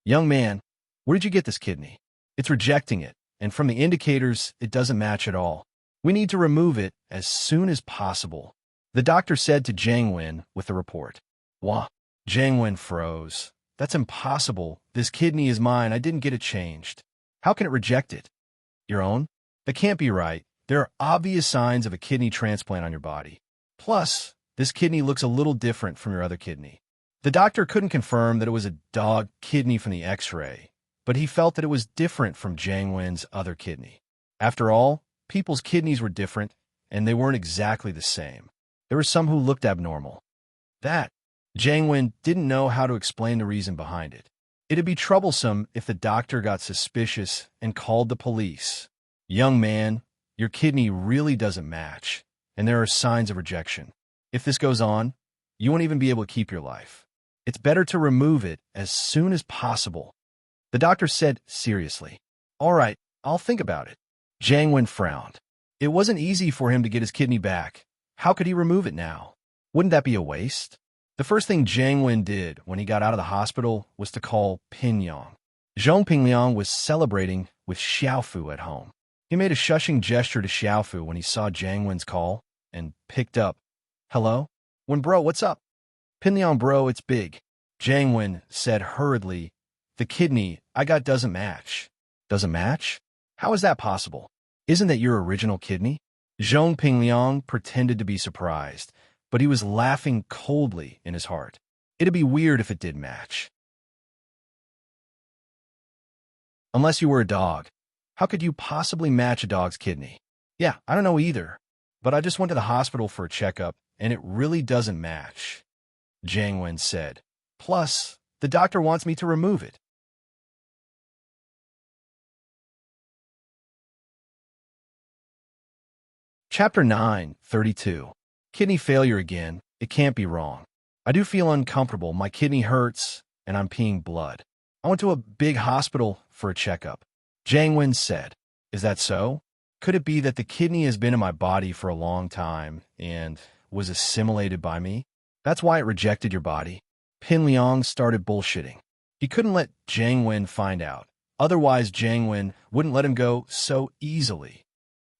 A: Young man, where did you get this kidney? It's rejecting it, and from the indicators, it doesn't match at all. We need to remove it as soon as possible, the doctor said to Jiang Wen with the report. Wah! Jiang Wen froze. That's impossible. This kidney is mine. I didn't get it changed. How can it reject it? Your own? That can't be right. There are obvious signs of a kidney transplant on your body. Plus, this kidney looks a little different from your other kidney. The doctor couldn't confirm that it was a dog kidney from the x-ray, but he felt that it was different from Jiang Wen's other kidney. After all, people's kidneys were different, and they weren't exactly the same. There were some who looked abnormal. Jiang Wen didn't know how to explain the reason behind it. It'd be troublesome if the doctor got suspicious and called the police. Young man, your kidney really doesn't match, and there are signs of rejection. If this goes on, you won't even be able to keep your life. It's better to remove it as soon as possible, the doctor said seriously. All right, I'll think about it. Jiang Wen frowned. It wasn't easy for him to get his kidney back. How could he remove it now? Wouldn't that be a waste? The first thing Jiang Wen did when he got out of the hospital was to call Pingyang. Zhong Pingyang was celebrating with Xiaofu at home. He made a shushing gesture to Xiaofu when he saw Jiang Wen's call and picked up. Hello? Wen bro, what's up? Pingyang bro, it's big. Jiang Wen said hurriedly, the kidney I got doesn't match. Doesn't match? How is that possible? Isn't that your original kidney? Zhong Pingyang pretended to be surprised, but he was laughing coldly in his heart. It'd be weird if it did match. Unless you were a dog. How could you possibly match a dog's kidney? Yeah, I don't know either, but I just went to the hospital for a checkup, and it really doesn't match, Jiang Wen said. Plus, the doctor wants me to remove it. Chapter 9:32. Kidney failure again. It can't be wrong. I do feel uncomfortable. My kidney hurts, and I'm peeing blood. I went to a big hospital for a checkup. Jiang Wen said, is that so? Could it be that the kidney has been in my body for a long time and was assimilated by me? That's why it rejected your body. Pin Liang started bullshitting. He couldn't let Jiang Wen find out. Otherwise, Jiang Wen wouldn't let him go so easily.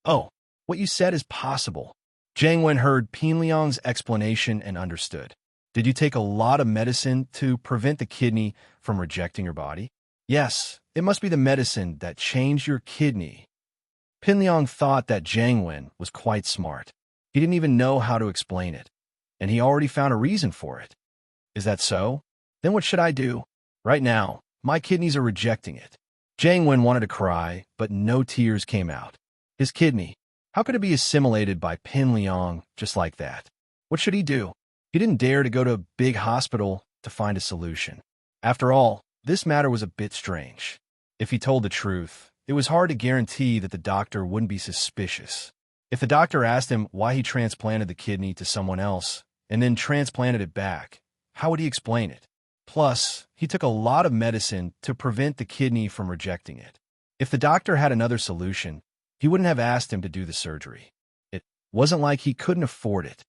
A: Oh, what you said is possible. Jiang Wen heard Pin Liang's explanation and understood. Did you take a lot of medicine to prevent the kidney from rejecting your body? Yes, it must be the medicine that changed your kidney. Pin Liang thought that Jiang Wen was quite smart. He didn't even know how to explain it, and he already found a reason for it. Is that so? Then what should I do? Right now, my kidneys are rejecting it. Jiang Wen wanted to cry, but no tears came out. His kidney. How could it be assimilated by Pin Liang just like that? What should he do? He didn't dare to go to a big hospital to find a solution. After all, this matter was a bit strange. If he told the truth, it was hard to guarantee that the doctor wouldn't be suspicious. If the doctor asked him why he transplanted the kidney to someone else and then transplanted it back, how would he explain it? Plus, he took a lot of medicine to prevent the kidney from rejecting it. If the doctor had another solution, he wouldn't have asked him to do the surgery. It wasn't like he couldn't afford it.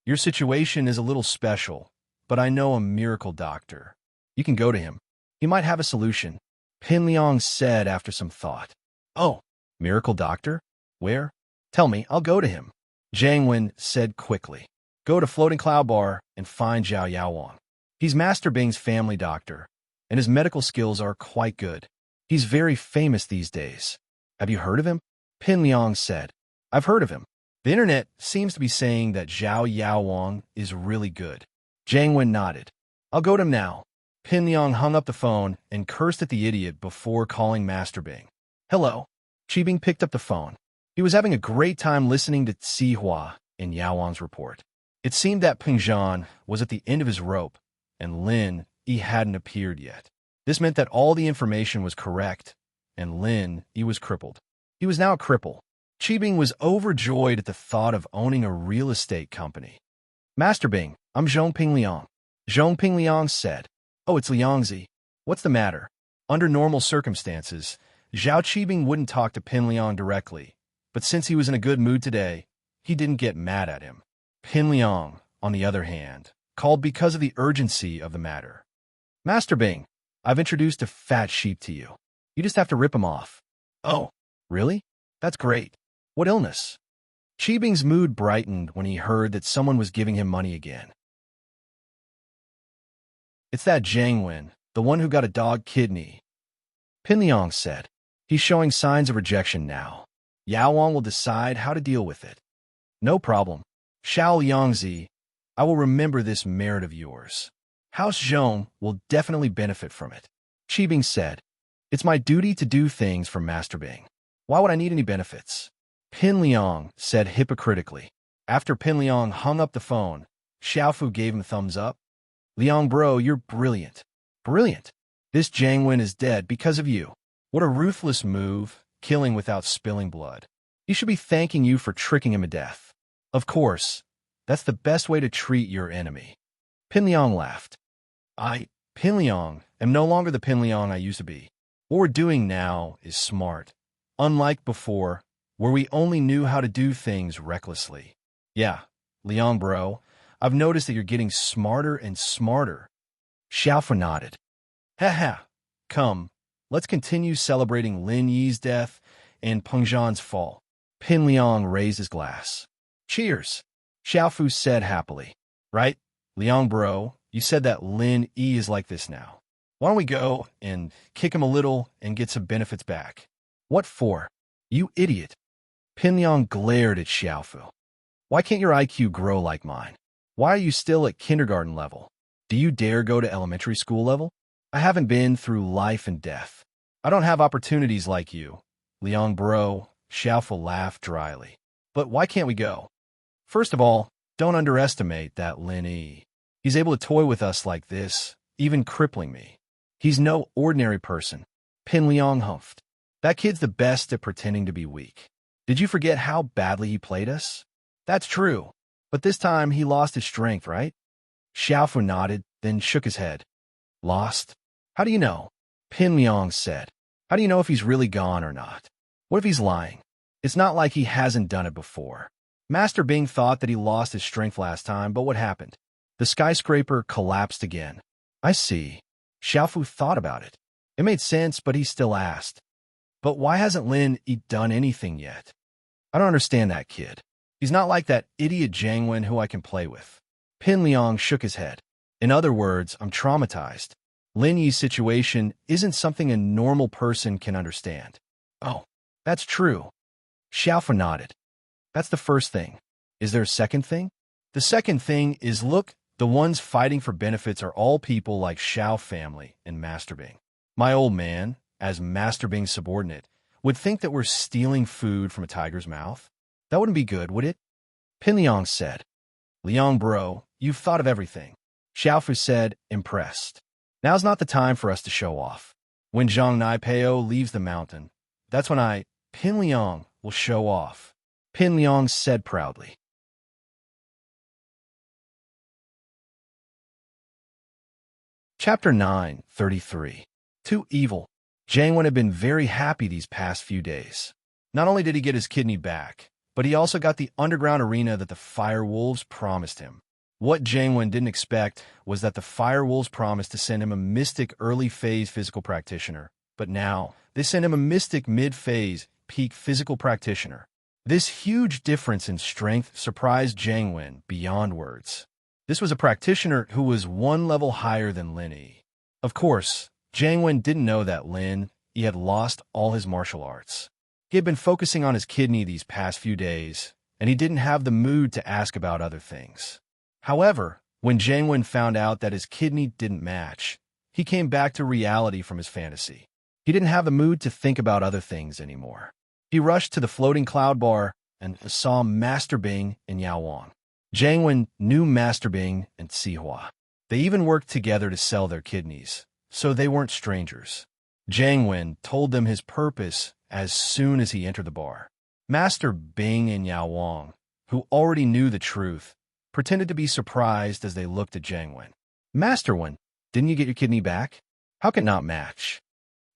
A: Your situation is a little special, but I know a miracle doctor. You can go to him. He might have a solution, Pin Liang said after some thought. Oh, miracle doctor? Where? Tell me, I'll go to him, Jiang Wen said quickly. Go to Floating Cloud Bar and find Zhao Yaowang. He's Master Bing's family doctor, and his medical skills are quite good. He's very famous these days. Have you heard of him? Pin Liang said. I've heard of him. The internet seems to be saying that Zhao Yaowang is really good. Jiang Wen nodded. I'll go to him now. Pin Liang hung up the phone and cursed at the idiot before calling Master Bing. Hello. Qibing picked up the phone. He was having a great time listening to Xihua in Yaowang's report. It seemed that Pingzhan was at the end of his rope, and Lin Yi hadn't appeared yet. This meant that all the information was correct, and Lin Yi was crippled. He was now a cripple. Qibing was overjoyed at the thought of owning a real estate company. Master Bing, I'm Zhong Pingliang. Zhong Pingliang said. Oh, it's Liangzi. What's the matter? Under normal circumstances, Zhao Qibing wouldn't talk to Pin Liang directly, but since he was in a good mood today, he didn't get mad at him. Pin Liang, on the other hand, called because of the urgency of the matter. Master Bing, I've introduced a fat sheep to you. You just have to rip him off. Oh, really? That's great. What illness? Qibing's mood brightened when he heard that someone was giving him money again. It's that Jiangwen, the one who got a dog kidney, Pinliang said. He's showing signs of rejection now. Yao Wang will decide how to deal with it. No problem. Xiao Liangzi, I will remember this merit of yours. House Zhong will definitely benefit from it. Qibing said, It's my duty to do things for Master Bing. Why would I need any benefits? Pinliang said hypocritically. After Pinliang hung up the phone, Xiaofu gave him a thumbs up. Liang bro, you're brilliant. Brilliant. This Jiangwen is dead because of you. What a ruthless move, killing without spilling blood. He should be thanking you for tricking him to death. Of course, that's the best way to treat your enemy. Pinliang laughed. Pinliang, am no longer the Pinliang I used to be. What we're doing now is smart. Unlike before, where we only knew how to do things recklessly. Yeah, Liang bro, I've noticed that you're getting smarter and smarter. Xiaofu nodded. Haha, come, let's continue celebrating Lin Yi's death and Peng Zhan's fall. Pinliang raised his glass. Cheers, Xiaofu said happily. Right, Liang bro, you said that Lin Yi is like this now. Why don't we go and kick him a little and get some benefits back? What for? You idiot. Pinliang glared at Xiaofu. Why can't your IQ grow like mine? Why are you still at kindergarten level? Do you dare go to elementary school level? I haven't been through life and death. I don't have opportunities like you. Liang bro, Xiaofu laughed dryly. But why can't we go? First of all, don't underestimate that Lin Yi. He's able to toy with us like this, even crippling me. He's no ordinary person. Pinliang humphed. That kid's the best at pretending to be weak. Did you forget how badly he played us? That's true. But this time he lost his strength, right? Xiaofu nodded, then shook his head. Lost? How do you know? Pinliang said. How do you know if he's really gone or not? What if he's lying? It's not like he hasn't done it before. Master Bing thought that he lost his strength last time, but what happened? The skyscraper collapsed again. I see. Xiaofu thought about it. It made sense, but he still asked. But why hasn't Lin Yi done anything yet? I don't understand that kid. He's not like that idiot Jiangwen who I can play with. Pinliang shook his head. In other words, I'm traumatized. Lin Yi's situation isn't something a normal person can understand. Oh, that's true. Xiaofu nodded. That's the first thing. Is there a second thing? The second thing is, look, the ones fighting for benefits are all people like Xiao family and Master Bing. My old man, as Master Bing's subordinate, would think that we're stealing food from a tiger's mouth. That wouldn't be good, would it? Pinliang said. Liang bro, you've thought of everything. Xiaofu said, impressed. Now's not the time for us to show off. When Zhang Naipeo leaves the mountain, that's when Pinliang, will show off. Pinliang said proudly. Chapter 9:33. Too evil. Jiangwen had been very happy these past few days. Not only did he get his kidney back, but he also got the underground arena that the Fire Wolves promised him. What Jiangwen didn't expect was that the Fire Wolves promised to send him a mystic early-phase physical practitioner, but now they sent him a mystic mid-phase peak physical practitioner. This huge difference in strength surprised Jiangwen beyond words. This was a practitioner who was one level higher than Lin Yi. Of course, Jiangwen didn't know that Lin Yi had lost all his martial arts. He had been focusing on his kidney these past few days, and he didn't have the mood to ask about other things. However, when Jiangwen found out that his kidney didn't match, he came back to reality from his fantasy. He didn't have the mood to think about other things anymore. He rushed to the floating cloud bar and saw Master Bing and Yao Wang. Jiangwen knew Master Bing and Sihua. They even worked together to sell their kidneys, so they weren't strangers. Jiangwen told them his purpose as soon as he entered the bar. Master Bing and Yao Wang, who already knew the truth, pretended to be surprised as they looked at Jiangwen. Master Wen, didn't you get your kidney back? How can it not match?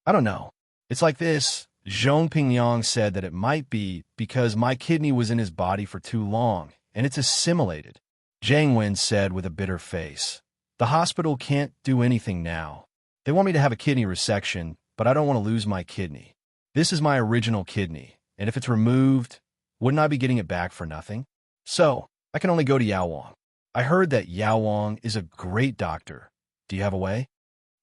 A: I don't know. It's like this. Zhong Pingyang said that it might be because my kidney was in his body for too long, and it's assimilated. Jiangwen said with a bitter face. The hospital can't do anything now. They want me to have a kidney resection, but I don't want to lose my kidney. This is my original kidney, and if it's removed, wouldn't I be getting it back for nothing? So, I can only go to Yao Wang. I heard that Yao Wang is a great doctor. Do you have a way?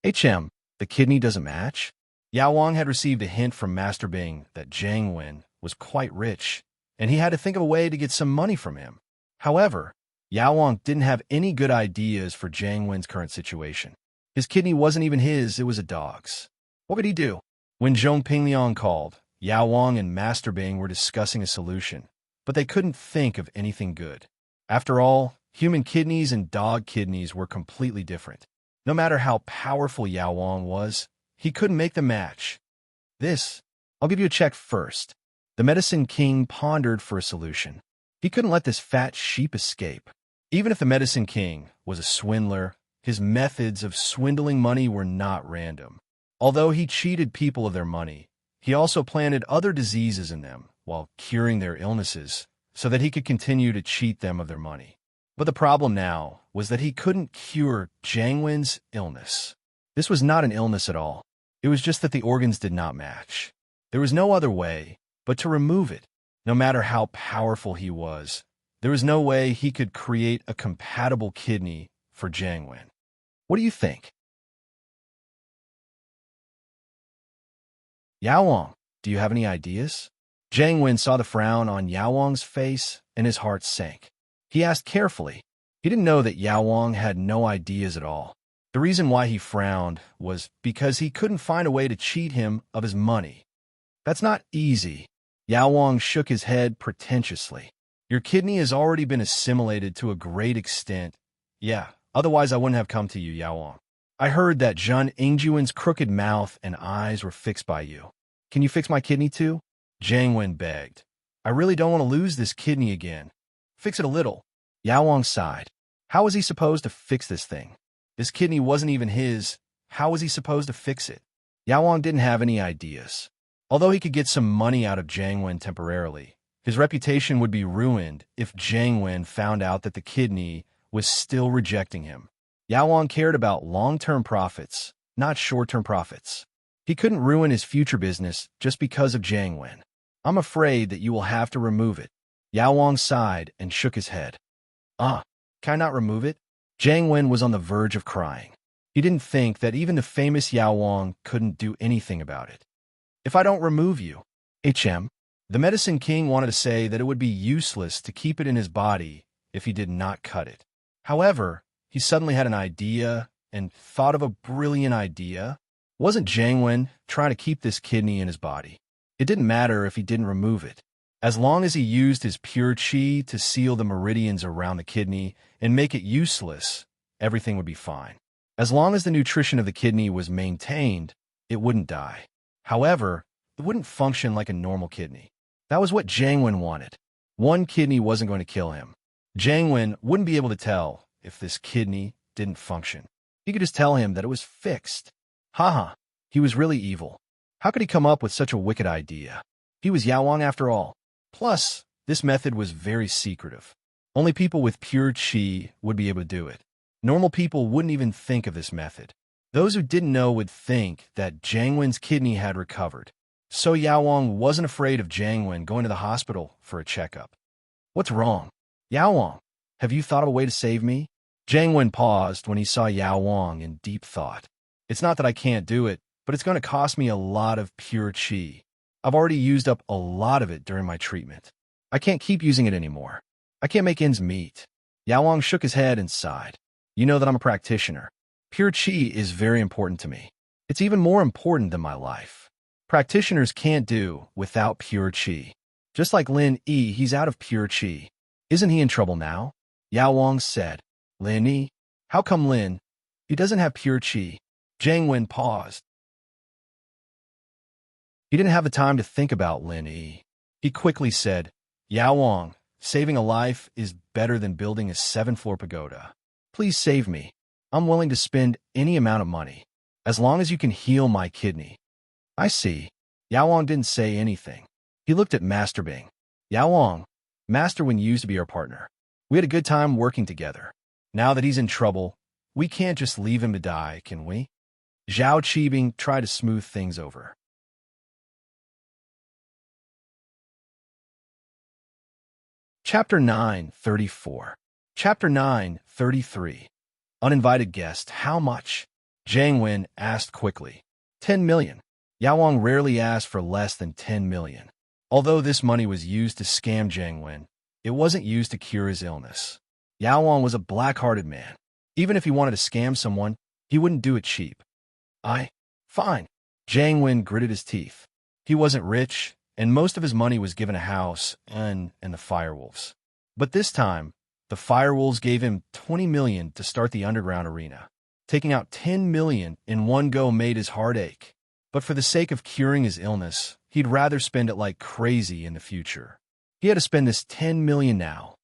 A: The kidney doesn't match? Yao Wang had received a hint from Master Bing that Jiang Wen was quite rich, and he had to think of a way to get some money from him. However, Yao Wang didn't have any good ideas for Jiang Wen's current situation. His kidney wasn't even his, it was a dog's. What could he do? When Zhong Pingliang called, Yao Wang and Master Bing were discussing a solution, but they couldn't think of anything good. After all, human kidneys and dog kidneys were completely different. No matter how powerful Yao Wang was, he couldn't make them match. I'll give you a check first. The Medicine King pondered for a solution. He couldn't let this fat sheep escape. Even if the Medicine King was a swindler, his methods of swindling money were not random. Although he cheated people of their money, he also planted other diseases in them while curing their illnesses so that he could continue to cheat them of their money. But the problem now was that he couldn't cure Jiang Wen's illness. This was not an illness at all. It was just that the organs did not match. There was no other way but to remove it. No matter how powerful he was, there was no way he could create a compatible kidney for Jiang Wen. What do you think? Yao Wang, do you have any ideas? Jiang Wen saw the frown on Yao Wang's face, and his heart sank. He asked carefully. He didn't know that Yao Wang had no ideas at all. The reason why he frowned was because he couldn't find a way to cheat him of his money. That's not easy. Yao Wang shook his head pretentiously. Your kidney has already been assimilated to a great extent. Yeah, otherwise I wouldn't have come to you, Yao Wang. I heard that Zhun Ingjuan's crooked mouth and eyes were fixed by you. Can you fix my kidney too? Jiang Wen begged. I really don't want to lose this kidney again. Fix it a little. Yao Wang sighed. How was he supposed to fix this thing? This kidney wasn't even his. How was he supposed to fix it? Yao Wang didn't have any ideas. Although he could get some money out of Jiang Wen temporarily, his reputation would be ruined if Jiang Wen found out that the kidney was still rejecting him. Yao Wang cared about long-term profits, not short-term profits. He couldn't ruin his future business just because of Jiang Wen. I'm afraid that you will have to remove it. Yao Wang sighed and shook his head. Can I not remove it? Jiang Wen was on the verge of crying. He didn't think that even the famous Yao Wang couldn't do anything about it. If I don't remove you, the Medicine King wanted to say that it would be useless to keep it in his body if he did not cut it. However, he suddenly had an idea and thought of a brilliant idea. Wasn't Jiang Wen trying to keep this kidney in his body? It didn't matter if he didn't remove it. As long as he used his pure qi to seal the meridians around the kidney and make it useless, everything would be fine. As long as the nutrition of the kidney was maintained, it wouldn't die. However, it wouldn't function like a normal kidney. That was what Jiang Wen wanted. One kidney wasn't going to kill him. Jiang Wen wouldn't be able to tell if this kidney didn't function. He could just tell him that it was fixed. He was really evil. How could he come up with such a wicked idea? He was Yao Wang after all. Plus, this method was very secretive. Only people with pure qi would be able to do it. Normal people wouldn't even think of this method. Those who didn't know would think that Jiang Wen's kidney had recovered. So Yao Wang wasn't afraid of Jiang Wen going to the hospital for a checkup. What's wrong? Yao Wang, have you thought of a way to save me? Jiang Wen paused when he saw Yao Wang in deep thought. It's not that I can't do it, but it's going to cost me a lot of pure qi. I've already used up a lot of it during my treatment. I can't keep using it anymore. I can't make ends meet. Yao Wang shook his head and sighed. You know that I'm a practitioner. Pure qi is very important to me. It's even more important than my life. Practitioners can't do without pure qi. Just like Lin Yi, he's out of pure qi. Isn't he in trouble now? Yao Wang said. Lin Yi? How come Lin? He doesn't have pure qi. Jiang Wen paused. He didn't have the time to think about Lin Yi. He quickly said, Yao Wang, saving a life is better than building a 7-floor pagoda. Please save me. I'm willing to spend any amount of money, as long as you can heal my kidney. I see. Yao Wang didn't say anything. He looked at Master Bing. Yao Wang, Master Wen used to be our partner. We had a good time working together. Now that he's in trouble, we can't just leave him to die, can we? Zhao Qibing tried to smooth things over. Chapter 9:34. Chapter 9:33. Uninvited guest, how much? Jiang Wen asked quickly. 10 million. Yao Wang rarely asked for less than 10 million. Although this money was used to scam Jiang Wen, it wasn't used to cure his illness. Yao Wang was a black-hearted man. Even if he wanted to scam someone, he wouldn't do it cheap. Fine. Jiang Wen gritted his teeth. He wasn't rich, and most of his money was given a house and the Firewolves. But this time, the Firewolves gave him 20 million to start the underground arena. Taking out 10 million in one go made his heart ache. But for the sake of curing his illness, he'd rather spend it like crazy in the future. He had to spend this 10 million now.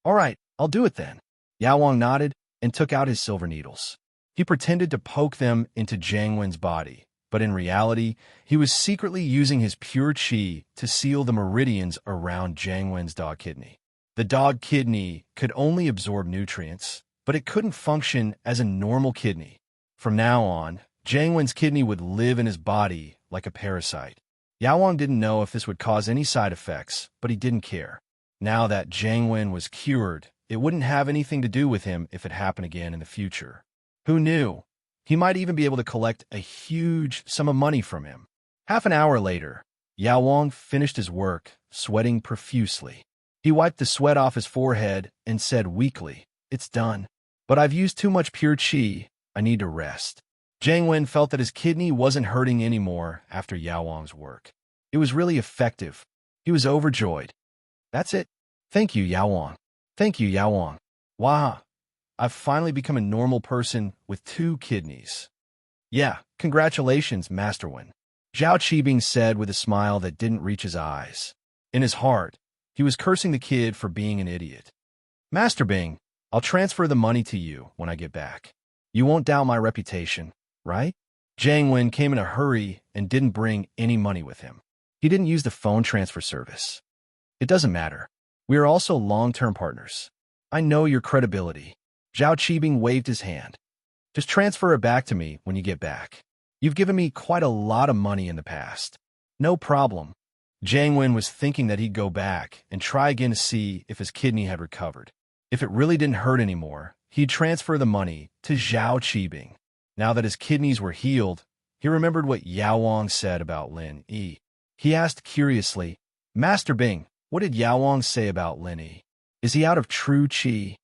A: All right, I'll do it then. Yao Wang nodded and took out his silver needles. He pretended to poke them into Jiang Wen's body, but in reality, he was secretly using his pure qi to seal the meridians around Jiang Wen's dog kidney. The dog kidney could only absorb nutrients, but it couldn't function as a normal kidney. From now on, Jiang Wen's kidney would live in his body like a parasite. Yao Wang didn't know if this would cause any side effects, but he didn't care. Now that Jiang Wen was cured, it wouldn't have anything to do with him if it happened again in the future. Who knew? He might even be able to collect a huge sum of money from him. Half an hour later, Yao Wang finished his work, sweating profusely. He wiped the sweat off his forehead and said weakly, "It's done. But I've used too much pure qi. I need to rest." Jiang Wen felt that his kidney wasn't hurting anymore after Yao Wang's work. It was really effective. He was overjoyed. "That's it. Thank you, Yao Wang. Thank you, Yao Wang. Wow. I've finally become a normal person with 2 kidneys." "Yeah, congratulations, Master Wen," Zhao Qibing said with a smile that didn't reach his eyes. In his heart, he was cursing the kid for being an idiot. "Master Bing, I'll transfer the money to you when I get back. You won't doubt my reputation, right?" Jiang Wen came in a hurry and didn't bring any money with him. He didn't use the phone transfer service. "It doesn't matter. We are also long-term partners. I know your credibility." Zhao Qibing waved his hand. "Just transfer it back to me when you get back. You've given me quite a lot of money in the past." "No problem." Jiang Wen was thinking that he'd go back and try again to see if his kidney had recovered. If it really didn't hurt anymore, he'd transfer the money to Zhao Qibing. Now that his kidneys were healed, he remembered what Yao Wang said about Lin Yi. He asked curiously, "Master Bing, what did Yao Wang say about Lin Yi? Is he out of true qi?"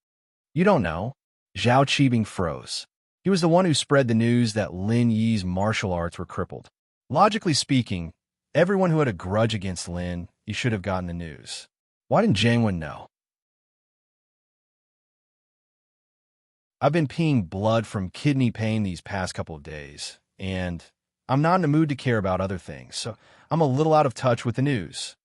A: "You don't know." Zhao Qibing froze. He was the one who spread the news that Lin Yi's martial arts were crippled. Logically speaking, everyone who had a grudge against Lin Yi should have gotten the news. Why didn't Jiang Wen know? "I've been peeing blood from kidney pain these past couple of days, and I'm not in the mood to care about other things, so I'm a little out of touch with the news."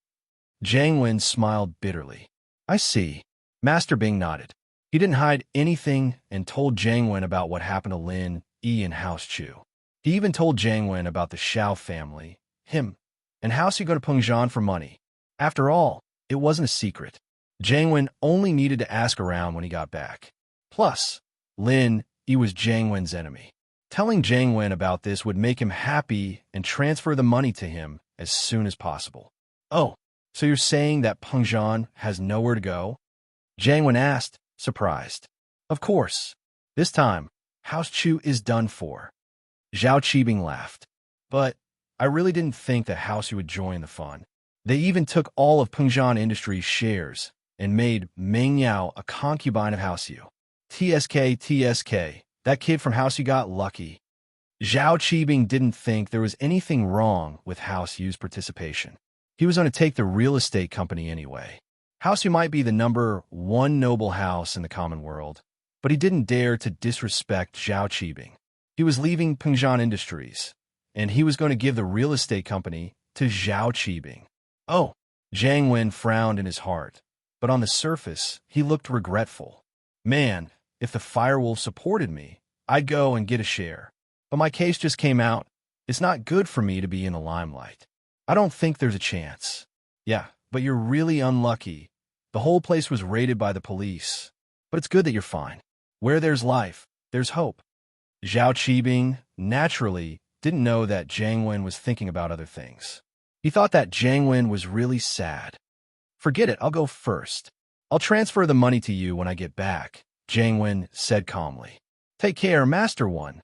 A: Jiang Wen smiled bitterly. "I see." Master Bing nodded. He didn't hide anything and told Jiang Wen about what happened to Lin Yi and House Chu. He even told Jiang Wen about the Xiao family, him, and how's he going to Pengzhan for money. After all, it wasn't a secret. Jiang Wen only needed to ask around when he got back. Plus, Lin Yi was Jiang Wen's enemy. Telling Jiang Wen about this would make him happy and transfer the money to him as soon as possible. "Oh, so you're saying that Pengzhan has nowhere to go?" Jiang Wen asked, surprised. "Of course. This time, House Chu is done for." Zhao Qibing laughed. "But I really didn't think that House Chu would join the fun. They even took all of Pengzhan Industries' shares and made Meng Yao a concubine of House Chu. TSK, that kid from House Chu got lucky." Zhao Qibing didn't think there was anything wrong with House Chu's participation. He was going to take the real estate company anyway. House Chu might be the #1 noble house in the common world, but he didn't dare to disrespect Zhao Qibing. He was leaving Pengzhan Industries, and he was going to give the real estate company to Zhao Qibing. "Oh," Jiang Wen frowned in his heart, but on the surface, he looked regretful. "Man, if the Firewolf supported me, I'd go and get a share. But my case just came out. It's not good for me to be in the limelight. I don't think there's a chance." "Yeah, but you're really unlucky. The whole place was raided by the police. But it's good that you're fine. Where there's life, there's hope." Zhao Qibing naturally didn't know that Jiang Wen was thinking about other things. He thought that Jiang Wen was really sad. Forget it, I'll go first. I'll transfer the money to you when I get back, Jiang Wen said calmly. Take care, Master One.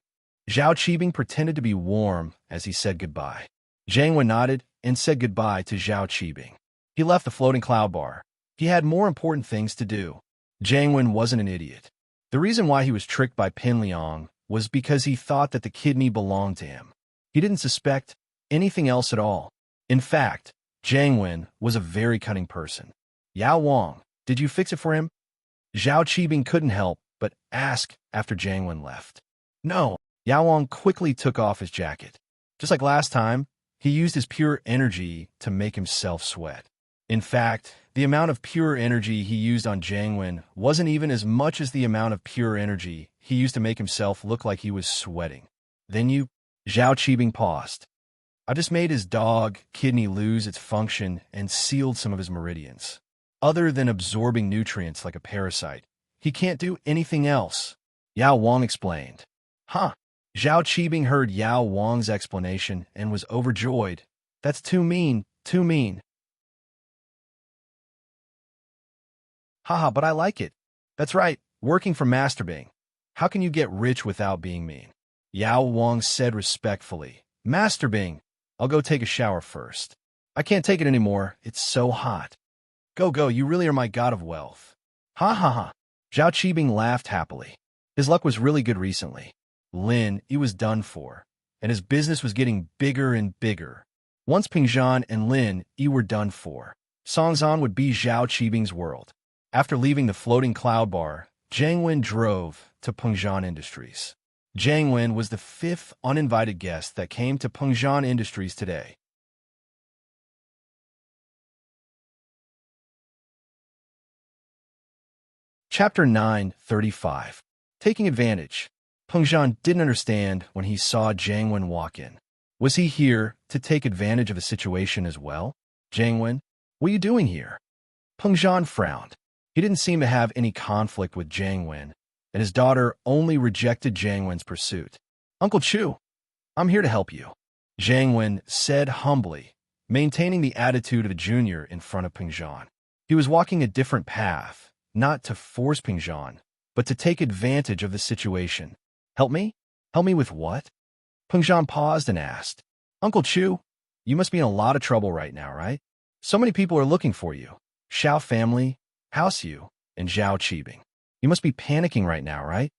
A: Zhao Qibing pretended to be warm as he said goodbye. Jiang Wen nodded and said goodbye to Zhao Qibing. He left the floating cloud bar. He had more important things to do. Jiang Wen wasn't an idiot. The reason why he was tricked by Pin Liang was because he thought that the kidney belonged to him. He didn't suspect anything else at all. In fact, Jiang Wen was a very cunning person. Yao Wang, did you fix it for him? Zhao Qibing couldn't help but ask after Jiang Wen left. No, Yao Wang quickly took off his jacket. Just like last time, he used his pure energy to make himself sweat. In fact, the amount of pure energy he used on Jiang Wen wasn't even as much as the amount of pure energy he used to make himself look like he was sweating. Then Zhao Qibing paused. I just made his dog kidney lose its function and sealed some of his meridians. Other than absorbing nutrients like a parasite, he can't do anything else, Yao Wang explained. Huh. Zhao Qibing heard Yao Wang's explanation and was overjoyed. That's too mean, too mean. Haha, but I like it. That's right, working for Master Bing. How can you get rich without being mean? Yao Wang said respectfully. Master Bing, I'll go take a shower first. I can't take it anymore, it's so hot. Go, you really are my god of wealth. Ha ha ha. Zhao Qibing laughed happily. His luck was really good recently. Lin, he was done for, and his business was getting bigger and bigger. Once Pingzhan and Lin, he were done for, Songzhan would be Zhao Qibing's world. After leaving the floating cloud bar, Jiang Wen drove to Pengzhan Industries. Jiang Wen was the 5th uninvited guest that came to Pengzhan Industries today. Chapter 9:35. Taking advantage. Pengzhan didn't understand when he saw Jiang Wen walk in. Was he here to take advantage of a situation as well? Jiang Wen, what are you doing here? Pengzhan frowned. He didn't seem to have any conflict with Jiang Wen, and his daughter only rejected Jiang Wen's pursuit. Uncle Chu, I'm here to help you, Jiang Wen said humbly, maintaining the attitude of a junior in front of Pengzhan. He was walking a different path, not to force Pengzhan, but to take advantage of the situation. Help me? Help me with what? Pengzhan paused and asked. Uncle Chu, you must be in a lot of trouble right now, right? So many people are looking for you. Xiao family, House Yu, and Zhao Qibing. You must be panicking right now, right?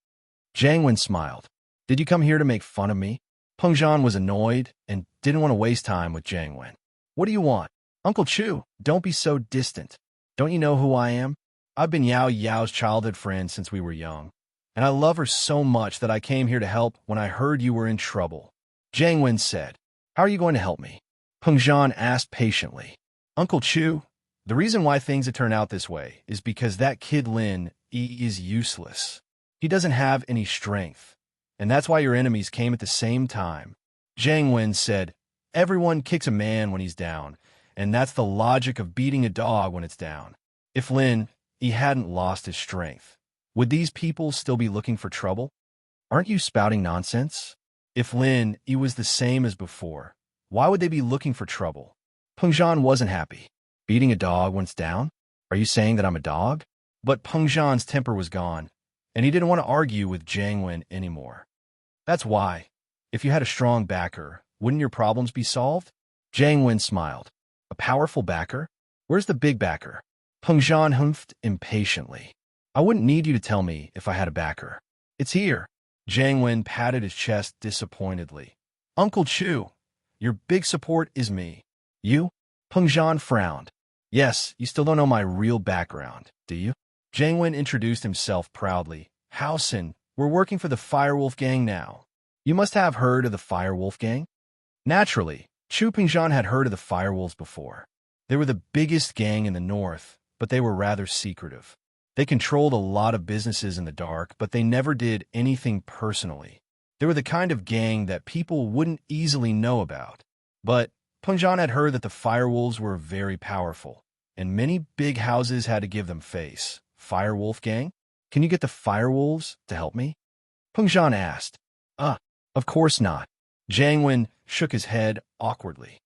A: Jiang Wen smiled. Did you come here to make fun of me? Pengzhan was annoyed and didn't want to waste time with Jiang Wen. What do you want? Uncle Chu, don't be so distant. Don't you know who I am? I've been Yao Yao's childhood friend since we were young, and I love her so much that I came here to help when I heard you were in trouble. Jiang Wen said. How are you going to help me? Pengzhan asked patiently. Uncle Chu, the reason why things have turned out this way is because that kid Lin is useless. He doesn't have any strength, and that's why your enemies came at the same time. Jiang Wen said, everyone kicks a man when he's down, and that's the logic of beating a dog when it's down. If Lin, he hadn't lost his strength, would these people still be looking for trouble? Aren't you spouting nonsense? If Lin, he was the same as before, why would they be looking for trouble? Pengzhan wasn't happy. Beating a dog when it's down? Are you saying that I'm a dog? But Pengzhan's temper was gone, and he didn't want to argue with Jiang Wen anymore. That's why. If you had a strong backer, wouldn't your problems be solved? Jiang Wen smiled. A powerful backer? Where's the big backer? Pengzhan humphed impatiently. I wouldn't need you to tell me if I had a backer. It's here. Jiang Wen patted his chest disappointedly. Uncle Chu, your big support is me. You? Pengzhan frowned. Yes, you still don't know my real background, do you? Jiang Wen introduced himself proudly. Howson, we're working for the Firewolf Gang now. You must have heard of the Firewolf Gang? Naturally, Chu Pengzhan had heard of the Firewolves before. They were the biggest gang in the north, but they were rather secretive. They controlled a lot of businesses in the dark, but they never did anything personally. They were the kind of gang that people wouldn't easily know about. But Pengzhan had heard that the Firewolves were very powerful, and many big houses had to give them face. Firewolf Gang? Can you get the Firewolves to help me? Pengzhan asked. Of course not. Jiang Wen shook his head awkwardly.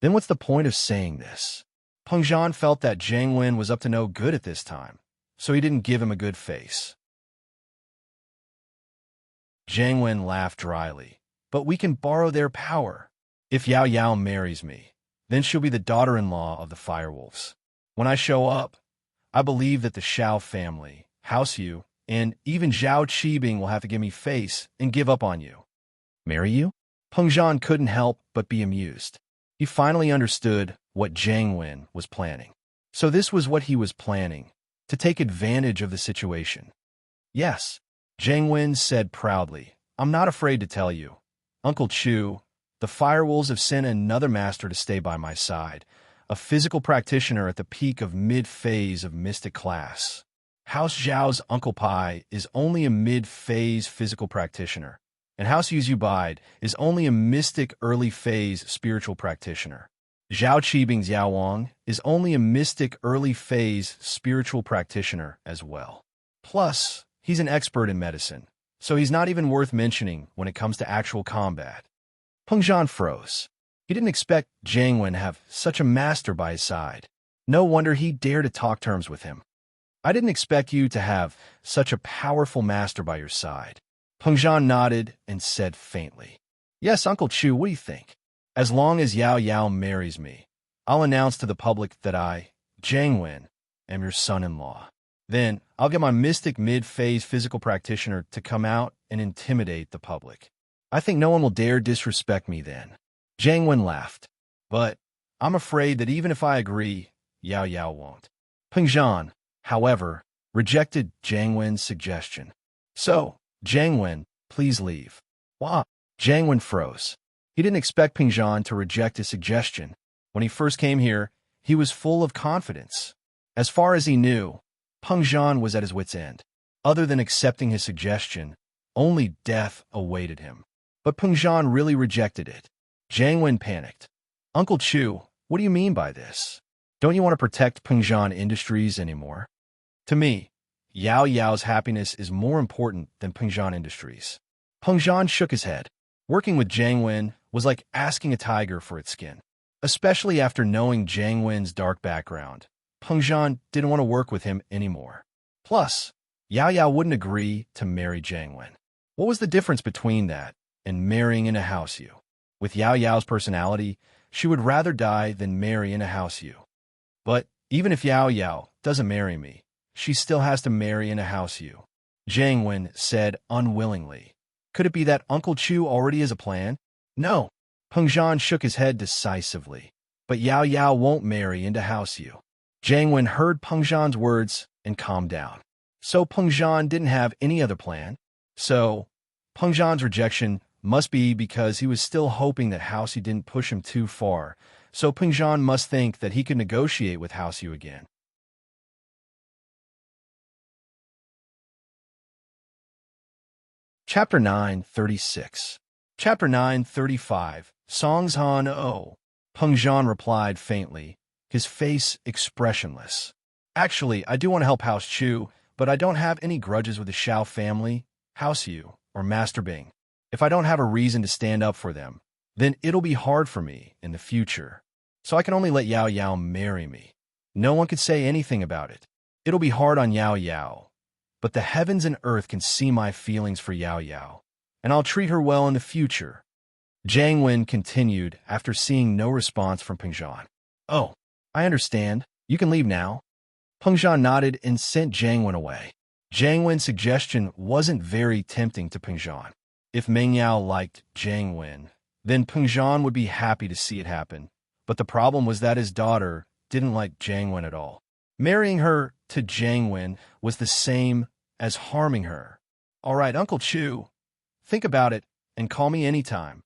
A: Then what's the point of saying this? Peng Zhan felt that Jiang Wen was up to no good at this time, so he didn't give him a good face. Jiang Wen laughed dryly. But we can borrow their power. If Yao Yao marries me, then she'll be the daughter-in-law of the Firewolves. When I show up, I believe that the Xiao family, House Yu, and even Zhao Qibing will have to give me face and give up on you. Marry you? Peng Zhan couldn't help but be amused. He finally understood what Jiang Wen was planning. So this was what he was planning, to take advantage of the situation. Yes, Jiang Wen said proudly, I'm not afraid to tell you. Uncle Chu, the Firewolves have sent another master to stay by my side, a physical practitioner at the peak of mid-phase of mystic class. House Zhao's Uncle Pai is only a mid-phase physical practitioner, and House Yu's Bide is only a mystic early-phase spiritual practitioner. Zhao Qibing's Yao Wang is only a mystic early-phase spiritual practitioner as well. Plus, he's an expert in medicine, so he's not even worth mentioning when it comes to actual combat. Peng Zhan froze. He didn't expect Jiang Wen to have such a master by his side. No wonder he dared to talk terms with him. I didn't expect you to have such a powerful master by your side. Peng Zhan nodded and said faintly, Yes, Uncle Chu, what do you think? As long as Yao Yao marries me, I'll announce to the public that I, Jiang Wen, am your son-in-law. Then, I'll get my mystic mid-phase physical practitioner to come out and intimidate the public. I think no one will dare disrespect me then. Jiang Wen laughed. But I'm afraid that even if I agree, Yao Yao won't. Peng Zhan, however, rejected Jiang Wen's suggestion. So, Jiang Wen, please leave. Why? Jiang Wen froze. He didn't expect Peng Zhan to reject his suggestion. When he first came here, he was full of confidence. As far as he knew, Peng Zhan was at his wit's end. Other than accepting his suggestion, only death awaited him. But Peng Zhan really rejected it. Jiang Wen panicked. Uncle Chu, what do you mean by this? Don't you want to protect Peng Zhan Industries anymore? To me, Yao Yao's happiness is more important than Peng Zhan Industries. Peng Zhan shook his head. Working with Jiang Wen was like asking a tiger for its skin. Especially after knowing Jiang Wen's dark background, Peng Zhan didn't want to work with him anymore. Plus, Yao Yao wouldn't agree to marry Jiang Wen. What was the difference between that and marrying in a House Yu? With Yao Yao's personality, she would rather die than marry in a House Yu. But even if Yao Yao doesn't marry me, she still has to marry in a House Yu. Jiang Wen said unwillingly. Could it be that Uncle Chu already has a plan? No. Peng Zhan shook his head decisively. But Yao Yao won't marry into House Yu. Jiang Wen heard Peng Zhan's words and calmed down. So Peng Zhan didn't have any other plan. So, Peng Zhan's rejection must be because he was still hoping that House Yu didn't push him too far. So Peng Zhan must think that he could negotiate with House Yu again. Chapter 9:36. Chapter 9:35. Songs Han O. Peng Zhan replied faintly, his face expressionless. Actually, I do want to help House Chu, but I don't have any grudges with the Xiao family, House Yu, or Master Bing. If I don't have a reason to stand up for them, then it'll be hard for me in the future. So I can only let Yao Yao marry me. No one could say anything about it. It'll be hard on Yao Yao, but the heavens and earth can see my feelings for Yao Yao, and I'll treat her well in the future. Jiang Wen continued after seeing no response from Peng Zhan. Oh, I understand. You can leave now. Peng Zhan nodded and sent Jiang Wen away. Jiang Wen's suggestion wasn't very tempting to Peng Zhan. If Meng Yao liked Jiang Wen, then Peng Zhan would be happy to see it happen. But the problem was that his daughter didn't like Jiang Wen at all. Marrying her to Jiang Wen was the same as harming her. All right, Uncle Chu, think about it and call me anytime.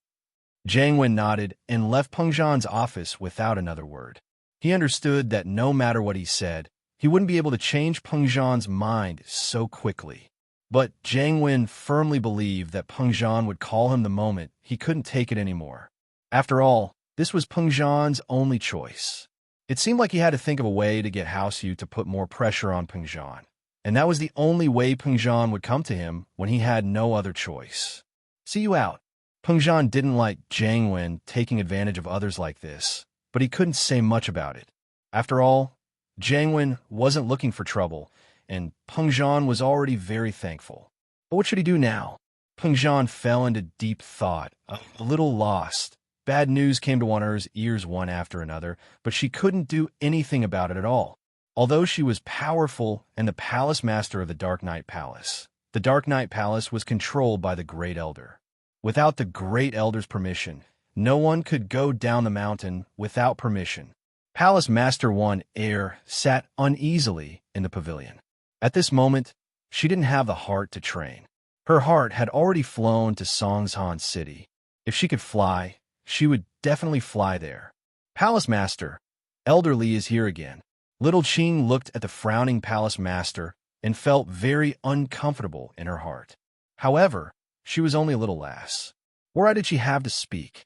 A: Jiang Wen nodded and left Peng Zhan's office without another word. He understood that no matter what he said, he wouldn't be able to change Peng Zhan's mind so quickly. But Jiang Wen firmly believed that Peng Zhan would call him the moment he couldn't take it anymore. After all, this was Peng Zhan's only choice. It seemed like he had to think of a way to get House Yu to put more pressure on Peng Zhan, and that was the only way Peng Zhan would come to him when he had no other choice. See you out. Pengzhan didn't like Jiangwen taking advantage of others like this, but he couldn't say much about it. After all, Jiangwen wasn't looking for trouble, and Pengzhan was already very thankful. But what should he do now? Pengzhan fell into deep thought, a little lost. Bad news came to Wan'er's ears one after another, but she couldn't do anything about it at all. Although she was powerful and the palace master of the Dark Knight Palace, the Dark Knight Palace was controlled by the Great Elder. Without the Great Elder's permission, no one could go down the mountain without permission. Palace Master One Air sat uneasily in the pavilion. At this moment, she didn't have the heart to train. Her heart had already flown to Songshan City. If she could fly, she would definitely fly there. Palace Master, Elderly is here again. Little Qing looked at the frowning Palace Master and felt very uncomfortable in her heart. However, she was only a little lass. Why did she have to speak?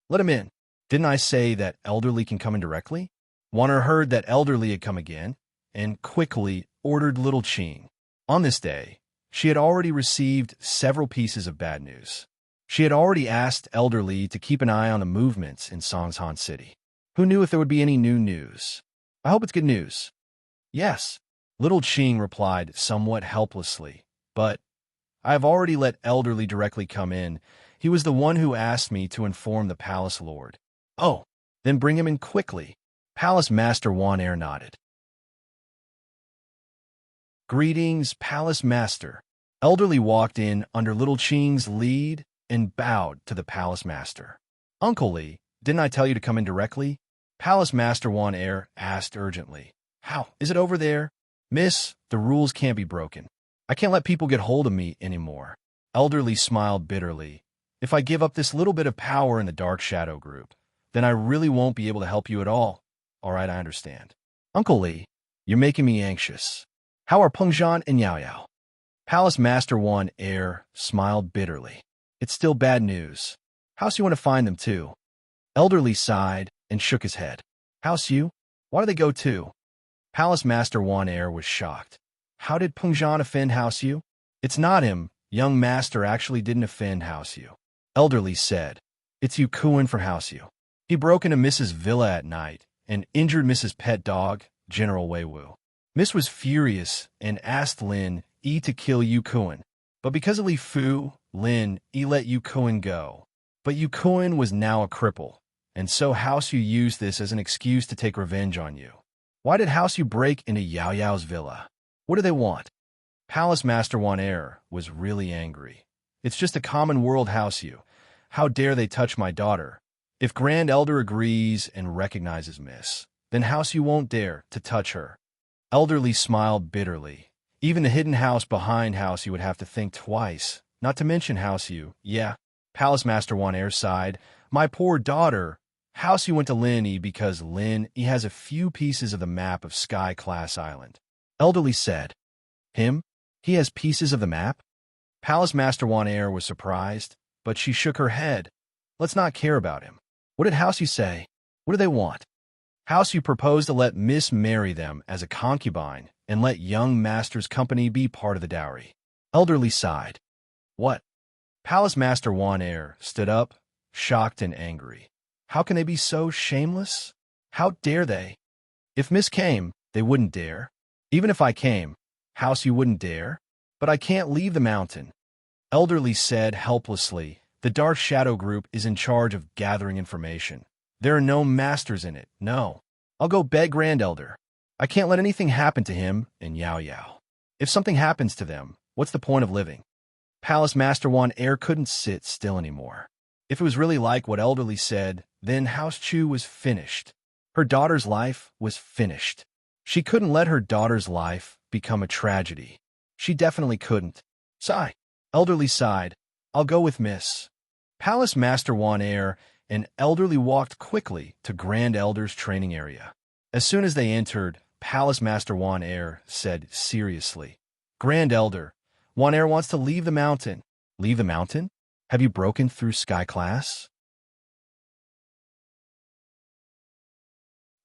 A: Let him in. Didn't I say that Elderly can come in directly? Wan'er heard that Elderly had come again, and quickly ordered Little Qing. On this day, she had already received several pieces of bad news. She had already asked Elderly to keep an eye on the movements in Songshan City. Who knew if there would be any new news? I hope it's good news. Yes, Little Qing replied somewhat helplessly, but I have already let Elderly directly come in. He was the one who asked me to inform the Palace Lord. Oh, then bring him in quickly. Palace Master Wan'er nodded. Greetings, Palace Master. Elderly walked in under Little Qing's lead and bowed to the Palace Master. Uncle Li, didn't I tell you to come in directly? Palace Master Wan'er asked urgently. How? Is it over there? Miss, the rules can't be broken. I can't let people get hold of me anymore. Elderly smiled bitterly. If I give up this little bit of power in the Dark Shadow Group, then I really won't be able to help you at all. All right, I understand. Uncle Li, you're making me anxious. How are Pengzhan and Yao Yao? Palace Master Wan'er smiled bitterly. It's still bad news. How's you want to find them too? Elderly sighed and shook his head. How's you? Why do they go too? Palace Master Wan'er was shocked. How did Pengzhan offend House Yu? It's not him. Young Master actually didn't offend House Yu. Elderly said. It's Yu Kuan from House Yu. He broke into Mrs. Villa at night and injured Mrs. Pet Dog, General Wei Wu. Miss was furious and asked Lin Yi to kill Yu Kuan. But because of Li Fu, Lin Yi let Yu Kuan go. But Yu Kuan was now a cripple, and so House Yu used this as an excuse to take revenge on you. Why did House Yu break into Yao Yao's villa? What do they want? Palace Master Wan'er was really angry. It's just a common world, House Yu. How dare they touch my daughter? If Grand Elder agrees and recognizes Miss, then House Yu won't dare to touch her. Elderly smiled bitterly. Even the hidden house behind House Yu would have to think twice, not to mention House Yu. Yeah, Palace Master Wan'er sighed. My poor daughter. House Yu went to Lin Yi because Lin Yi has a few pieces of the map of Sky Class Island. Elderly said. Him? He has pieces of the map? Palace Master Wan'er was surprised, but she shook her head. Let's not care about him. What did House Yu say? What do they want? House Yu proposed to let Miss marry them as a concubine and let young Master's company be part of the dowry. Elderly sighed. What? Palace Master Wan'er stood up, shocked and angry. How can they be so shameless? How dare they? If Miss came, they wouldn't dare. Even if I came, House Yu wouldn't dare. But I can't leave the mountain. Elderly said helplessly. The Dark Shadow Group is in charge of gathering information. There are no masters in it, no. I'll go beg Grand Elder. I can't let anything happen to him and Yao Yao. If something happens to them, what's the point of living? Palace Master Wan'er couldn't sit still anymore. If it was really like what Elderly said, then House Chu was finished. Her daughter's life was finished. She couldn't let her daughter's life become a tragedy. She definitely couldn't. Sigh. Elderly sighed. I'll go with Miss. Palace Master Wan'er and Elderly walked quickly to Grand Elder's training area. As soon as they entered, Palace Master Wan'er said seriously, Grand Elder, Wan'er wants to leave the mountain. Leave the mountain? Have you broken through Sky Class?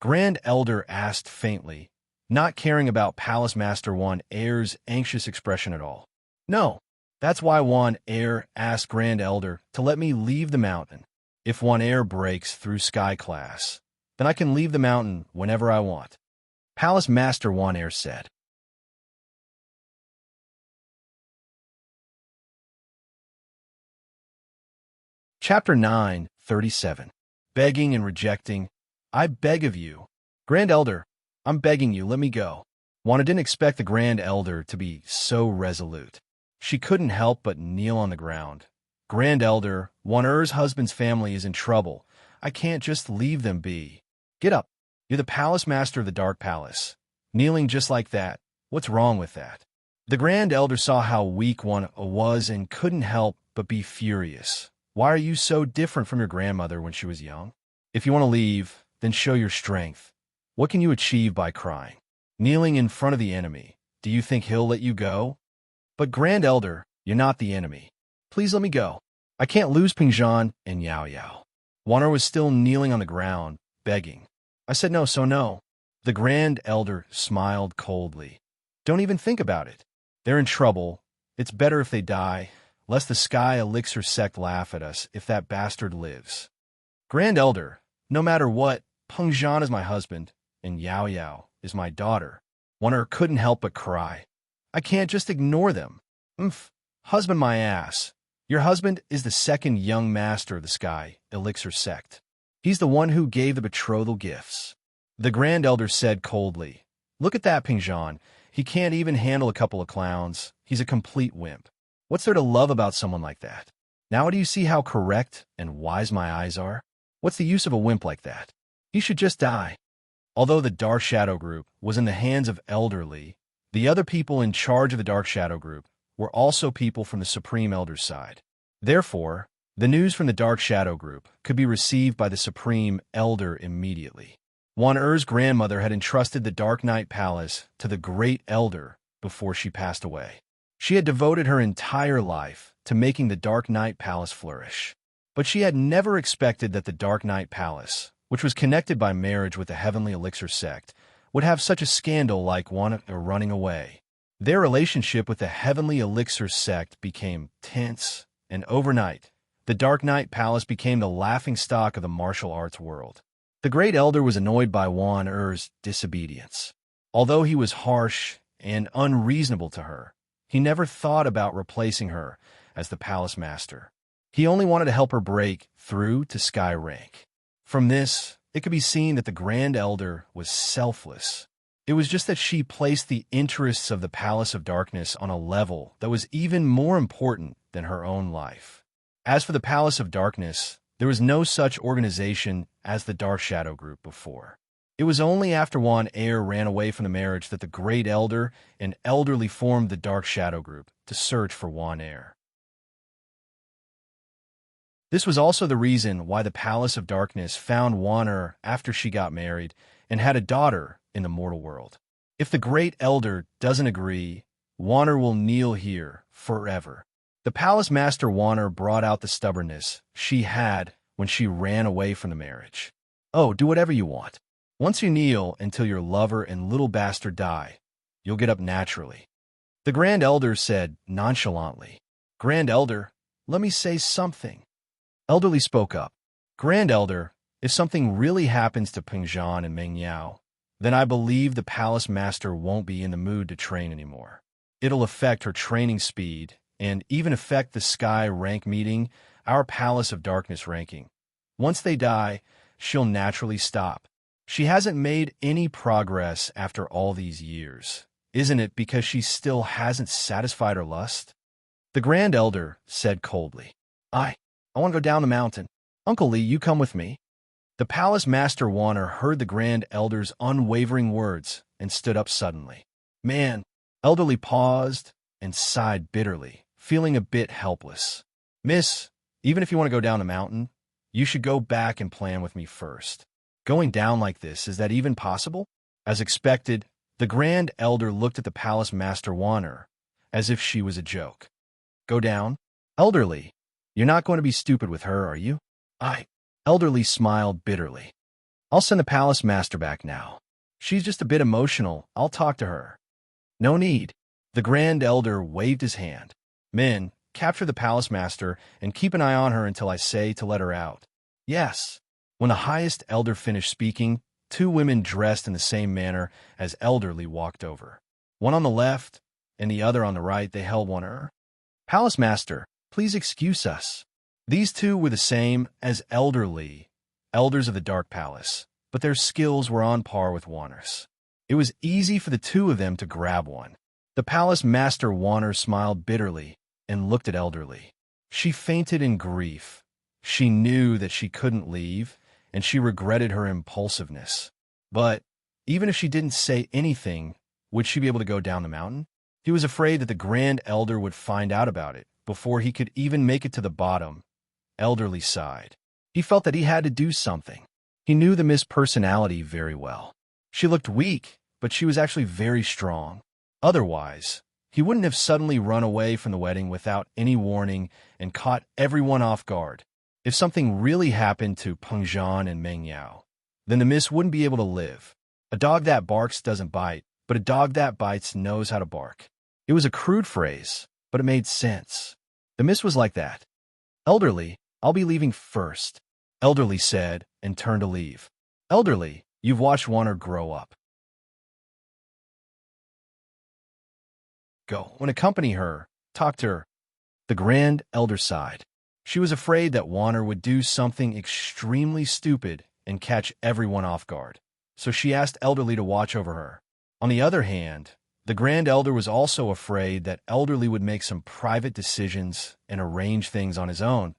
A: Grand Elder asked faintly, not caring about Palace Master Wan'er's anxious expression at all. No, That's why Juan Air asked Grand Elder to let me leave the mountain. If Juan Air breaks through Sky Class, then I can leave the mountain whenever I want. Palace Master Juan Air said. Chapter 9:37. Begging and Rejecting. I beg of you. Grand Elder, I'm begging you, let me go. Juana didn't expect the Grand Elder to be so resolute. She couldn't help but kneel on the ground. Grand Elder, Juana's husband's family is in trouble. I can't just leave them be. Get up. You're the Palace Master of the Dark Palace. Kneeling just like that. What's wrong with that? The Grand Elder saw how weak Juana was and couldn't help but be furious. Why are you so different from your grandmother when she was young? If you want to leave, then show your strength. What can you achieve by crying? Kneeling in front of the enemy. Do you think he'll let you go? But Grand Elder, you're not the enemy. Please let me go. I can't lose Pingjan and Yao Yao. Juana was still kneeling on the ground, begging. I said no, so no. The Grand Elder smiled coldly. Don't even think about it. They're in trouble. It's better if they die, lest the Sky Elixir sect laugh at us if that bastard lives. Grand Elder, no matter what, Pengzhan is my husband, and Yao Yao is my daughter. Juana couldn't help but cry. I can't just ignore them. Husband my ass. Your husband is the second young master of the Sky Elixir sect. He's the one who gave the betrothal gifts. The Grand Elder said coldly. Look at that Pingjan. He can't even handle a couple of clowns. He's a complete wimp. What's there to love about someone like that? Now do you see how correct and wise my eyes are? What's the use of a wimp like that? He should just die. Although the Dark Shadow Group was in the hands of Elderly, the other people in charge of the Dark Shadow Group were also people from the Supreme Elder's side. Therefore, the news from the Dark Shadow Group could be received by the Supreme Elder immediately. Juan Er's grandmother had entrusted the Dark Knight Palace to the Great Elder before she passed away. She had devoted her entire life to making the Dark Knight Palace flourish. But she had never expected that the Dark Knight Palace, which was connected by marriage with the Heavenly Elixir sect, would have such a scandal like Juana running away. Their relationship with the Heavenly Elixir sect became tense, and overnight, the Dark Knight Palace became the laughingstock of the martial arts world. The Great Elder was annoyed by Juan Er's disobedience. Although he was harsh and unreasonable to her, he never thought about replacing her as the Palace Master. He only wanted to help her break through to Sky rank. From this, it could be seen that the Grand Elder was selfless. It was just that she placed the interests of the Palace of Darkness on a level that was even more important than her own life. As for the Palace of Darkness, there was no such organization as the Dark Shadow Group before. It was only after Juan Air ran away from the marriage that the Great Elder and Elderly formed the Dark Shadow Group to search for Juan Air. This was also the reason why the Palace of Darkness found Juan Air after she got married and had a daughter in the mortal world. If the Great Elder doesn't agree, Juan Air will kneel here forever. The Palace Master Juan Air brought out the stubbornness she had when she ran away from the marriage. Oh, do whatever you want. Once you kneel until your lover and little bastard die, you'll get up naturally. The Grand Elder said nonchalantly. Grand Elder, let me say something. Elderly spoke up. Grand Elder, if something really happens to Pingjan and Meng Yao, then I believe the Palace Master won't be in the mood to train anymore. It'll affect her training speed and even affect the Sky rank meeting, our Palace of Darkness ranking. Once they die, she'll naturally stop. She hasn't made any progress after all these years. Isn't it because she still hasn't satisfied her lust? The Grand Elder said coldly. I want to go down the mountain. Uncle Lee, you come with me. The Palace Master Juan Air heard the Grand Elder's unwavering words and stood up suddenly. Man, Elderly paused and sighed bitterly, feeling a bit helpless. Miss, even if you want to go down the mountain, you should go back and plan with me first. Going down like this, is that even possible? As expected, the Grand Elder looked at the Palace Master Juan Air as if she was a joke. Go down? Elderly, you're not going to be stupid with her, are you? Elderly smiled bitterly. I'll send the Palace Master back now. She's just a bit emotional. I'll talk to her. No need. The Grand Elder waved his hand. Men, capture the palace master and keep an eye on her until I say to let her out. Yes. When the highest elder finished speaking, two women dressed in the same manner as elderly walked over. One on the left and the other on the right. They held one her. Palace master, please excuse us. These two were the same as elderly, elders of the Dark Palace, but their skills were on par with Warner's. It was easy for the two of them to grab one. The palace master Warner smiled bitterly and looked at elderly. She fainted in grief. She knew that she couldn't leave, and she regretted her impulsiveness. But even if she didn't say anything, would she be able to go down the mountain? He was afraid that the Grand Elder would find out about it before he could even make it to the bottom. Elderly sighed. He felt that he had to do something. He knew the Miss Personality very well. She looked weak, but she was actually very strong. Otherwise, he wouldn't have suddenly run away from the wedding without any warning and caught everyone off guard. If something really happened to Peng Zhan and Meng Yao, then the Miss wouldn't be able to live. A dog that barks doesn't bite, but a dog that bites knows how to bark. It was a crude phrase, but it made sense. The Miss was like that. Elderly, I'll be leaving first, Elderly said and turned to leave. Elderly, you've watched Warner grow up. Go and accompany her, talk to her. The Grand Elder sighed. She was afraid that Warner would do something extremely stupid and catch everyone off guard, so she asked Elderly to watch over her. On the other hand, the Grand Elder was also afraid that Elderly would make some private decisions and arrange things on his own.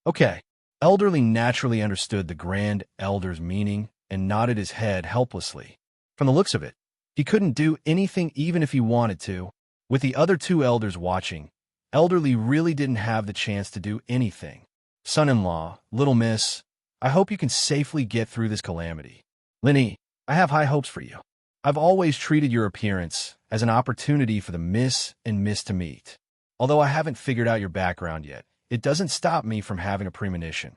A: Okay. Elderly naturally understood the Grand Elder's meaning and nodded his head helplessly. From the looks of it, he couldn't do anything even if he wanted to. With the other two elders watching, Elderly really didn't have the chance to do anything. Son-in-law, little miss, I hope you can safely get through this calamity. Linny, I have high hopes for you. I've always treated your appearance as an opportunity for the Miss and Miss to meet. Although I haven't figured out your background yet, it doesn't stop me from having a premonition.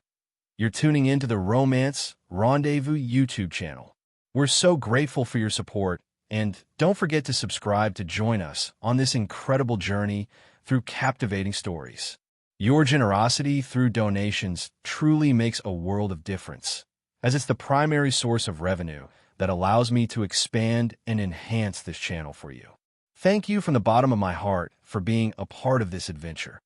A: You're tuning into the Romance Rendezvous YouTube channel. We're so grateful for your support, and don't forget to subscribe to join us on this incredible journey through captivating stories. Your generosity through donations truly makes a world of difference, as it's the primary source of revenue that allows me to expand and enhance this channel for you. Thank you from the bottom of my heart for being a part of this adventure.